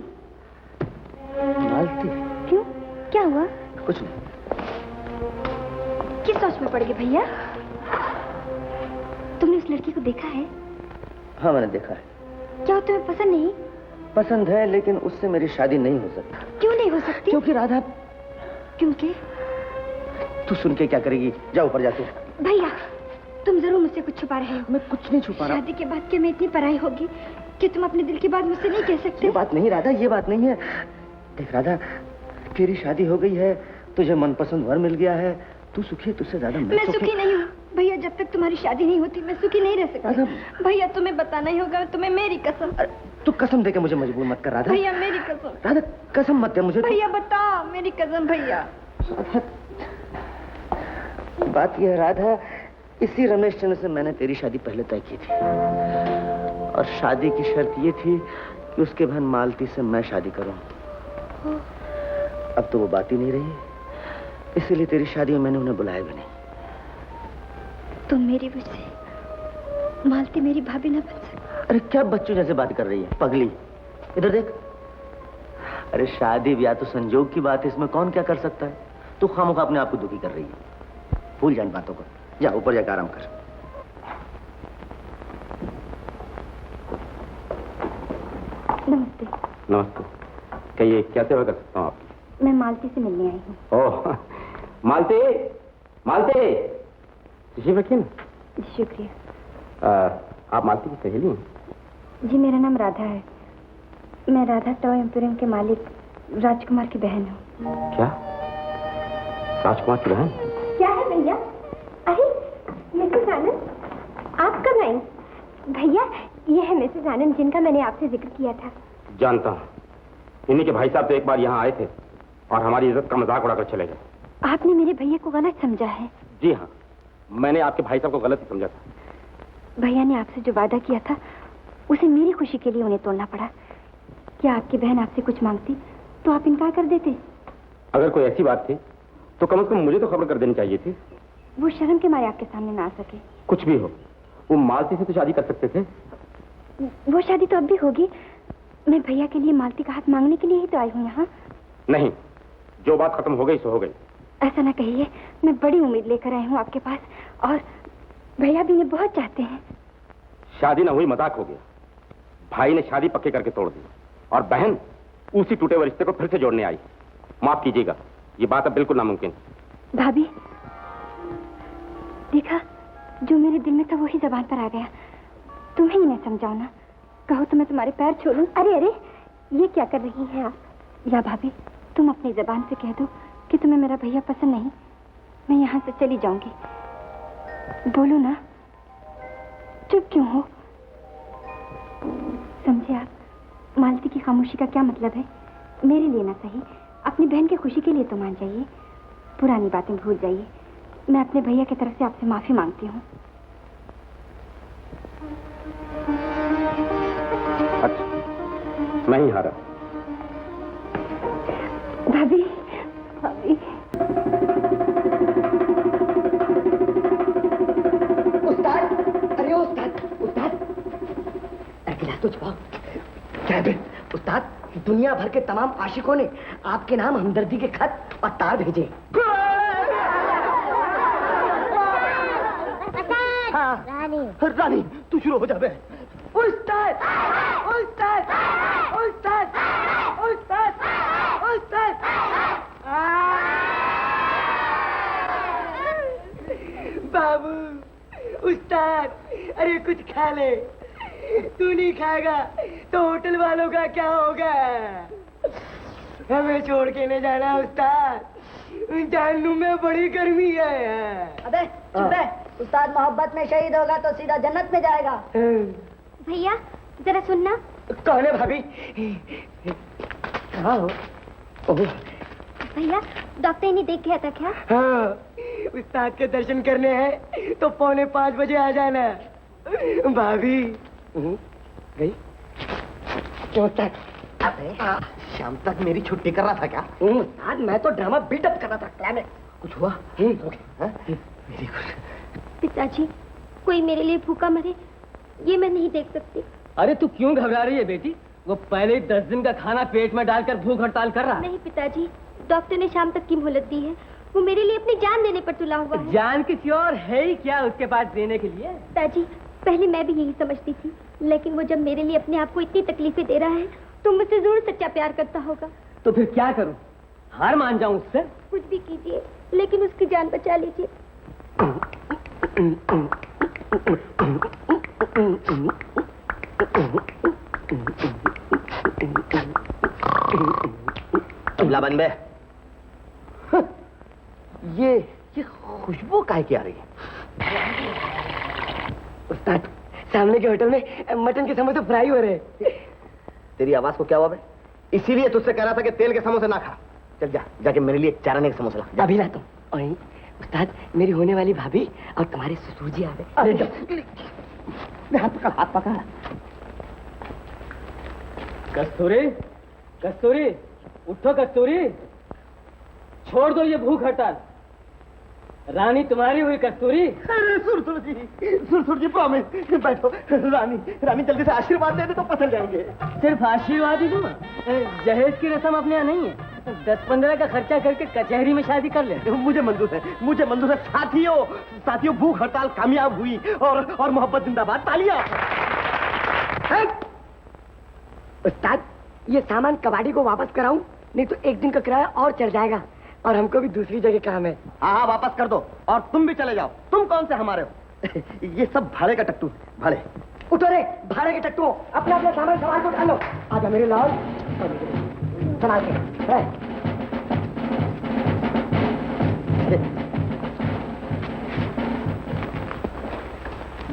मालती? क्यों, क्या हुआ? कुछ नहीं। किस सोच में पड़ गए भैया? तुमने उस लड़की को देखा है? हाँ मैंने देखा है। क्या तुम्हें पसंद नहीं? पसंद है, लेकिन उससे मेरी शादी नहीं हो सकती। क्यों नहीं हो सकती? क्योंकि राधा। क्योंकि? तू सुन के क्या करेगी? जा ऊपर जा तू। भैया तुम जरूर मुझसे कुछ छुपा रहे हो। मैं कुछ नहीं छुपा रहा। शादी के बाद क्या मैं इतनी पराई होगी कि तुम अपने दिल की बात मुझसे नहीं कह सकते? ये बात नहीं राधा, ये बात नहीं है। देख राधा, तेरी शादी हो गई है, तुझे मनपसंद वर मिल गया है, तू सुखी है, तुझसे ज्यादा मैं सुखी नहीं हूँ भैया। जब तक तुम्हारी शादी नहीं होती मैं सुखी नहीं रह सकती। भैया तुम्हें बताना ही होगा, तुम्हें मेरी कसम। तू कसम देके मुझे मजबूर मत कर राधा। भैया मेरी कसम। राधा कसम मत दे मुझे। भैया बता, मेरी कसम भैया। बात यह है राधा, इसी रमेश चंद्र से मैंने तेरी शादी पहले तय की थी, और शादी की शर्त ये थी कि उसके बहन मालती से मैं शादी करूं। अब तो वो बात ही नहीं रही, इसीलिए तेरी शादी में मैंने उन्हें बुलाया भी नहीं। तुम मेरी वजह से मालती मेरी भाभी न बन सकती। अरे क्या बच्चों जैसे बात कर रही है पगली, इधर देख। अरे शादी ब्याह तो संजोग की बात है, इसमें कौन क्या कर सकता है। तू खामोखा अपने आप को दुखी कर रही है। भूल जान बातों को, जा ऊपर जाकर आराम कर। नमस्ते। नमस्ते। कहिए क्या सेवा कर सकता हूँ आपकी? मैं मालती से मिलने आई हूँ। ओह मालती, मालती जी रखिए ना। शुक्रिया। आप मालती की सहेली हैं? जी मेरा नाम राधा है, मैं राधा टॉय एम्पोरियम के मालिक राजकुमार की बहन हूँ। क्या? राजकुमार की बहन? क्या है भैया? अरे मिसेस आनंद, आप कब आई? भैया ये है मिसेस आनंद जिनका मैंने आपसे जिक्र किया था। जानता हूँ, इन्हीं के भाई साहब तो एक बार यहाँ आए थे और हमारी इज्जत का मजाक उड़ाकर चले गए। आपने मेरे भैया को गलत समझा है। जी हाँ, मैंने आपके भाई साहब को गलत ही समझा था। भैया ने आपसे जो वादा किया था उसे मेरी खुशी के लिए उन्हें तोड़ना पड़ा। क्या आपकी बहन आपसे कुछ मांगती तो आप इनकार कर देते? अगर कोई ऐसी बात थी तो कम से कम मुझे तो खबर कर देनी चाहिए थी। वो शर्म के मारे आपके सामने ना आ सके। कुछ भी हो, वो मालती से तो शादी कर सकते थे। वो शादी तो अब भी होगी। मैं भैया के लिए मालती का हाथ मांगने के लिए ही तो आई हूँ यहाँ। नहीं, जो बात खत्म हो गई सो हो गई। ऐसा ना कहिए, मैं बड़ी उम्मीद लेकर आई हूँ आपके पास, और भैया भी इन्हें बहुत चाहते हैं। शादी ना हुई मजाक हो गया। भाई ने शादी पक्के करके तोड़ दी और बहन उसी टूटे हुए रिश्ते को फिर से जोड़ने आई। माफ कीजिएगा, ये बात अब बिल्कुल नामुमकिन। भाभी देखा, जो मेरे दिल में था वही जबान पर आ गया। तुम्हें ही नहीं समझाओ ना, कहो तो मैं तुम्हारे पैर छोड़ूं। अरे अरे ये क्या कर रही हैं आप? या भाभी तुम अपनी जबान से कह दो कि तुम्हें मेरा भैया पसंद नहीं, मैं यहाँ से चली जाऊंगी। बोलो ना, चुप क्यों हो? खामोशी का क्या मतलब है? मेरे लिए ना सही, अपनी बहन की खुशी के लिए तो मान जाइए। पुरानी बातें भूल जाइए। मैं अपने भैया की तरफ से आपसे माफी मांगती हूँ। अच्छा, मैं ही हारा। भाभी, भाभी। उस्ताद, अरे उस्ताद, उस्ताद, अरे गिलास तो छुपाओ। क्या है उस्ताद? दुनिया भर के तमाम आशिकों ने आपके नाम हमदर्दी के खत और तार भेजे। हाँ, रानी तू शुरू हो जा बे। उस्ताद, उस्ताद, उस्ताद, उस्ताद, उस्ताद। बाबू, उस्ताद, अरे कुछ खा ले। तू नहीं खाएगा तो होटल वालों का क्या होगा? हमें छोड़ के नहीं जाना उस्ताद, जहन्नुम में बड़ी गर्मी है। अबे चुप रह, उस्ताद मोहब्बत में शहीद होगा तो सीधा जन्नत में जाएगा। भैया जरा सुनना। कौन है भाभी? हाँ भैया, डॉक्टर इन्हें देख गया था क्या? हाँ, उस्ताद के दर्शन करने हैं तो 4:45 बजे आ जाना। भाभी गई क्यों? तक शाम तक मेरी छुट्टी कर रहा था क्या? आज मैं तो ड्रामा बिल्डअप कर रहा था। क्लाइमैक्स कुछ हुआ? मेरी पिताजी, कोई मेरे लिए भूखा मरे ये मैं नहीं देख सकती। अरे तू क्यों घबरा रही है बेटी? वो पहले ही 10 दिन का खाना पेट में डालकर भूख हड़ताल कर रहा है। नहीं पिताजी, डॉक्टर ने शाम तक की मोहलत दी है। वो मेरे लिए अपनी जान देने पर तुला हुआ है। जान किसी और है ही क्या उसके पास देने के लिए? पिताजी, पहले मैं भी यही समझती थी, लेकिन वो जब मेरे लिए अपने आप को इतनी तकलीफें दे रहा है तो मुझसे जरूर सच्चा प्यार करता होगा। तो फिर क्या करूं? हार मान जाऊं उससे? कुछ भी कीजिए, लेकिन उसकी जान बचा लीजिए। तबला बन बे। ये खुशबू काहे की आ रही है? उस्ताद, सामने के होटल में मटन के समोसे फ्राई हो रहे हैं। तेरी आवाज को क्या हुआ बे? इसीलिए तुझसे कह रहा था कि तेल के समोसे ना खा। चल जा, जाके मेरे लिए 4 आने के समोसे ला। अभी लाता हूँ। उस्ताद, मेरी होने वाली भाभी और तुम्हारे ससुर जी आ गए। अरे हाथ पकड़, हाथ पकड़। कस्तूरी, कस्तूरी, उठो कस्तूरी, छोड़ दो ये भूख हड़ताल। रानी तुम्हारी हुई कस्तूरी। अरे सुरसुर जी प्रॉमिस, बैठो। रानी जल्दी से आशीर्वाद दे दे तो पसंद जाएंगे। सिर्फ आशीर्वाद ही दूंगा? जहेज की रस्म अपने यहाँ नहीं है। 10-15 का खर्चा करके कचहरी में शादी कर ले। मुझे मंजूर है। साथियों भूख हड़ताल कामयाब हुई और मोहब्बत जिंदाबाद। तालियां। उस्ताद, ये सामान कबाड़ी को वापस कराऊं? नहीं तो 1 दिन का किराया और चढ़ जाएगा और हमको भी दूसरी जगह काम है। हाँ, वापस कर दो और तुम भी चले जाओ। तुम कौन से हमारे हो? ये सब भाड़े का टट्टू। भाड़े। उठो रे भाड़े के टट्टू, अपना अपना सामान संभाल को डालो। आजा मेरे लाल, संभाल के।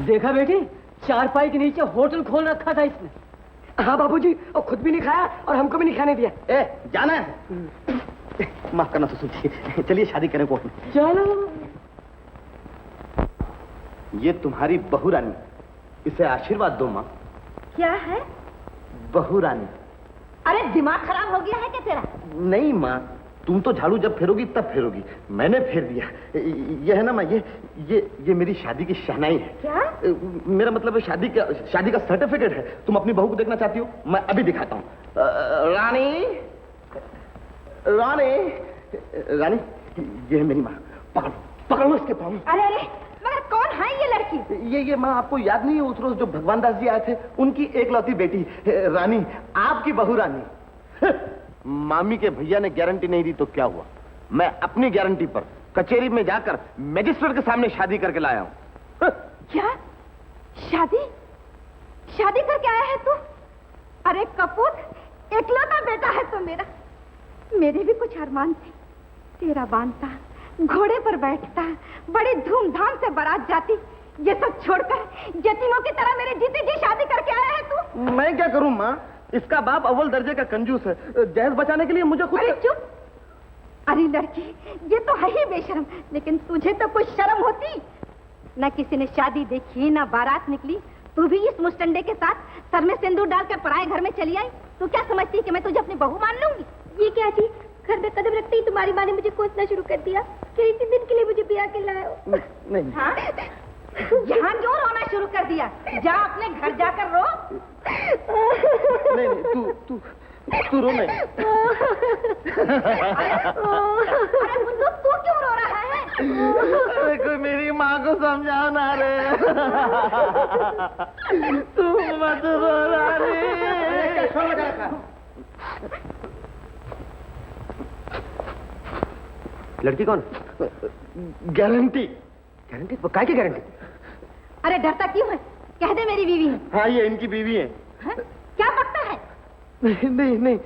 देखा बेटी, चारपाई के नीचे होटल खोल रखा था इसने। हाँ बाबूजी, और खुद भी नहीं खाया और हमको भी नहीं खाने दिया। जाना है। माफ करना ससुर जी, चलिए शादी करें को। चलो। ये तुम्हारी बहू रानी, इसे आशीर्वाद दो माँ। क्या है? बहू रानी। अरे दिमाग खराब हो गया है क्या तेरा? नहीं माँ, तुम तो झाड़ू जब फेरोगी तब फेरोगी, मैंने फेर दिया। ये है ना माँ, ये मेरी शादी की शहनाई है। क्या? मेरा मतलब है शादी का सर्टिफिकेट है। तुम अपनी बहू को देखना चाहती हो? मैं अभी दिखाता हूँ। रानी, रानी, रानी, ये है मेरी माँ। पकड़ो इसके पाँव। अरे अरे, मगर कौन है ये लड़की? ये माँ, आपको याद नहीं है उस रोज जो भगवान दास जी आए थे? उनकी एकलौती बेटी रानी, आपकी बहू रानी। मामी के भैया ने गारंटी नहीं दी तो क्या हुआ? मैं अपनी गारंटी पर कचहरी में जाकर मजिस्ट्रेट के सामने शादी करके लाया हूँ। क्या? शादी करके आया है तू? अरे कपूर, एकलौता बेटा है तो मेरा। मेरे भी कुछ अरमान थे। तेरा बांधता, घोड़े पर बैठता, बड़ी धूमधाम से बारात जाती, ये सब छोड़कर यतीमों की तरह मेरे जीते जी शादी करके आया है तू। मैं क्या करूं माँ? इसका बाप अव्वल दर्जे का कंजूस है। जहेज बचाने के लिए मुझे खुद... अरे चुप! अरे लड़की, ये तो है ही बेशर्म, लेकिन तुझे तो कुछ शर्म होती। न किसी ने शादी देखी, न बारात निकली, तू भी इस मुस्टंडे के साथ सर में सिंदूर डालकर पराए घर में चली आई। तू क्या समझती कि मैं तुझे अपनी बहू मान लूंगी? ये क्या जी, घर में कदम रखते ही तुम्हारी माँ ने मुझे कोसना शुरू कर दिया कि इसी दिन के लिए मुझे ब्याह के लाए हो। नहीं। हाँ? यहाँ क्यों रोना शुरू कर दिया? जा अपने घर जाकर रो। नहीं, तू रो नहीं। अरे बुद्धू, तू क्यों रो रहा है? अरे कोई मेरी माँ को समझाओ ना रे। तू मत रो रे। लड़की कौन? गारंटी। गारंटी? वो काय की गारंटी? अरे डरता क्यों है? कह दे मेरी बीवी है। हाँ, ये इनकी बीवी है। है? क्या पकता है? नहीं,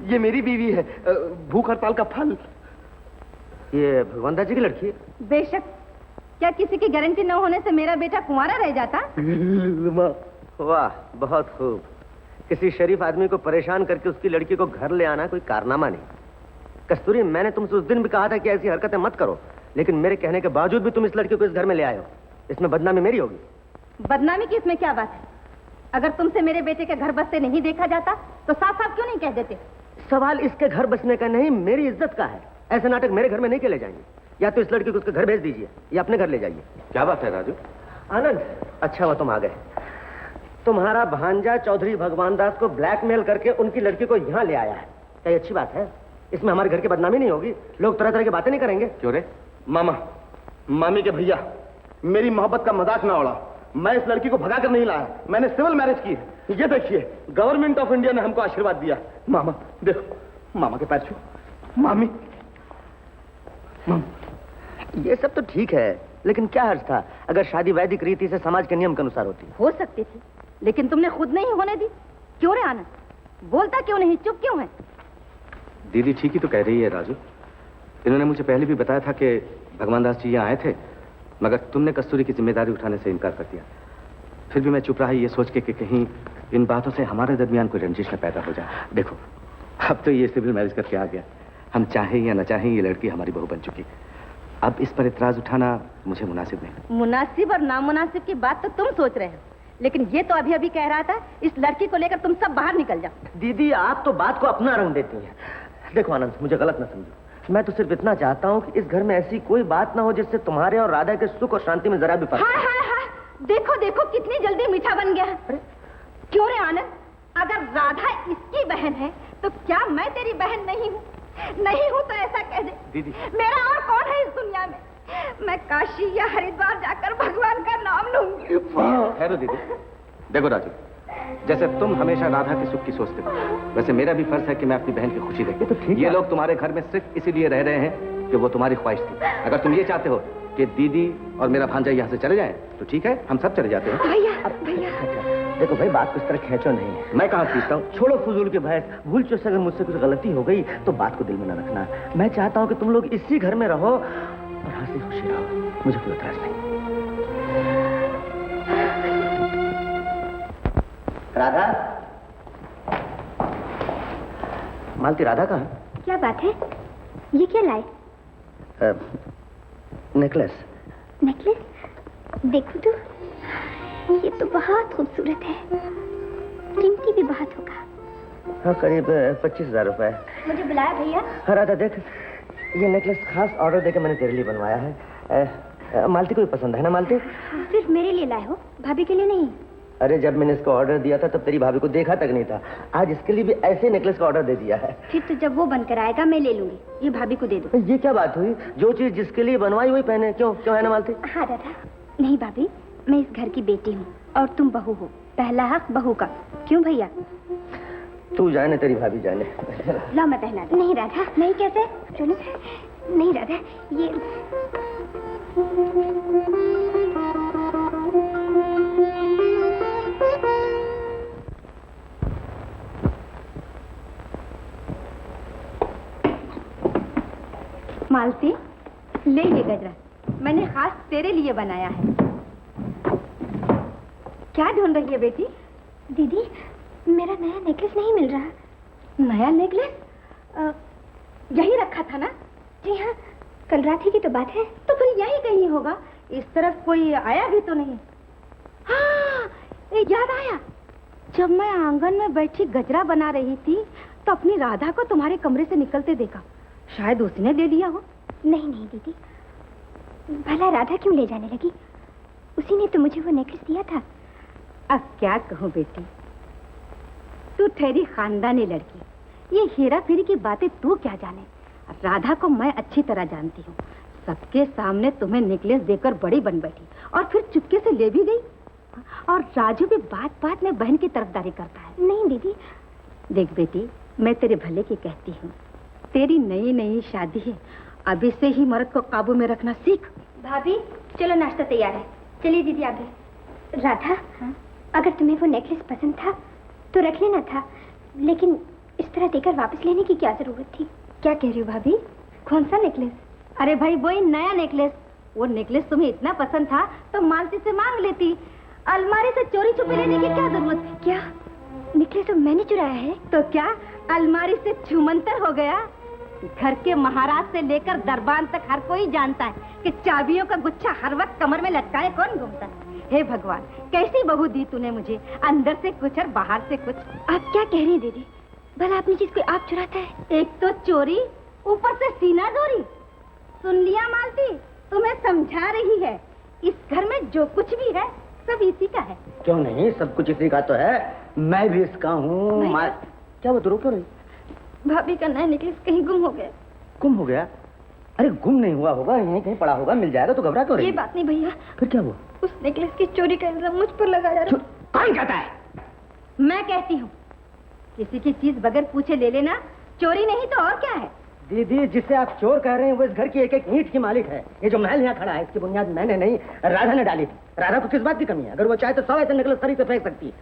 ये मेरी बीवी है। भूख हड़ताल का फल। ये भगवान दास जी की लड़की है? बेशक। क्या किसी की गारंटी न होने से मेरा बेटा कुंवारा रह जाता? वाह, बहुत खूब। किसी शरीफ आदमी को परेशान करके उसकी लड़की को घर ले आना कोई कारनामा नहीं। कस्तूरी, मैंने तुमसे उस दिन भी कहा था कि ऐसी हरकतें मत करो, लेकिन मेरे कहने के बावजूद भी तुम इस लड़की को इस घर में ले आए हो। इसमें बदनामी मेरी होगी। बदनामी की इसमें क्या बात है? अगर तुमसे मेरे बेटे के घर बसते नहीं देखा जाता तो साफ साफ क्यों नहीं कह देते? सवाल इसके घर बसने का नहीं, मेरी इज्जत का है। ऐसे नाटक मेरे घर में नहीं खेले जाएंगे। या तो इस लड़की को उसके घर भेज दीजिए या अपने घर ले जाइए। क्या बात है राजू? आनंद, अच्छा हुआ तुम आ गए। तुम्हारा भांजा चौधरी भगवान दास को ब्लैकमेल करके उनकी लड़की को यहाँ ले आया है। क्या ये अच्छी बात है? इसमें हमारे घर की बदनामी नहीं होगी? लोग तरह तरह की बातें नहीं करेंगे? क्यों रे? मामा, मामी के भैया, मेरी मोहब्बत का मजाक ना उड़ा। मैं इस लड़की को भगा कर नहीं लाया, मैंने सिविल मैरिज की। ये देखिए, गवर्नमेंट ऑफ इंडिया ने हमको आशीर्वाद दिया। मामा देखो, मामा के पैर छू। मामी, ये सब तो ठीक है, लेकिन क्या हर्ज था अगर शादी वैदिक रीति से समाज के नियम के अनुसार होती? हो सकती थी, लेकिन तुमने खुद नहीं होने दी। क्यों रे आनंद? बोलता क्यों नहीं, चुप क्यों है? दीदी ठीक ही तो कह रही है राजू। इन्होंने मुझे पहले भी बताया था कि भगवान दास जी यहाँ आए थे, मगर तुमने कस्तूरी की जिम्मेदारी उठाने से इनकार कर दिया। फिर भी मैं चुप रहा ये सोच के कि कहीं इन बातों से हमारे दरमियान कोई रंजिश न पैदा हो जाए। देखो, अब तो ये सिविल मैरिज करके आ गया। हम चाहे या न चाहें ये लड़की हमारी बहू बन चुकी। अब इस पर इतराज उठाना मुझे मुनासिब नहीं। मुनासिब और नामुनासिब की बात तो तुम सोच रहे हो, लेकिन ये तो अभी अभी कह रहा था इस लड़की को लेकर तुम सब बाहर निकल जाओ। दीदी, आप तो बात को अपना रंग देती हैं। देखो आनंद, मुझे गलत न समझो। मैं तो सिर्फ इतना चाहता हूँ कि इस घर में ऐसी कोई बात ना हो जिससे तुम्हारे और राधा के सुख और शांति में जरा भी फर्क। हाँ हाँ हाँ, देखो देखो कितनी जल्दी मीठा बन गया। क्यों रे आनंद, अगर राधा इसकी बहन है तो क्या मैं तेरी बहन नहीं हूँ? नहीं हूँ तो ऐसा कह दे। दीदी, मेरा और कौन है इस दुनिया में? मैं काशी या हरिद्वार जाकर भगवान का नाम लूंगी। ठहरो दीदी। देखो राजू, जैसे तुम हमेशा राधा के सुख की सोचते हो, वैसे मेरा भी फर्ज है कि मैं अपनी बहन की खुशी देखूं। तो ये लोग तुम्हारे घर में सिर्फ इसीलिए रह रहे हैं कि वो तुम्हारी ख्वाहिश थी। अगर तुम ये चाहते हो कि दीदी और मेरा भांजा यहाँ से चले जाएं, तो ठीक है, हम सब चले जाते हैं। भैया, देखो भाई, बात को इस तरह खींचो नहीं। मैं कहाँ खींचता हूँ? छोड़ो फजूल के बहस। भूल चूक से अगर मुझसे कुछ गलती हो गई तो बात को दिल में न रखना। मैं चाहता हूँ कि तुम लोग इसी घर में रहो और हंसी खुशी रहो। मुझे कोई एतराज नहीं। राधा, मालती, राधा कहाँ? क्या बात है? ये क्या लाए? नेकलेस। नेकलेस? देखो तो, ये तो बहुत खूबसूरत है। कीमती भी बहुत होगा। हाँ, करीब 25,000 रुपए। मुझे बुलाया भैया? हाँ राधा, देख, ये नेकलेस खास ऑर्डर देकर मैंने तेरे लिए बनवाया है। मालती को भी पसंद है ना मालती? सिर्फ मेरे लिए लाए हो, भाभी के लिए नहीं? अरे जब मैंने इसको ऑर्डर दिया था तब तेरी भाभी को देखा तक नहीं था। आज इसके लिए भी ऐसे नेकलेस का ऑर्डर दे दिया है। फिर तो जब वो बनकर आएगा मैं ले लूंगी। ये भाभी को दे दो। ये क्या बात हुई? जो चीज जिसके लिए बनवाई वही पहने। क्यों है ना मालती? हाँ राधा। नहीं भाभी, मैं इस घर की बेटी हूँ और तुम बहू हो। पहला हक बहू का। क्यों भैया? तू जाने, तेरी भाभी जाने। ला मैं पहना दूं। नहीं राधा, नहीं। कैसे? चलो। नहीं राधा, ये मालती, ले ये गजरा, मैंने खास तेरे लिए बनाया है। क्या ढूंढ रही है बेटी? दीदी, मेरा नया नेकलेस नहीं मिल रहा। नया नेकलेस? यही रखा था ना? जी हाँ, कल रात ही की तो बात है। तो फिर यही कहीं होगा। इस तरफ कोई आया भी तो नहीं। हाँ, याद आया। जब मैं आंगन में बैठी गजरा बना रही थी तो अपनी राधा को तुम्हारे कमरे से निकलते देखा। शायद उसने ले लिया हो। नहीं नहीं दीदी, भला राधा क्यों ले जाने लगी? उसी ने तो मुझे वो नेकलेस दिया था। अब क्या कहूँ बेटी, तू ठहरी खानदानी लड़की, ये हेरा फेरी की बातें तू क्या जाने। राधा को मैं अच्छी तरह जानती हूँ। सबके सामने तुम्हें नेकलेस देकर बड़ी बन बैठी और फिर चुपके से ले भी गई। और राजू भी बात बात में बहन की तरफदारी करता है। नहीं दीदी। देख बेटी, मैं तेरे भले की कहती हूँ। तेरी नई नई शादी है, अभी से ही मर्द को काबू में रखना सीख। भाभी चलो, नाश्ता तैयार है। चलिए दीदी आगे। राधा, अगर तुम्हें वो नेकलेस पसंद था तो रख लेना था, लेकिन इस तरह देकर वापस लेने की क्या जरूरत थी? क्या कह रही हो भाभी? कौन सा नेकलेस? अरे भाई, वही नया नेकलेस। वो नेकलेस तुम्हें इतना पसंद था तो मालती से मांग लेती। अलमारी से चोरी छुपे लेने की क्या जरूरत थी? क्या नेकलेस तो मैंने चुराया है? तो क्या अलमारी से छूमंतर हो गया? घर के महाराज से लेकर दरबान तक हर कोई जानता है कि चाबियों का गुच्छा हर वक्त कमर में लटकाए कौन घूमता है। हे भगवान, कैसी बहू दी तूने मुझे, अंदर से कुछ और बाहर से कुछ। आप क्या कह रही हैं दीदी? भला अपनी चीज कोई आप चुराता है? एक तो चोरी, ऊपर से सीना जोरी। सुन लिया मालती, तुम्हें समझा रही है। इस घर में जो कुछ भी है सब इसी का है। क्यों नहीं, सब कुछ इसी का तो है। मैं भी इसका हूँ। क्या वो, क्यों नहीं? भाभी का नया नेकलेस कहीं गुम हो गया। गुम हो गया? अरे गुम नहीं हुआ होगा, यहीं कहीं पड़ा होगा, मिल जाएगा। तो घबरा क्यों रही? ये बात नहीं भैया। फिर क्या हुआ? उस नेकलेस की चोरी का इल्जाम मुझ पर लगाया। कौन कहता है? मैं कहती हूँ। किसी की चीज बगैर पूछे ले लेना चोरी नहीं तो और क्या है? दीदी, जिसे आप चोर कह रहे हैं वो इस घर की एक एक ईंट की मालिक है। ये जो महल यहाँ खड़ा है इसकी बुनियाद मैंने नहीं, राधा ने डाली थी। राधा को किस बात की कमी है? अगर वो चाहे तो 100 ऐसे नेकलेस सरी से फेंक सकती है।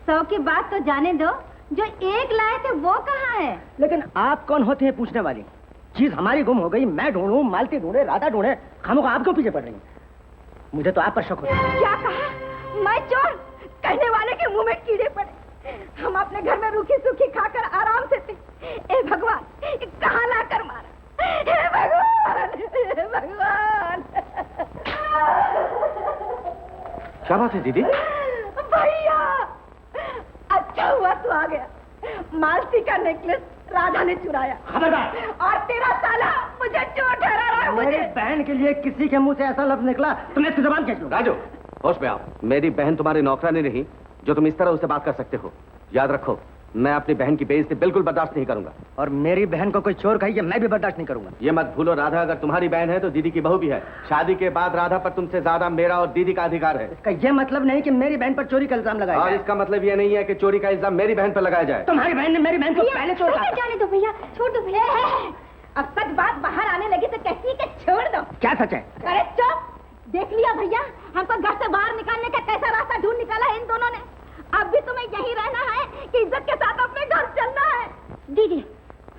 100 की बात तो जाने दो, जो एक लाए थे वो कहाँ है? लेकिन आप कौन होते हैं पूछने वाली? चीज हमारी गुम हो गई, मैं ढूंढूं, मालती ढूंढे, राधा ढूंढे, खामों आप क्यों पीछे पड़ रही हैं? मुझे तो आप पर शक होता है। क्या कहा? मैं चोर? कहने वाले के मुंह में कीड़े पड़े। हम अपने घर में रूखी सूखी खाकर आराम से थे। ए भगवान, कहाँ ला कर मारा? हे भगवान, हे भगवान। क्या बात है दीदी? भैया, अच्छा हुआ तू आ गया। मालती का नेकलेस राधा ने चुराया। और तेरा साला मुझे चोर ठहरा रहा है। मेरी बहन के लिए किसी के मुंह से ऐसा लफ्ज निकला तो मैं इसकी जुबान खींच लूंगा। राजू, होश में आओ। मेरी बहन तुम्हारी नौकरानी नहीं जो तुम इस तरह उससे बात कर सकते हो। याद रखो, मैं अपनी बहन की बेइज्जती बिल्कुल बर्दाश्त नहीं करूंगा। और मेरी बहन को कोई चोर कही मैं भी बर्दाश्त नहीं करूंगा। ये मत भूलो, राधा अगर तुम्हारी बहन है तो दीदी की बहू भी है। शादी के बाद राधा पर तुमसे ज्यादा मेरा और दीदी का अधिकार है। इसका ये मतलब नहीं कि मेरी बहन पर चोरी का इल्जाम लगाया और इसका मतलब ये नहीं है कि चोरी का इल्जाम मेरी बहन पर लगाया जाए। तुम्हारी बहन ने मेरी बहन को पहले चोर कहा। जाने दो भैया, छोड़ दो भैया। अब सच बात बाहर आने लगी तो कहती है कि छोड़ दो। क्या सच है? अरे चुप, देख लिया भैया, हमको घर से बाहर निकालने का कैसा रास्ता ढूंढ निकाला है इन दोनों ने। अब भी तुम्हें यही रहना है कि इज्जत के साथ अपने घर चलना है। दीदी,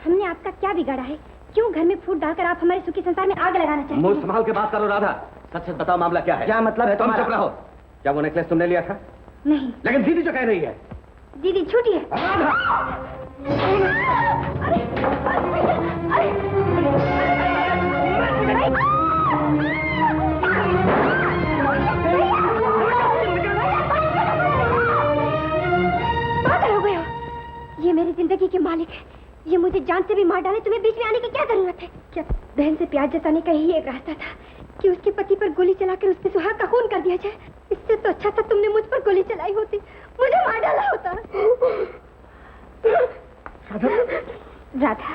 हमने आपका क्या बिगाड़ा है? क्यों घर में फूट डालकर आप हमारे सुखी संसार में आग लगाना चाहते हैं? मुंह संभाल के बात करो राधा। सच सच बताओ, मामला क्या है? क्या मतलब है? तुम चुप रहो। क्या वो नेकलेस तुमने लिया था? नहीं। लेकिन दीदी जो कह रही है। दीदी छूटिए। ये मेरी जिंदगी के मालिक है। ये मुझे जान से भी मार डाले, तुम्हें बीच में आने की क्या जरूरत है? क्या बहन से प्यार जताने का यही एक रास्ता था कि उसके पति पर गोली चलाकर उसके सुहाग का खून कर दिया जाए? इससे तो अच्छा था तुमने मुझ पर गोली चलाई होती, मुझे मार डाला होता। राधा,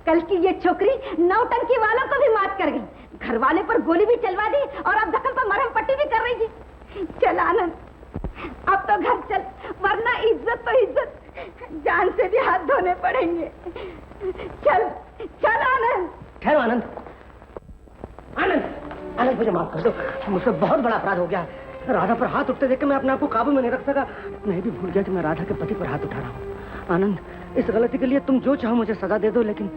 कल की ये छोकरी नौटंकी वालों को भी मात कर गई। घर वाले पर गोली भी चलवा दी और अब जख्म पर मरहम पट्टी भी कर रही थी। चल आनंद, अब तो घर चल, वरना इज्जत तो इज्जत, जान से भी हाथ धोने पड़ेंगे। चल चल आनंद। ठहरो आनंद। आनंद, आनंद मुझे माफ कर दो, मुझसे बहुत बड़ा अपराध हो गया। राधा पर हाथ उठते देख के मैं अपने आप को काबू में नहीं रख सका। मैं भी भूल गया कि मैं राधा के पति पर हाथ उठा रहा हूँ। आनंद, इस गलती के लिए तुम जो चाहो मुझे सजा दे दो, लेकिन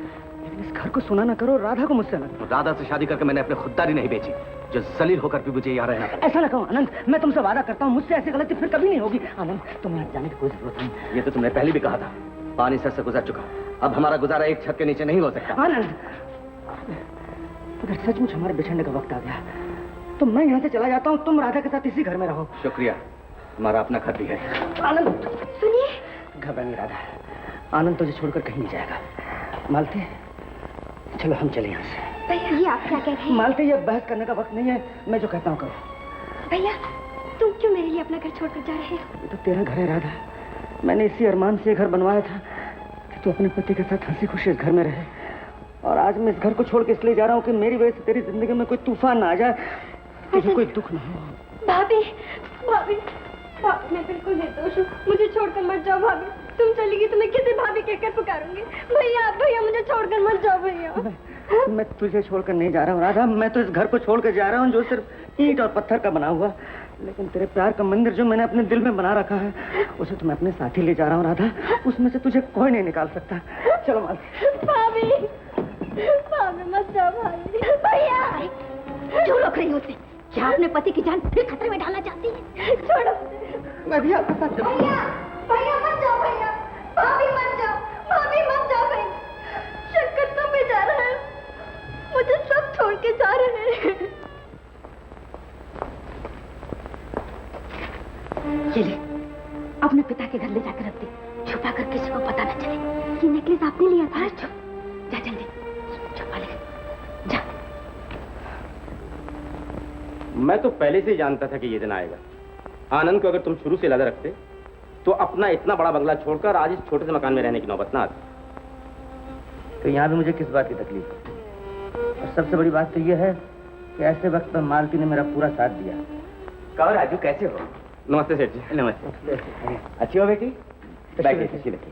इस इस घर को सुना ना करो, राधा को मुझसे अलग। राधा से शादी करके मैंने अपनी खुददारी नहीं बेची, जो जलील होकर भी मुझे यहाँ रहना पड़ा। ऐसा ना कहो आनंद, मैं तुमसे वादा करता हूँ मुझसे ऐसी गलती फिर कभी नहीं होगी। आनंद, तुम्हें यहाँ जाने की कोई जरूरत नहीं। ये तो तुमने पहले भी कहा था। पानी सर से गुजर चुका, अब हमारा गुजारा एक छत के नीचे नहीं हो सकता। आनंद, अगर सचमुच हमारे बिछड़ने का वक्त आ गया तो मैं यहाँ से चला जाता हूँ, तुम राधा के साथ इसी घर में रहो। शुक्रिया, हमारा अपना घर भी है। आनंद सुनिए, घबरा नहीं राधा, आनंद तुझे छोड़कर कहीं नहीं जाएगा। मालती, चलो हम चले यहाँ से। भैया, ये आप क्या कह रहे हैं? मालती, ये बहस करने का वक्त नहीं है, मैं जो कहता हूँ करो। भैया, तुम क्यों मेरे लिए अपना घर छोड़कर जा रहे हो? ये तो तेरा घर है राधा, मैंने इसी अरमान से घर बनवाया था कि तू अपने पति के साथ हंसी खुशी इस घर में रहे। और आज मैं इस घर को छोड़ के इसलिए जा रहा हूँ कि मेरी वजह से तेरी जिंदगी में कोई तूफान ना आ जाए, तुझे कोई दुख ना हो। भाभी, भाभी, मैं बिल्कुल निर्दोष हूँ, मुझे छोड़कर मत जाओ भाभी। तुम चलेगी तो मैं किसी भाभी कहकर पुकारूंगी। भैया, भैया मुझे छोड़कर मत जाओ भैया। मैं तुझे छोड़कर नहीं जा रहा हूँ राधा, मैं तो इस घर को छोड़कर जा रहा हूँ जो सिर्फ ईंट और पत्थर का बना हुआ, लेकिन तेरे प्यार का मंदिर जो मैंने अपने दिल में बना रखा है उसे तो मैं अपने साथ ही ले जा रहा हूँ राधा, उसमें से तुझे कोई नहीं निकाल सकता। चलो मालती। भाभी, भाभी मत जाओ भाभी। भैया, क्यों रोक रही हो उसे? क्या अपने पति की जान फिर खतरे में डालना चाहती है? छोड़ो, मैं भी आपके साथ चलूं। भैया, भैया मत जाओ भैया, भाभी मत जाओ, भाभी मत जाओ भैया। शंकर तुम भी जा रहे हैं, मुझे सब छोड़ के जा रहे हैं। ये ले, अपने पिता के घर ले जाकर रख दे, छुपा कर किसी को पता न चले। ये नेकलेस आपने लिया था? जा जल्दी, छुपा ले, जा। मैं तो पहले से जानता था कि ये दिन आएगा। आनंद को अगर तुम शुरू से लगा रखते तो अपना इतना बड़ा बंगला छोड़कर आज इस छोटे से मकान में रहने की नौबत ना आती। तो यहाँ भी मुझे किस बात की तकलीफ है? और सबसे बड़ी बात तो ये है कि ऐसे वक्त पर मालती ने मेरा पूरा साथ दिया। कहो राजू, कैसे हो? नमस्ते सेठ जी। नमस्ते। अच्छी हो बेटी? बैठिए, खुशी लगी।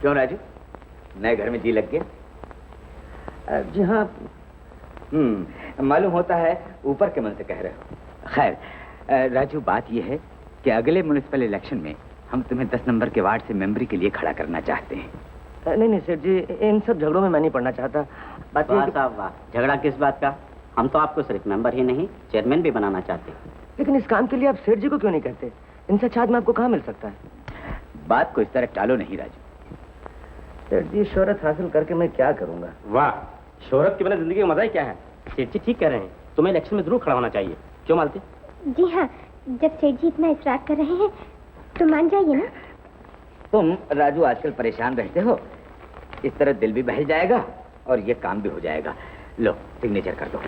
क्यों राजू, नए घर में जी लग गया? जी हाँ। मालूम होता है ऊपर के मन से कह रहे हो। खैर राजू, बात यह है कि अगले म्युनिसिपल इलेक्शन में हम तुम्हें 10 नंबर के वार्ड से मेंबरी के लिए खड़ा करना चाहते हैं। नहीं सेठ जी, इन सब झगड़ों में मैं नहीं पड़ना चाहता। बात साहब, वाह, झगड़ा किस बात का? हम तो आपको सिर्फ मेंबर ही नहीं, चेयरमैन भी बनाना चाहते हैं। लेकिन इस काम के लिए आप सेठ जी को क्यों नहीं कहते? इनसे अच्छा आदमी आपको कहाँ मिल सकता है? बात को इस तरह टालो नहीं राजू। सेठ जी, शोहरत हासिल करके मैं क्या करूंगा? वाह, शोहरत के बिना जिंदगी का मजा ही क्या है। सेठ जी ठीक कह रहे हैं, तुम्हें इलेक्शन में जरूर खड़ा होना चाहिए। क्यों मालती? जी हाँ, जब सेठ जी इतना इसरार कर रहे हैं तो मान जाइए ना। तुम राजू आजकल परेशान रहते हो, इस तरह दिल भी बहल जाएगा और ये काम भी हो जाएगा। लो, सिग्नेचर कर दो।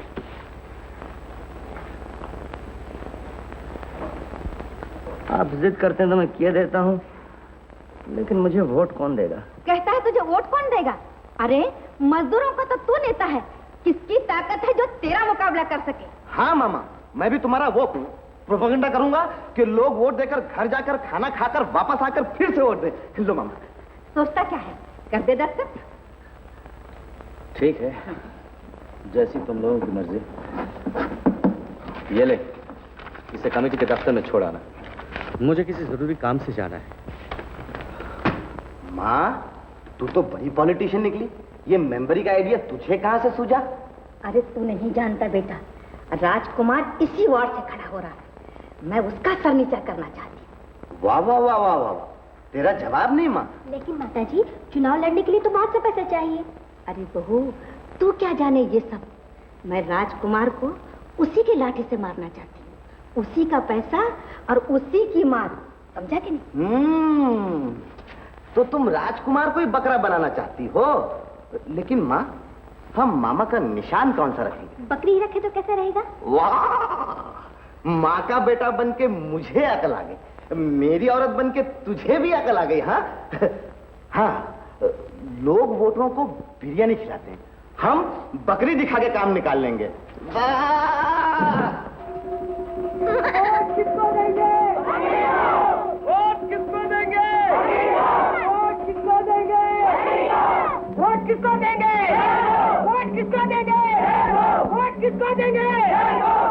आप जिद करते हैं तो मैं किए देता हूँ, लेकिन मुझे वोट कौन देगा? कहता है तुझे वोट कौन देगा? अरे मजदूरों का तो तू नेता है, किसकी ताकत है जो तेरा मुकाबला कर सके? हाँ मामा, मैं भी तुम्हारा वो प्रोपेगेंडा करूंगा कि लोग वोट देकर घर जाकर खाना खाकर वापस आकर फिर से वोट दे। लो मामा। सोचता क्या है, कर दे दस्तखत। ठीक है, जैसी तुम लोगों की मर्जी। ये ले, इसे कमेटी के दफ्तर में छोड़ आना, मुझे किसी जरूरी काम से जाना है। माँ, तू तो बड़ी पॉलिटिशियन निकली, ये मेंबरी का आइडिया तुझे कहाँ से सूझा? अरे तू नहीं जानता बेटा, राजकुमार इसी वार्ड से खड़ा हो रहा है, मैं उसका सर नीचा करना चाहती हूँ। वाह वाह वाह वाह वाह, तेरा जवाब नहीं माँ। लेकिन माताजी, चुनाव लड़ने के लिए तो बहुत सा पैसा चाहिए। अरे बहू, तू क्या जाने ये सब। मैं राजकुमार को उसी की लाठी से मारना चाहती हूँ, उसी का पैसा और उसी की मार, समझा कि नहीं? तो तुम राजकुमार को ही बकरा बनाना चाहती हो। लेकिन माँ, हम मामा का निशान कौन सा रखेंगे? बकरी ही रखे तो कैसा रहेगा? वाह, माँ का बेटा बन के मुझे अकल आ गई, मेरी औरत बन के तुझे भी अकल आ गई। हाँ हाँ, लोग वोटरों को बिरयानी खिलाते हैं, हम बकरी दिखा के काम निकाल लेंगे। वोट किसको देंगे? वोट किसको देंगे? वोट किसको देंगे? वोट किसको देंगे? वोट किसको देंगे? वोट किसको देंगे?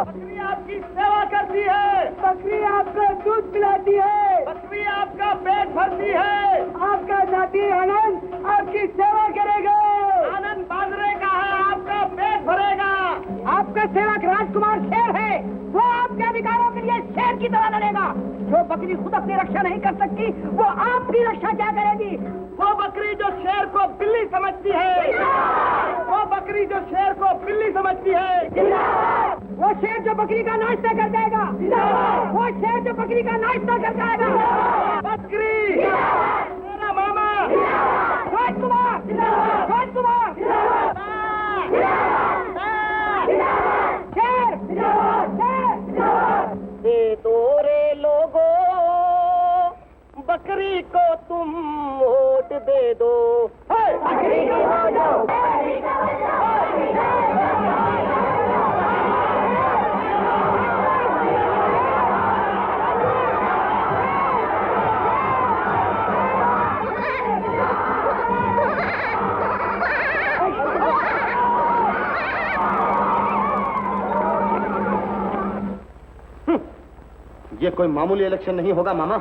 बकरी आपकी सेवा करती है, बकरी आपको दूध पिलाती है, बकरी आपका पेट भरती है, आपका नाती आनंद आपकी सेवा करेगा। आनंद बाजरे का है, आपका पेट भरेगा। आपका सेवक राजकुमार शेर है, वो आपके अधिकारों के लिए शेर की तरह लड़ेगा। जो बकरी खुद अपनी रक्षा नहीं कर सकती, वो आपकी रक्षा क्या करेगी? वो बकरी जो शेर को बिल्ली समझती है, वो बकरी जो शेर को बिल्ली समझती है, वो शेर जो बकरी का नाश्ता कर जाएगा, वो शेर जो बकरी का नाश्ता कर जाएगा। बकरी मेरा मामा राजकुमार, राजकुमार शेर, दे दो रे लोगो, बकरी को तुम वोट दे दो। बकरी को वोट दो, बकरी को वोट ये कोई मामूली इलेक्शन नहीं होगा मामा,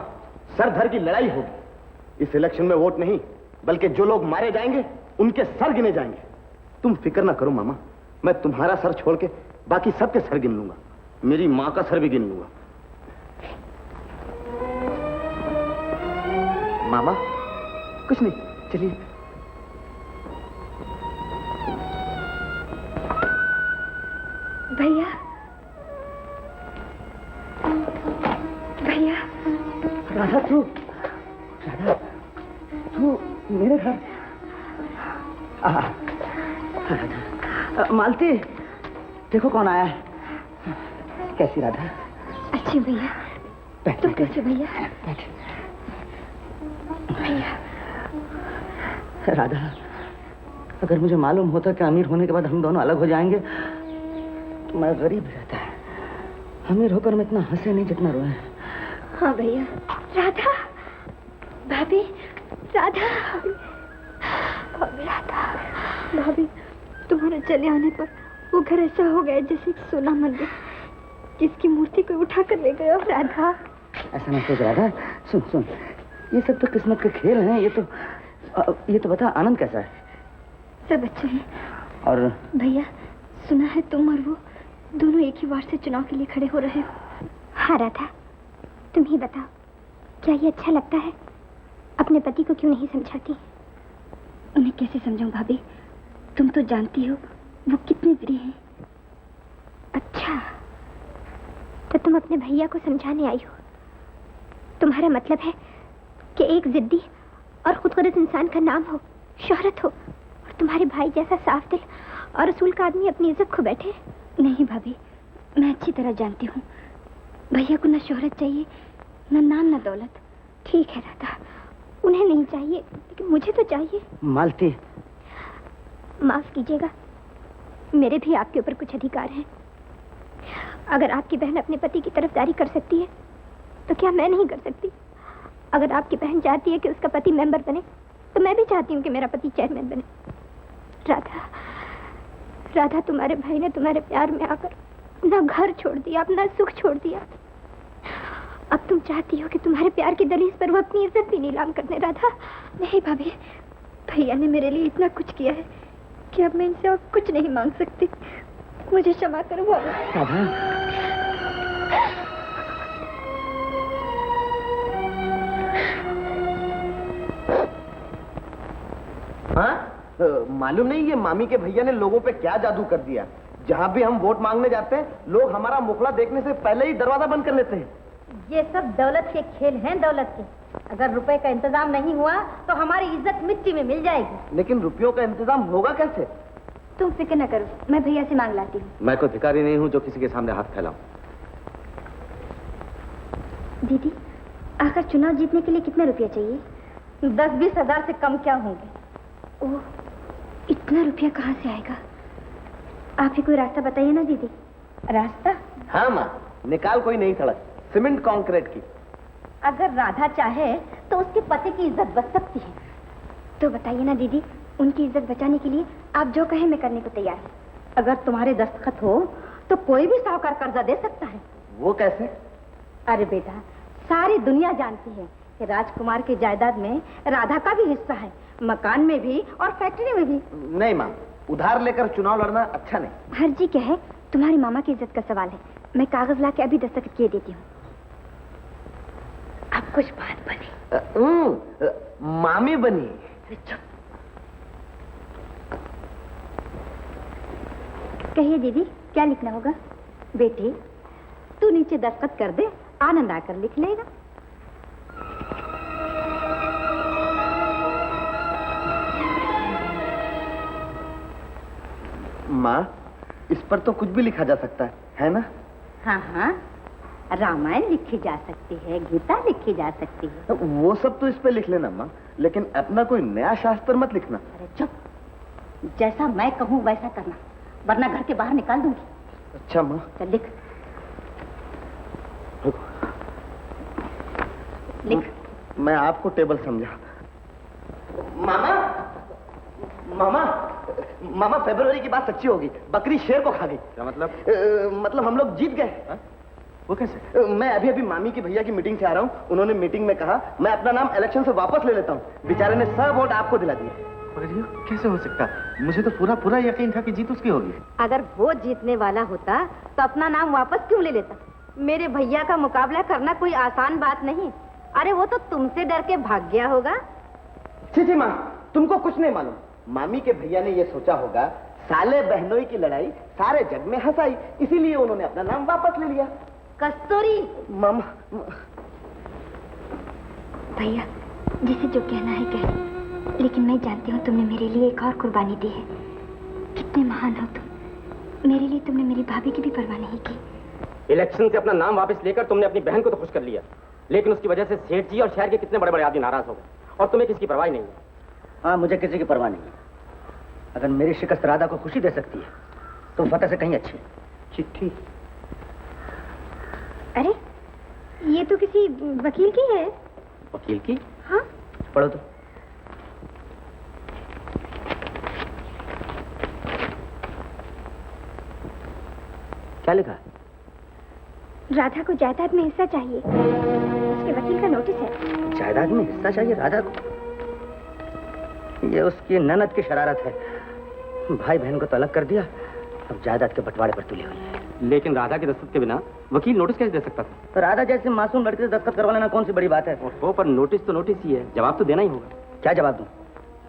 सर धर की लड़ाई होगी। इस इलेक्शन में वोट नहीं, बल्कि जो लोग मारे जाएंगे उनके सर गिने जाएंगे। तुम फिक्र ना करो मामा, मैं तुम्हारा सर छोड़ के बाकी सबके सर गिन लूंगा, मेरी माँ का सर भी गिन लूंगा। मामा कुछ नहीं, चलिए। भैया, भैया। राधा तू, राधा तू मेरे घर। मालती, देखो कौन आया है। कैसी राधा? अच्छी भैया। तुम कैसे भैया? भैया। राधा, अगर मुझे मालूम होता कि अमीर होने के बाद हम दोनों अलग हो जाएंगे तो मैं गरीब रहता है। अमीर होकर मैं इतना हंसे नहीं जितना रोए। हाँ भैया। राधा, भाभी, राधा, भाभी, राधा, भाभी, तुम्हारे चले आने पर वो घर ऐसा हो गया जैसे एक सोना मंदिर जिसकी मूर्ति कोई उठा कर ले गया। राधा, ऐसा ना सोच राधा। सुन सुन, ये सब तो किस्मत के खेल हैं। ये तो बता, आनंद कैसा है? सब अच्छे हैं। और भैया, सुना है तुम और वो दोनों एक ही वार्ड से चुनाव के लिए खड़े हो रहे हो। हाँ राधा, तुम ही बताओ, क्या ये अच्छा लगता है? अपने पति को क्यों नहीं समझाती? उन्हें कैसे समझाऊं भाभी? तुम तो जानती हो वो कितने बुरी हैं। अच्छा, तो तुम अपने भैया को समझाने आई हो। तुम्हारा मतलब है कि एक जिद्दी और खुदगर्ज इंसान का नाम हो, शोहरत हो, और तुम्हारे भाई जैसा साफ दिल और असूल का आदमी अपनी इज्जत खो बैठे। नहीं भाभी, मैं अच्छी तरह जानती हूँ भैया को न शोहरत चाहिए, न नाम, न दौलत। ठीक है राधा, उन्हें नहीं चाहिए, लेकिन मुझे तो चाहिए। मालती, माफ कीजिएगा, मेरे भी आपके ऊपर कुछ अधिकार हैं। अगर आपकी बहन अपने पति की तरफदारी कर सकती है तो क्या मैं नहीं कर सकती? अगर आपकी बहन चाहती है कि उसका पति मेंबर बने तो मैं भी चाहती हूँ कि मेरा पति चेयरमैन बने। राधा, राधा, तुम्हारे भाई ने तुम्हारे प्यार में आकर अपना घर छोड़ दिया, अपना सुख छोड़ दिया। अब तुम चाहती हो कि तुम्हारे प्यार की दलील पर वो अपनी इज्जत भी नीलाम करने। राधा, नहीं भाभी, भैया ने मेरे लिए इतना कुछ किया है कि अब मैं इनसे और कुछ नहीं मांग सकती। मुझे क्षमा करो राधा। हाँ, मालूम नहीं ये मामी के भैया ने लोगों पे क्या जादू कर दिया। जहाँ भी हम वोट मांगने जाते हैं, लोग हमारा मुखड़ा देखने से पहले ही दरवाजा बंद कर लेते हैं। ये सब दौलत के खेल हैं, दौलत के। अगर रुपए का इंतजाम नहीं हुआ तो हमारी इज्जत मिट्टी में मिल जाएगी। लेकिन रुपयों का इंतजाम होगा कैसे? तुम फिक्र न करो, मैं भैया से मांग लाती हूँ। मैं कोई भिखारी नहीं हूँ जो किसी के सामने हाथ फैलाऊं। दीदी, आखिर चुनाव जीतने के लिए कितना रुपया चाहिए? 10-20 हजार से कम क्या होंगे? ओह, इतना रुपया कहाँ से आएगा? आप ही कोई रास्ता बताइए ना दीदी। रास्ता? हाँ माँ, निकाल कोई नई सड़क, सीमेंट कंक्रीट की। अगर राधा चाहे तो उसके पति की इज्जत बच सकती है। तो बताइए ना दीदी, उनकी इज्जत बचाने के लिए आप जो कहें मैं करने को तैयार हूँ। अगर तुम्हारे दस्तखत हो तो कोई भी साहूकार कर्जा दे सकता है। वो कैसे? अरे बेटा, सारी दुनिया जानती है कि राजकुमार की जायदाद में राधा का भी हिस्सा है, मकान में भी और फैक्ट्री में भी। नहीं माँ, उधार लेकर चुनाव लड़ना अच्छा नहीं। हर्जी क्या है, तुम्हारी मामा की इज्जत का सवाल है। मैं कागज ला के अभी दस्तखत किए देती हूँ। अब कुछ बात बनी। मामी बनी। कहिए दीदी, क्या लिखना होगा? बेटी, तू नीचे दस्तखत कर दे, आनंद आकर लिख लेगा। माँ, इस पर तो कुछ भी लिखा जा सकता है ना? हाँ हाँ, रामायण लिखी जा सकती है, गीता लिखी जा सकती है। वो सब तो इस पे लिख लेना माँ, लेकिन अपना कोई नया शास्त्र मत लिखना। अरे चुप, जैसा मैं कहूँ वैसा करना, वरना घर के बाहर निकाल दूंगी। अच्छा माँ। चल लिख। लिख। मैं आपको टेबल समझा। मामा, मामा, मामा, फरवरी की बात सच्ची होगी। बकरी शेर को खा गई। क्या मतलब? मतलब हम लोग जीत गए। वो कैसे? मैं अभी अभी मामी की भैया की मीटिंग से आ रहा हूँ। उन्होंने मीटिंग में कहा मैं अपना नाम इलेक्शन से वापस ले लेता हूँ। बेचारे ने सब वोट आपको दिला दिए। कैसे हो सकता? मुझे तो पूरा पूरा यकीन था कि जीत उसकी होगी। अगर वो जीतने वाला होता तो अपना नाम वापस क्यों ले लेता? मेरे भैया का मुकाबला करना कोई आसान बात नहीं। अरे वो तो तुमसे डर के भाग गया होगा। छी माँ, तुमको कुछ नहीं मालूम। मामी के भैया ने ये सोचा होगा साले बहनोई की लड़ाई सारे जग में हंसाई, इसीलिए उन्होंने अपना नाम वापस ले लिया। कस्तूरी। मामा। भैया, जिसे जो कहना है कह, लेकिन मैं जानती हूँ तुमने मेरे लिए एक और कुर्बानी दी है। कितने महान हो तुम। मेरे लिए तुमने मेरी भाभी की भी परवाह नहीं की। इलेक्शन से अपना नाम वापस लेकर तुमने अपनी बहन को तो खुश कर लिया, लेकिन उसकी वजह से सेठ जी और शहर के कितने बड़े बड़े आदमी नाराज हो गए, और तुम्हें किसकी परवाह नहीं है। हाँ, मुझे किसी की परवाह नहीं है। अगर मेरी शिकस्त राधा को खुशी दे सकती है तो फतेह से कहीं अच्छी। चिट्ठी? अरे ये तो किसी वकील की है। वकील की? हाँ। पढ़ो तो। क्या लिखा है? राधा को जायदाद में हिस्सा चाहिए। उसके वकील का नोटिस है। जायदाद में हिस्सा चाहिए राधा को? ये उसकी ननद की शरारत है। भाई बहन को तो अलग कर दिया, अब जायदाद के बंटवारे पर तुली हुई है। लेकिन राधा के दस्तखत के बिना वकील नोटिस कैसे दे सकता था? तो राधा जैसे मासूम लड़के से दस्तखत करवा लेना कौन सी बड़ी बात है? वो पर नोटिस तो नोटिस ही है, जवाब तो देना ही होगा। क्या जवाब दूं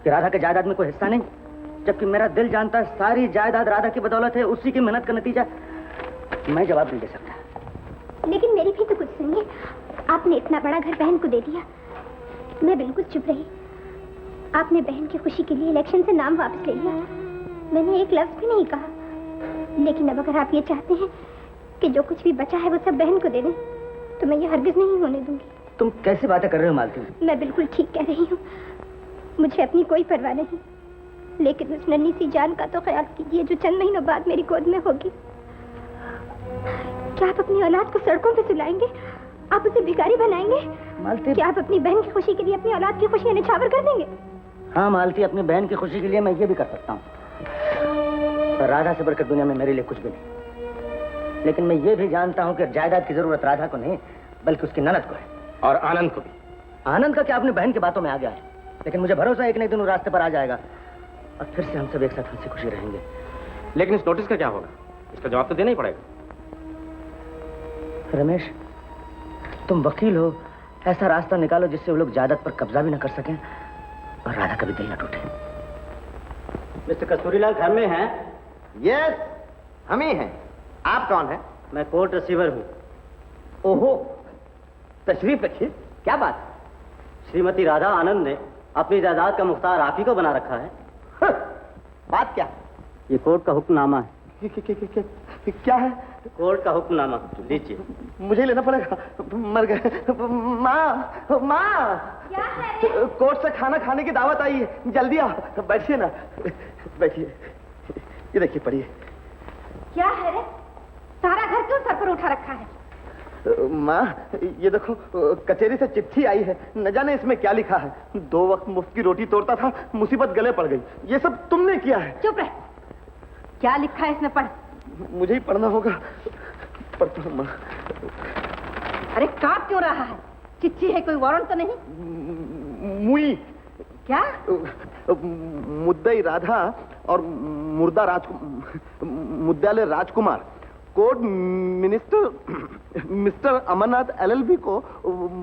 कि राधा के जायदाद में कोई हिस्सा नहीं, जबकि मेरा दिल जानता है सारी जायदाद राधा की बदौलत है, उसी की मेहनत का नतीजा। मैं जवाब नहीं दे सकता। लेकिन मेरी भी तो कुछ सुनिए। आपने इतना बड़ा घर बहन को दे दिया, मैं बिल्कुल चुप रही। आपने बहन की खुशी के लिए इलेक्शन से नाम वापस ले लिया, मैंने एक लफ्ज भी नहीं कहा। लेकिन अब अगर आप ये चाहते हैं कि जो कुछ भी बचा है वो सब बहन को दे दें, तो मैं ये हरगिज नहीं होने दूंगी। तुम कैसी बातें कर रहे हो मालती? मैं बिल्कुल ठीक कह रही हूँ। मुझे अपनी कोई परवाह नहीं, लेकिन उस नन्ही सी जान का तो ख्याल कीजिए जो चंद महीनों बाद मेरी गोद में होगी। क्या आप अपनी औलाद को सड़कों पे सुलाएंगे? आप उसे भिखारी बनाएंगे? मालती, क्या आप अपनी बहन की खुशी के लिए अपनी औलाद की खुशियां निछावर कर देंगे? हाँ मालती, अपनी बहन की खुशी के लिए मैं ये भी कर सकता हूँ, पर राधा से बढ़कर दुनिया में मेरे लिए कुछ भी नहीं। लेकिन मैं ये भी जानता हूँ कि जायदाद की जरूरत राधा को नहीं बल्कि उसकी ननद को है, और आनंद को भी। आनंद का क्या अपनी बहन की बातों में आ गया है, लेकिन मुझे भरोसा है कि नहीं दिन रास्ते पर आ जाएगा और फिर से हम सब एक साथ हंसी खुशी रहेंगे। लेकिन इस नोटिस का क्या होगा? इसका जवाब तो देना ही पड़ेगा। रमेश, तुम वकील हो, ऐसा रास्ता निकालो जिससे वो लोग जायदाद पर कब्जा भी न कर सकें और राधा का भी दिल न टूटे। मिस्टर कस्तूरीलाल घर में हैं? यस, हम ही हैं। आप कौन हैं? मैं कोर्ट रिसीवर हूँ। ओहो, तशरीफ रखिए। क्या बात? श्रीमती राधा आनंद ने अपनी जायदाद का मुख्तार आप ही को बना रखा है। बात क्या? ये कोर्ट का हुक्मनामा है। क्या है? कोर्ट का हुक्मनामा, लीजिए। मुझे लेना पड़ेगा, मर गए। माँ, माँ, क्या है? कोर्ट से खाना खाने की दावत आई है, जल्दी आओ। बैठिए ना, बैठिए। ये देखिए, पढ़िए। क्या है रे? सारा घर क्यों सर पर उठा रखा है? माँ, ये देखो, कचहरी से चिट्ठी आई है, न जाने इसमें क्या लिखा है। 2 वक्त मुफ्त की रोटी तोड़ता था, मुसीबत गले पड़ गई। ये सब तुमने किया है। चुप रह। क्या लिखा है इसमें? पढ़। मुझे ही पढ़ना होगा। पढ़ता हूँ माँ। अरे कांप क्यों रहा है? चिट्ठी है, कोई वारंट तो नहीं? मुई क्या? मुद्दई राधा और मुद्दालय राजकुमार कोर्ट मिस्टर अमरनाथ एलएलबी को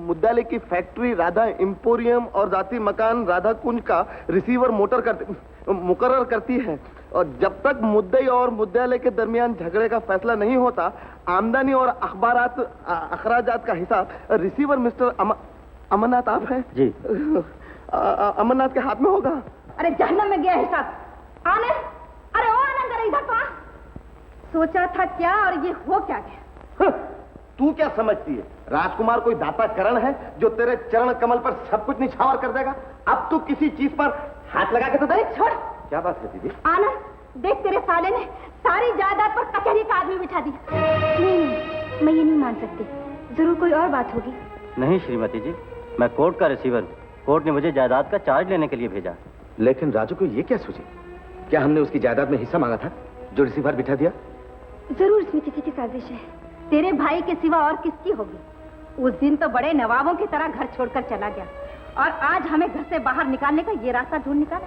मुद्दालय की फैक्ट्री राधा इंपोरियम और जाति मकान राधा कुंज का रिसीवर मुकर्रर करती है, और जब तक मुद्दई और मुद्दालय के दरमियान झगड़े का फैसला नहीं होता, आमदनी और अखराजात का हिसाब रिसीवर मिस्टर अमरनाथ आप हैं जी। अमरनाथ के हाथ में होगा। अरे जहन्नम में गया हिसाब। आनंद, अरे ओ आनंद, अरे इधर तो आ। सोचा था क्या और ये हो क्या गया? तू क्या समझती है राजकुमार कोई दाता करण है जो तेरे चरण कमल पर सब कुछ निछावर कर देगा? अब तू किसी चीज पर हाथ लगा के तो देख। छोड़। क्या बात है दीदी? आनंद, देख तेरे साले ने सारी जायदाद पर कचहरी का आदमी बिठा दी। नहीं, मैं ये नहीं मान सकती। जरूर कोई और बात होगी। नहीं श्रीमती जी, मैं कोर्ट का रिसीवर हूँ। कोर्ट ने मुझे जायदाद का चार्ज लेने के लिए भेजा। लेकिन राजू को ये क्या सूझे? क्या हमने उसकी जायदाद में हिस्सा मांगा था जो रिसीवर बिठा दिया? जरूर इसमें किसी की साजिश है। तेरे भाई के सिवा और किसकी होगी? उस दिन तो बड़े नवाबों की तरह घर छोड़कर चला गया, और आज हमें घर से बाहर निकालने का ये रास्ता ढूंढ निकाला।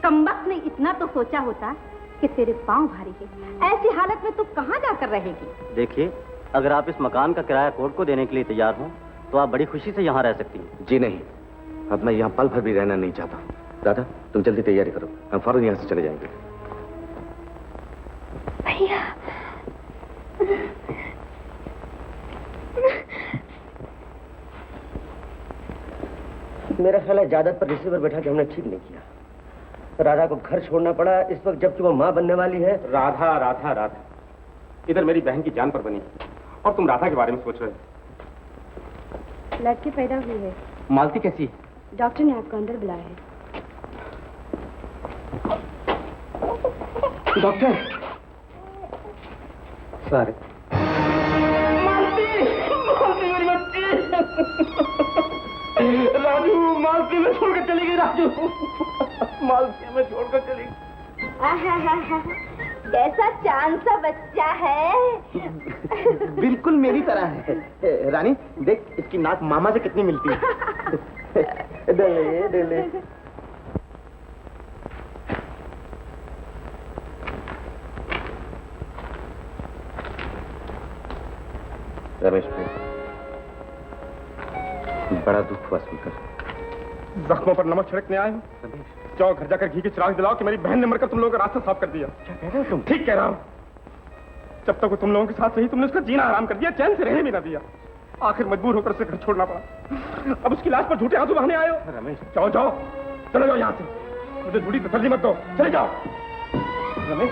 कमबख्त ने इतना तो सोचा होता कि तेरे पांव भारी है। ऐसी हालत में तू कहाँ जाकर रहेगी? देखिए, अगर आप इस मकान का किराया कोर्ट को देने के लिए तैयार हो तो आप बड़ी खुशी से यहाँ रह सकती हैं। जी नहीं, अब मैं यहाँ पल भर भी रहना नहीं चाहता। दादा, तुम जल्दी तैयारी करो, हम फौरन यहाँ से चले जाएंगे। भैया, मेरा ख्याल है जायदाद पर रिसीवर बैठा के हमने ठीक नहीं किया। राधा को घर छोड़ना पड़ा इस वक्त जबकि वो माँ बनने वाली है। राधा राधा राधा, इधर मेरी बहन की जान पर बनी और तुम राधा के बारे में सोच रहे हो। लड़की पैदा हुई है। मालती कैसी? डॉक्टर ने आपको अंदर बुलाया है। डॉक्टर सर, राजू मालती में छोड़कर चली गई। राजू मालती में छोड़कर चली गई। कैसा चांद सा बच्चा है। बिल्कुल मेरी तरह है। रानी देख, इसकी नाक मामा से कितनी मिलती है। दे ले। रमेश भाई, बड़ा दुख हुआ सुनकर। जख्मों पर नमक छिड़कने आए हो? जाओ घर जाकर घी के चिराग दिलाओ कि मेरी बहन ने मरकर तुम लोगों का रास्ता साफ कर दिया। क्या कह रहे हो तुम? ठीक कह रहा हूँ। जब तक वो तुम लोगों के साथ रही तुमने उसका जीना हराम कर दिया, चैन से रहने भी ना दिया। आखिर मजबूर होकर उसे घर छोड़ना पड़ा। अब उसकी लाश पर झूठे आंसू बहाने आए हो। रमेश, जाओ जाओ, चले जाओ यहाँ से। मुझे झूठी तसल्ली मत दो, चले जाओ। रमेश,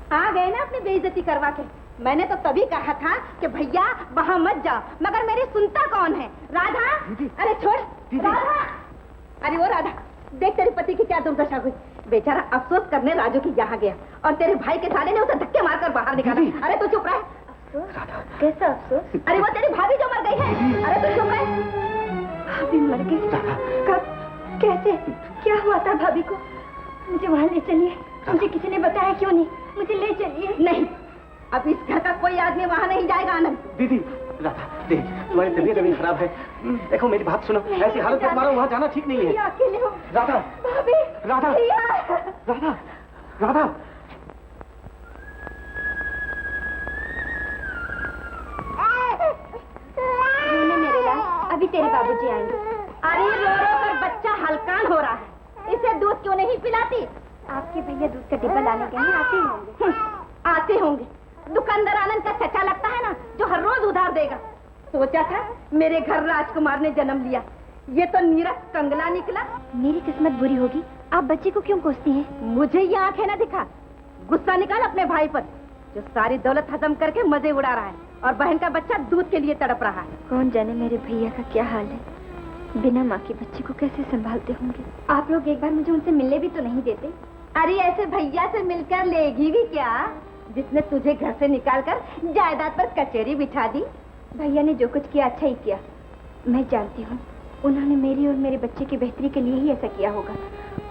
आ गए ना अपनी बेइज्जती करवा के। मैंने तो तभी कहा था कि भैया वहां मत जाओ, मगर मेरी सुनता कौन है? राधा, अरे छोड़ राधा। अरे वो राधा, देख तेरे पति की क्या दुर्दशा हुई। बेचारा अफसोस करने राजू की यहाँ गया और तेरे भाई के साले ने उसे धक्के मारकर बाहर निकाला। अरे तू चुप रहे। कैसा अफसोस? अरे वो तेरी भाभी जो मर गई है। अरे तू चुप रहे। भाभी मर गई? कब? कैसे? क्या हुआ था भाभी को? मुझे वहां ले चलिए। मुझे किसी ने बताया क्यों नहीं? मुझे ले चलिए। नहीं, अब इस घर का कोई आदमी वहां नहीं जाएगा। आनंद, दीदी, राधा देख, तुम्हारी तबीयत अभी खराब है। देखो मेरी बात सुनो, ऐसी हालत में तुम्हारा वहाँ जाना ठीक नहीं है। अकेले हो। राधा, भाभी, राधा, राधा, राधा। रोने मेरे लाल, अभी तेरे बाबूजी आएंगे। अरे रो रो कर बच्चा हलकान हो रहा है, इसे दूध क्यों नहीं पिलाती? आपके भैया दूध का डिब्बा लाने गए हैं, आते ही होंगे। आते होंगे। दुकानदार आनंद का चचा लगता है ना, जो हर रोज उधार देगा। सोचा था मेरे घर राजकुमार ने जन्म लिया, ये तो नीरस कंगला निकला। मेरी किस्मत बुरी होगी, आप बच्चे को क्यों कोसती हैं? मुझे ये आंखें न दिखा। गुस्सा निकाल अपने भाई पर, जो सारी दौलत हजम करके मजे उड़ा रहा है और बहन का बच्चा दूध के लिए तड़प रहा है। कौन जाने मेरे भैया का क्या हाल है, बिना माँ के बच्चे को कैसे संभालते होंगे। आप लोग एक बार मुझे उनसे मिलने भी तो नहीं देते। अरे ऐसे भैया से मिलकर लेगी भी क्या, जिसने तुझे घर से निकालकर जायदाद पर कचहरी बिठा दी। भैया ने जो कुछ किया अच्छा ही किया। मैं जानती हूँ उन्होंने मेरी और मेरे बच्चे की बेहतरी के लिए ही ऐसा किया होगा,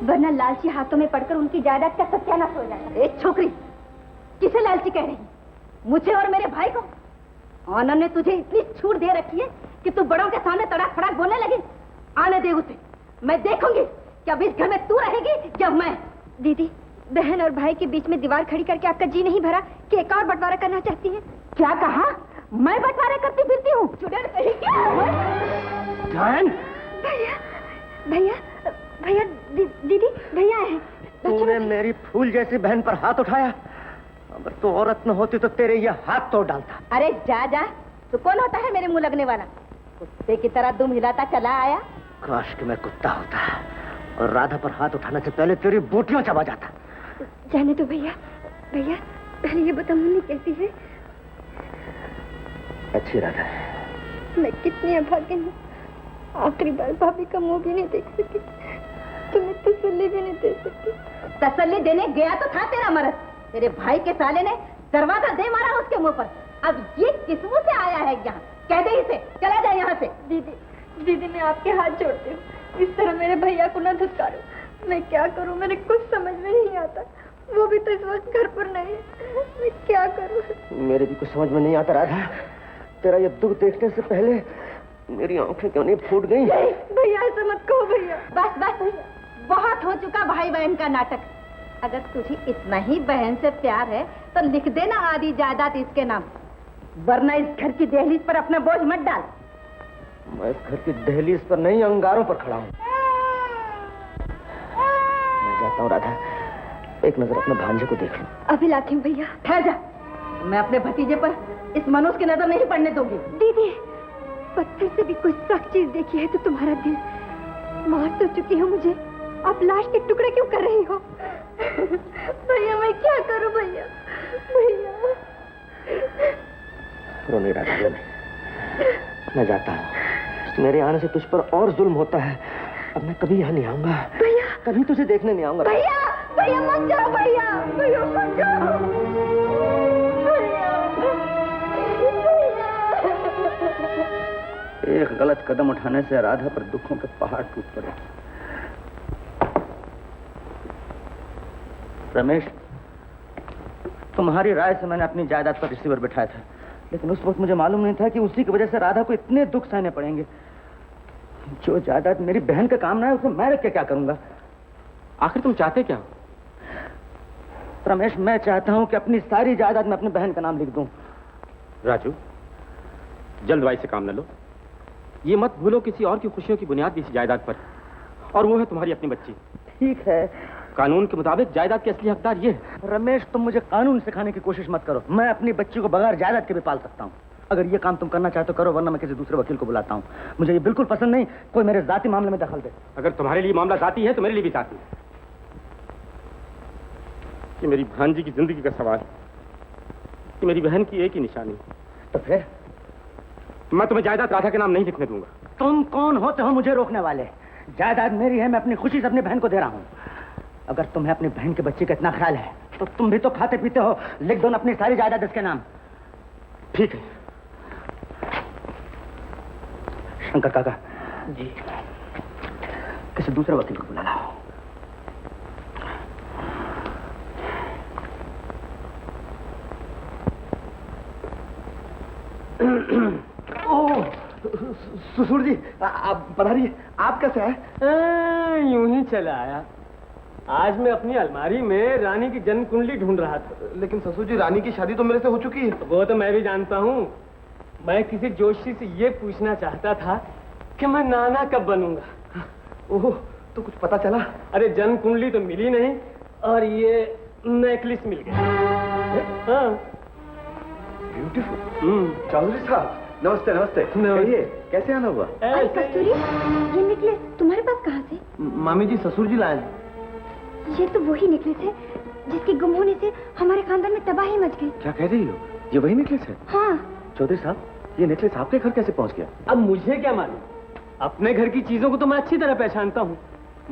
वरना लालची हाथों में पड़कर उनकी जायदाद का सत्यानाश हो जाता। एक छोकरी, किसे लालची कह रही? मुझे और मेरे भाई को? आनंद ने तुझे इतनी छूट दे रखी है कि तू बड़ों के सामने तड़ाक फड़ाक बोलने लगी। आने दे उसे, मैं देखूंगी कि अब इस घर में तू रहेगी या मैं। दीदी, बहन और भाई के बीच में दीवार खड़ी करके आपका जी नहीं भरा कि एक और बंटवारा करना चाहती हैं? क्या कहा? मैं बंटवारे करती फिरती हूँ? चुड़ैल कहीं क्या? जान, भैया भैया भैया, दीदी भैया है। तूने मेरी फूल जैसी बहन पर हाथ उठाया। अगर तू औरत न होती तो तेरे ये हाथ तोड़ डालता। अरे जा जा, तू कौन होता है मेरे मुंह लगने वाला? कुत्ते की तरह दुम हिलाता चला आया। काश कि मैं कुत्ता होता और राधा पर हाथ उठाने से पहले तेरी बूटियों चबा जाता। जाने दो भैया। भैया पहले ये बता, मुन्नी कैसी है? अच्छी राधा है। मैं कितनी अभागिन हूँ, आखिरी बार भाभी का मुंह भी नहीं देख सकी, तुम्हें तसल्ली भी नहीं दे सकी। तसल्ली देने गया तो था तेरा मर्द। तेरे भाई के साले ने दरवाजा दे मारा उसके मुंह पर। अब ये किस मुंह से आया है यहाँ? कह दे इसे चला जाए यहाँ से। दीदी मैं आपके हाथ जोड़ती हूँ, इस तरह मेरे भैया को न धुतकारो। मैं क्या करूँ, मेरे कुछ समझ में नहीं आता। वो भी तो इस वक्त घर पर नहीं है, मैं क्या करूँ? मेरे भी कुछ समझ में नहीं आता राधा। तेरा ये दुख देखने से पहले मेरी आंखें क्यों नहीं फूट गई? भैया ऐसा मत कहो भैया। बस बस भैया, बहुत हो चुका भाई बहन का नाटक। अगर तुझे इतना ही बहन से प्यार है तो लिख देना आधी जायदाद इसके नाम, वरना इस घर की दहलीज पर अपना बोझ मत डाल। मैं इस घर की दहलीज पर नहीं, अंगारों पर खड़ा हूँ। मैं जाता हूँ राधा, एक नजर अपने भांजे को देख लूं। अभी लाती हूँ भैया। ठहर जा, मैं अपने भतीजे पर इस मनुष्य की नजर नहीं पड़ने दूंगी। दीदी, पत्थर से भी कोई सख्त चीज देखी है तो तुम्हारा दिल। मार तो चुकी हो मुझे, आप लाश के टुकड़े क्यों कर रही हो? भैया मैं क्या करूं भैया? भैया रो नहीं राधा, रो नहीं। मैं जाता हूँ। मेरे आने से तुझ पर और जुल्म होता है। अब मैं कभी यहाँ नहीं आऊंगा भैया, कभी तुझे देखने नहीं आऊंगा। भैया भैया मत जाओ भैया, भैया मत जाओ भैया। एक गलत कदम उठाने से राधा पर दुखों के पहाड़ टूट पड़े। रमेश, तुम्हारी राय से मैंने अपनी जायदाद पर रिसीवर बिठाया था, लेकिन उस वक्त मुझे मालूम नहीं था कि उसी की वजह से राधा को इतने दुख सहने पड़ेंगे। जो जायदाद मेरी बहन का काम ना है उसे मैं रख के क्या करूंगा? आखिर तुम चाहते क्या? रमेश, मैं चाहता हूं कि अपनी सारी जायदाद मैं अपनी बहन का नाम लिख दूं। राजू, जल्दबाजी से काम न लो। ये मत भूलो किसी और की खुशियों की बुनियाद भी इस जायदाद पर, और वो है तुम्हारी अपनी बच्ची। ठीक है, कानून के मुताबिक जायदाद के असली हकदार ये है। रमेश, तुम मुझे कानून सिखाने की कोशिश मत करो। मैं अपनी बच्ची को बगैर जायदाद के भी पाल सकता हूँ। अगर ये काम तुम करना चाहते हो करो, वरना मैं किसी दूसरे वकील को बुलाता हूँ। मुझे ये बिल्कुल पसंद नहीं कोई मेरे जाति मामले में दखल दे। अगर तुम्हारे लिए मामला जाती है तो मेरे लिए भी जाती है। कि मेरी भांजी की जिंदगी का सवाल, कि मेरी बहन की एक ही निशानी। तो फिर मैं तुम्हें जायदाद राधा के नाम नहीं लिखने दूंगा। तुम कौन होते हो मुझे रोकने वाले? जायदाद मेरी है, मैं अपनी खुशी से अपनी बहन को दे रहा हूँ। अगर तुम्हें अपनी बहन के बच्चे का इतना ख्याल है तो तुम भी तो खाते पीते हो, लिख दो ना अपनी सारी जायदाद इसके नाम। ठीक है। शंकर काका जी, किसी दूसरे वकील को बुला लाओ। ससुर जी, आप पधारिए। आप कैसे आए? यूं ही चला आया। आज मैं अपनी अलमारी में रानी की जन्म कुंडली ढूंढ रहा था। लेकिन ससुर जी, रानी की शादी तो मेरे से हो चुकी है। वो तो मैं भी जानता हूँ। मैं किसी जोशी से ये पूछना चाहता था कि मैं नाना कब बनूंगा। ओह, तो कुछ पता चला? अरे जन्म कुंडली तो मिली नहीं और ये नेकलेस मिल गया। हाँ, ब्यूटीफुल। चौधरी साहब, नमस्ते। नमस्ते। कहिए, कैसे आना हुआ? कस्तूरी, ये नेकलेस तुम्हारे पास कहाँ से? मामी जी, ससुर जी लाए। ये तो वही नेकलेस है जिसके गुम होने से हमारे खानदान में तबाही मच गई। क्या कह रही हो? ये वही नेकलेस है? हाँ। चौधरी साहब, ये नेकलेस आपके घर कैसे पहुंच गया? अब मुझे क्या मालूम, अपने घर की चीजों को तो मैं अच्छी तरह पहचानता हूँ।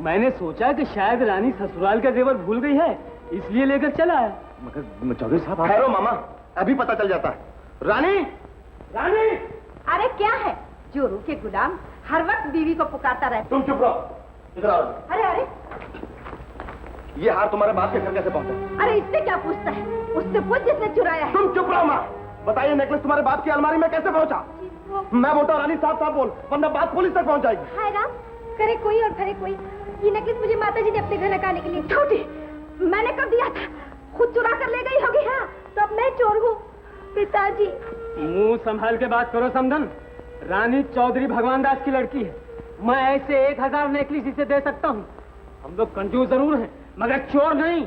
मैंने सोचा कि शायद रानी ससुराल का जेवर भूल गई है, इसलिए लेकर चला आया। मगर चौधरी साहब, ठहरो मामा, अभी पता चल जाता है। रानी, रानी! अरे क्या है, जोरू के गुलाम हर वक्त बीवी को पुकारता रहता। तुम चुप रहो, इधर आओ। अरे अरे, ये हार तुम्हारे बाप के घर कैसे पहुंचा? अरे इससे क्या पूछता है? उससे पूछ जिसने चुराया है। तुम चुप रहो माँ। बताइए नेकलेस तुम्हारे बाप की अलमारी में कैसे पहुंचा? मैं बोलता हूँ रानी साहब बोल, वरना बात पुलिस तक पहुंच जाएगी। हाय राम, करे कोई और करे कोई। ये नेकलेस मुझे माताजी ने अपने घर लगाने के लिए। छोटी, मैंने कब दिया था? खुद चुरा कर ले गई होगी। हाँ, तो अब मैं चोर हूँ पिताजी। मुंह संभाल के बात करो समधन। रानी चौधरी भगवान दास की लड़की है। मैं ऐसे 1000 नेकलेस इसे दे सकता हूँ। हम लोग कंजूस जरूर हैं, मगर चोर नहीं।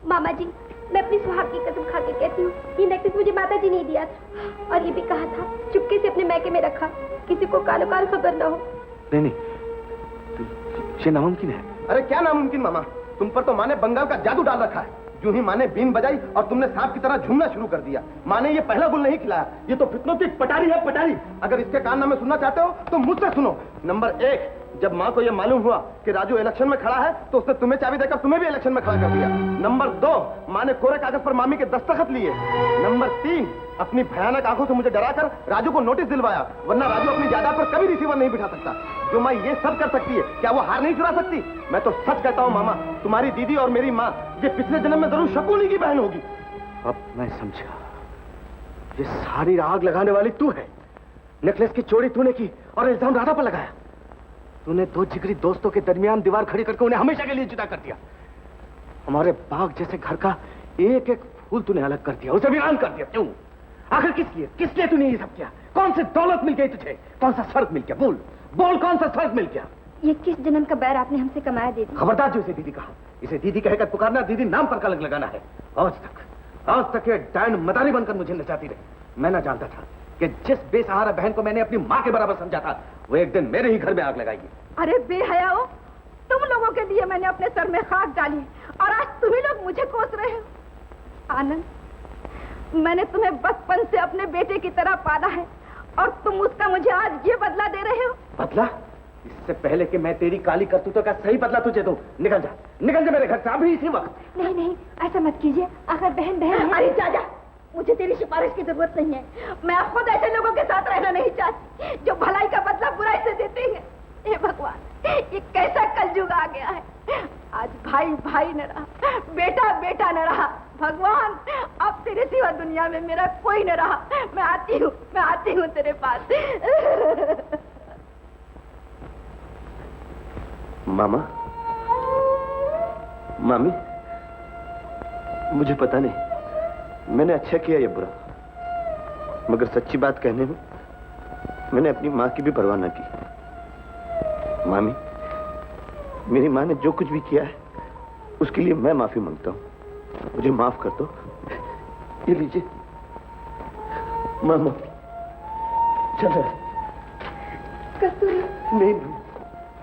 मामा जी, मैं अपनी सुहाग की कसम खा के कहती हूँ, ये नेकलेस मुझे माताजी ने दिया था और ये भी कहा था चुपके से अपने मैके में रखा, किसी को कालो काल खबर न हो। नहीं, ये नामुमकिन है। अरे क्या नामुमकिन मामा? तुम पर तो माँ ने बंगाल का जादू डाल रखा है। यूं ही माँ ने बीन बजाई और तुमने सांप की तरह झूमना शुरू कर दिया। माँ ने ये पहला गुल नहीं खिलाया, ये तो फितनों की पटारी है, पटारी। अगर इसके कारनामे सुनना चाहते हो तो मुझसे सुनो। नंबर 1, जब माँ को यह मालूम हुआ कि राजू इलेक्शन में खड़ा है तो उसने तुम्हें चाबी देकर तुम्हें भी इलेक्शन में खड़ा कर दिया। नंबर 2, माँ ने कोरे कागज पर मामी के दस्तखत लिए। नंबर 3, अपनी भयानक आंखों से मुझे डराकर राजू को नोटिस दिलवाया, वरना राजू अपनी जायदाद पर कभी रिसीवर नहीं बिठा सकता। जो माँ ये सब कर सकती है, क्या वो हार नहीं चुरा सकती? मैं तो सच कहता हूँ मामा, तुम्हारी दीदी और मेरी माँ ये पिछले जन्म में जरूर शकुनी की बहन होगी। अब मैं समझा, ये सारी आग लगाने वाली तू है। नेकलेस की चोरी तूने की और इल्जाम राधा पर लगाया। तूने 2 जिगरी दोस्तों के दरमियान दीवार खड़ी करके उन्हें हमेशा के लिए जुदा कर दिया। हमारे बाग जैसे घर का एक एक फूल तूने अलग कर दिया, उसे वीरान कर दिया। क्यों? आखिर किस लिए तूने ये सब किया? कौन सी दौलत मिल गई तुझे? कौन सा स्वर्ग मिल गया? बोल बोल, कौन सा स्वर्ग मिल गया? ये किस जन्म का बैर आपने हमसे कमाया दीदी? खबरदार जो इसे दीदी कहा। इसे दीदी कहकर पुकारना, दीदी नाम पर कलंक लगाना है। आज तक ये डायन मदारी बनकर मुझे नचाती रही। मैं ना जानता था कि जिस बेसहारा बहन को मैंने अपनी माँ के बराबर समझा था, वो एक दिन मेरे ही घर में आग लगाएगी। अरे बेहयाओ, तुम लोगों के लिए मैंने अपने सर में खाक डाली और आज तुम ही लोग मुझे कोस रहे हो। आनंद, मैंने तुम्हें बचपन से अपने बेटे की तरह पाला है और तुम उसका मुझे आज ये बदला दे रहे हो। बदला? इससे पहले कि मैं तेरी काली करतूतों का सही बदला तुझे दूं, निकल जा मेरे घर से अभी इसी वक्त। नहीं, ऐसा मत कीजिए। आखिर बहन है। अरे जा, मुझे तेरी सिफारिश की जरूरत नहीं है। मैं खुद ऐसे लोगों के साथ रहना नहीं चाहती जो भलाई का बदला बुराई से देते हैं। हे भगवान, ये कैसा कलयुग आ गया है। आज भाई न रहा, बेटा न रहा। भगवान, अब तेरे सिवा दुनिया में मेरा कोई न रहा। मैं आती हूँ तेरे पास। मामा, मामी, मुझे पता नहीं मैंने अच्छा किया या बुरा, मगर सच्ची बात कहने में मैंने अपनी माँ की भी परवाह न की। मामी, मेरी माँ ने जो कुछ भी किया है उसके लिए मैं माफी मांगता हूँ। मुझे माफ कर दो। ये लीजिए। मामा, चलो। कस्तूरी। नहीं,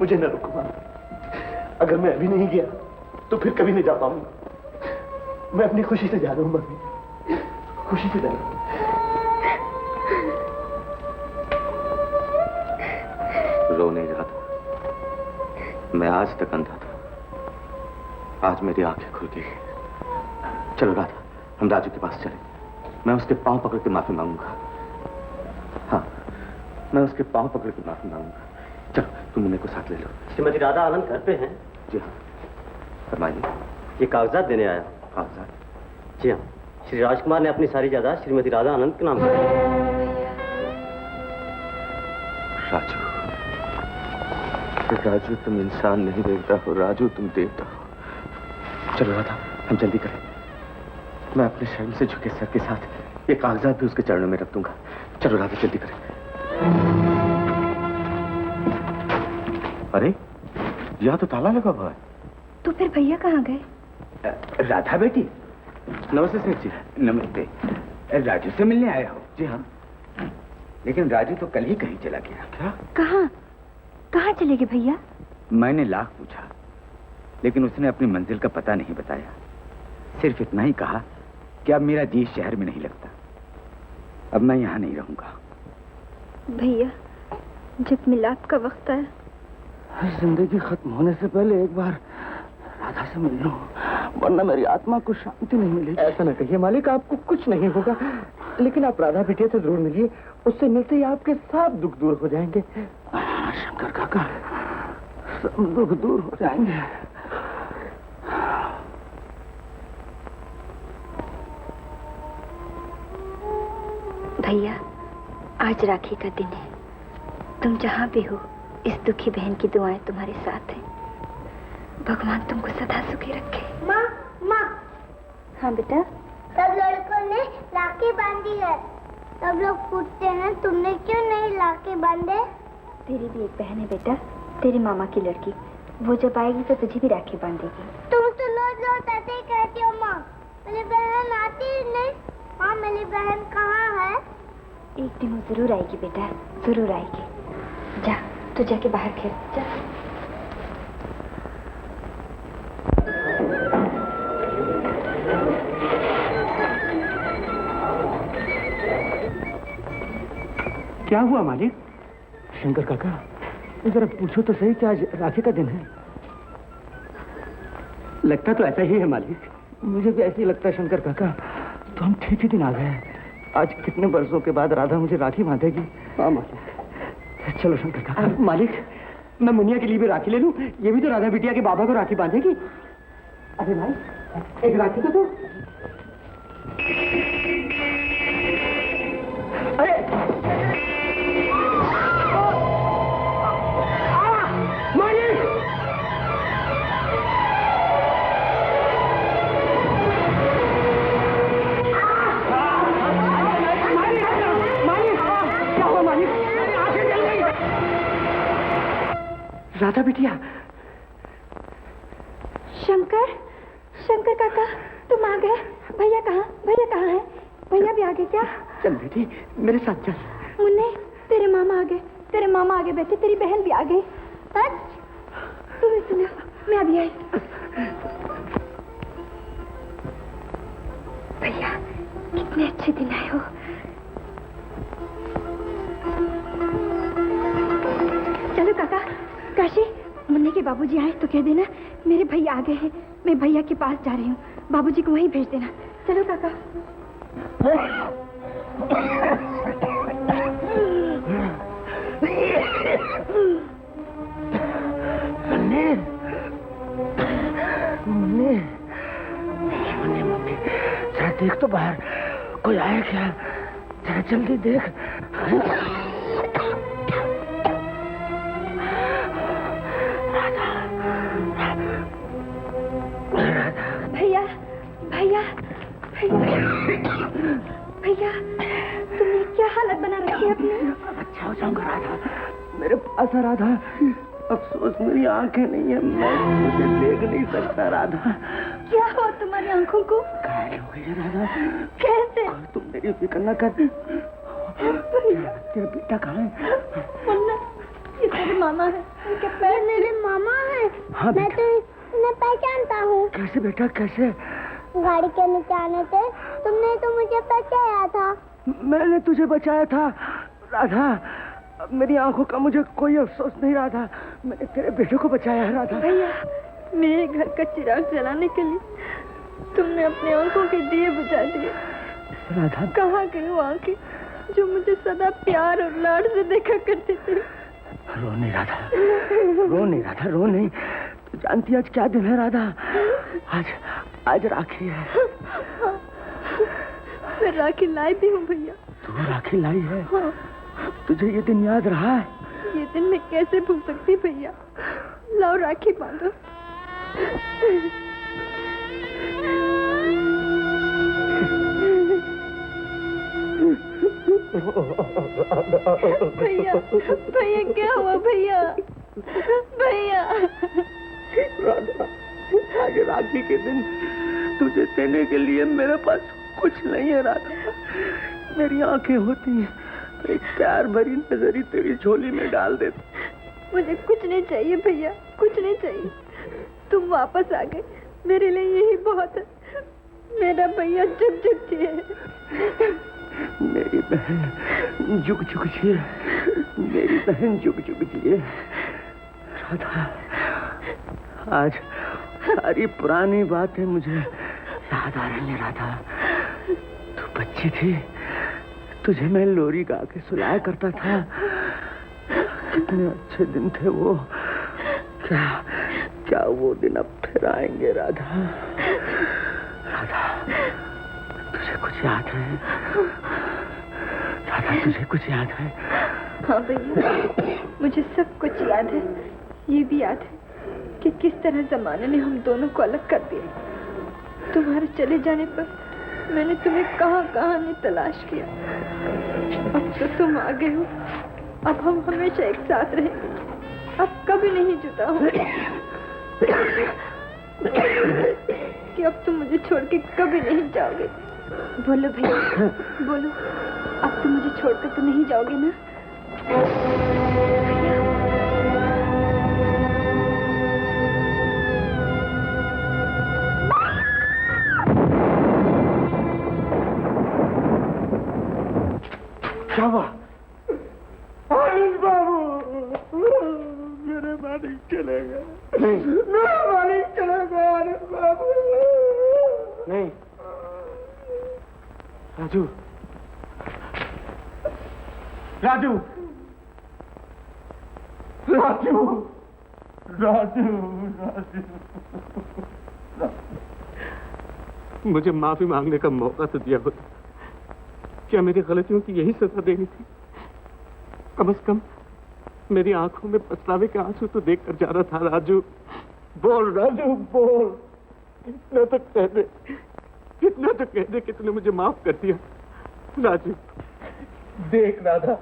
मुझे न रोको मामा। अगर मैं अभी नहीं गया तो फिर कभी नहीं जा पाऊंगा। मैं अपनी खुशी से जा रहा हूँ मामी, खुशी से जा रहा हूँ। रो नहीं रहा था, मैं आज तक अंधा था। आज मेरी आंखें खुल गई। चलो राधा, हम राजू के पास चले। मैं उसके पांव पकड़ के माफी मांगूंगा। हाँ, मैं उसके पांव पकड़ के माफी मांगूंगा। चलो, तुम मेरे को साथ ले लो। श्रीमती राधा आनंद घर पे हैं? जी हाँ, फरमाइए। ये कागजात देने आया। कागजात? जी हाँ, श्री राजकुमार ने अपनी सारी जायदाद श्रीमती राधा आनंद के नाम पर। राजू, तुम इंसान नहीं देखता हो। राजू, तुम देवता हो। चलो राधा, हम जल्दी करें। मैं अपने शर्म से झुके सर के साथ ये कागजात भी उसके चरणों में रख दूंगा। चलो राधा, जल्दी करें। अरे, यहाँ तो ताला लगा हुआ है। तो फिर भैया कहाँ गए? राधा बेटी, नमस्ते सेठ जी। नमस्ते। राजू से मिलने आया हो? जी हाँ। लेकिन राजू तो कल ही कहीं चला गया। क्या? कहाँ चले गए भैया? मैंने लाख पूछा, लेकिन उसने अपनी मंजिल का पता नहीं बताया। सिर्फ इतना ही कहा कि अब मेरा जी शहर में नहीं लगता, अब मैं यहाँ नहीं रहूंगा। भैया, जब मिलाप का वक्त आया, जिंदगी खत्म होने से पहले एक बार राधा से मिल लूं, वरना मेरी आत्मा को शांति नहीं मिलेगी। ऐसा न कहिए मालिक, आपको कुछ नहीं होगा, लेकिन आप राधा बिटिया से जरूर मिलिए। उससे मिलते ही आपके सब दुख दूर हो जाएंगे। शंकर काका, सब दुख दूर हो जाएंगे। भैया, आज राखी का दिन है। तुम जहाँ भी हो, इस दुखी बहन की दुआएं तुम्हारे साथ हैं। भगवान तुमको सदा सुखी रखे। माँ, माँ। हाँ बेटा। सब लड़कों ने राखी बांधी है। सब लोग पूछते हैं तुमने क्यों नहीं राखी बांधे? तेरी भी एक बहन है बेटा, तेरी मामा की लड़की। वो जब आएगी तो तुझे भी राखी बांधेगी। तुम तो रोज ऐसे ही कहती हो माँ। मेरी बहन आती ही नहीं। माँ, मेरी बहन कहाँ है? एक दिन वो जरूर आएगी बेटा, जरूर आएगी। जा, तू जाके बाहर खेल जा। क्या हुआ मालिक? शंकर काका, जरा पूछो तो सही, क्या आज राखी का दिन है? लगता तो ऐसा ही है मालिक। मुझे भी ऐसे ही लगता है शंकर काका। तो हम ठीक ही दिन आ गए। आज कितने बरसों के बाद राधा मुझे राखी बांधेगी। हाँ मालिक। चलो शंकर काका। मालिक, मैं मुनिया के लिए भी राखी ले लूं? ये भी तो राधा बिटिया के बाबा को राखी बांधेगी। अरे भाई, एक राखी तो दो। अरे राधा बिटिया। शंकर, शंकर काका, तुम आ गए। भैया कहाँ? भैया कहाँ है? भैया भी आ गए क्या? चल बेटी, मेरे साथ चल। मुन्ने, तेरे मामा आ गए। तेरे मामा आ गए बेटे, तेरी बहन भी आ गई। तुम्हें सुनो, मैं अभी आई। भैया, कितने अच्छे दिन आए हो। चलो काका, काशी, मुन्ने के बाबूजी आए तो कह देना मेरे भैया आ गए हैं। मैं भैया के पास जा रही हूँ, बाबूजी को वहीं भेज देना। चलो काका। मुन्ने, मुन्ने, मुन्ने, मुन्ने, जरा देख तो बाहर कोई आया क्या? जरा जल्दी देख। भैया, भैया, भैया, भैया, तुमने क्या हालत बना रखी है अपनी? अच्छा हो जाऊंगा राधा, मेरे पास आ राधा। अफसोस मेरी आंखें नहीं है, मैं मुझे देख नहीं सकता राधा। क्या हुआ तुम्हारी आंखों को? घायल हो गई राधा। कैसे? तुम मेरी फिक्र न कर। तेरा बेटा कहाँ है? मुन्ना, ये तेरे मामा है। उनके पैर मेरे मामा है। हाँ, मैं तो इन्हें पहचानता हूँ। कैसे बेटा, कैसे? गाड़ी के नीचे आने से तुमने तो मुझे बचाया था। मैंने तुझे बचाया था राधा। अब मेरी आंखों का मुझे कोई अफसोस नहीं राधा। मैंने तेरे बेटे को बचाया है राधा। भैया, मेरे घर का चिराग जलाने के लिए तुमने अपनी आंखों के दिए बुझा दिए। राधा, कहाँ गई वो आंखें जो मुझे सदा प्यार और लाड से देखा करती थी? रो नहीं राधा, रो नहीं राधा, रो नहीं। तू जानती आज क्या दिन है राधा? आज राखी है। मैं राखी लाई भी हूँ भैया। तू राखी लाई है? हाँ। तुझे ये दिन याद रहा है? ये दिन मैं कैसे भूल सकती भैया। लाओ राखी बांधो। भैया, भैया क्या हुआ भैया? भैया, राधा, आज राखी के दिन तुझे देने के लिए मेरे पास कुछ नहीं है राधा। मेरी आंखें होती हैं, एक प्यार भरी नजरी तेरी झोली में डाल देता। मुझे कुछ नहीं चाहिए भैया, कुछ नहीं चाहिए। तुम वापस आ गए, मेरे लिए यही बहुत है। मेरा भैया झुक झुक जिए। मेरी बहन झुक झुक जिए, मेरी बहन झुक झुक जिए। राधा, आज सारी पुरानी बातें मुझे याद आ रही है राधा। तू बच्ची थी, तुझे मैं लोरी गा के सुलाया करता था। कितने अच्छे दिन थे वो। क्या वो दिन अब फिर आएंगे राधा? राधा, तुझे कुछ याद है? राधा, तुझे कुछ याद है? हाँ भैया, मुझे सब कुछ याद है। ये भी याद है कि किस तरह जमाने ने हम दोनों को अलग कर दिया। तुम्हारे चले जाने पर मैंने तुम्हें कहाँ कहाँ नहीं तलाश किया। अब तो तुम आ गए हो, अब हम हमेशा एक साथ रहेंगे, अब कभी नहीं जुदा होंगे। कि अब तुम मुझे छोड़ के कभी नहीं जाओगे। बोलो भैया, बोलो, अब तुम मुझे छोड़कर तो नहीं जाओगे ना? क्या हुआ? आनंद बाबू, मेरे मालिक चले गए। मेरा मालिक चले गए आनंद बाबू। नहीं राजू, राजू, राजू, राजू, राजू, मुझे माफी मांगने का मौका तो दिया होता। क्या मेरी गलतियों की यही सजा देनी थी? कम से कम मेरी आंखों में पछतावे के आंसू तो देख कर जा रहा था। राजू बोल, राजू बोल, इतना तो कह दे, इतना तो कह दे कि तूने मुझे माफ कर दिया। राजू देख राधा,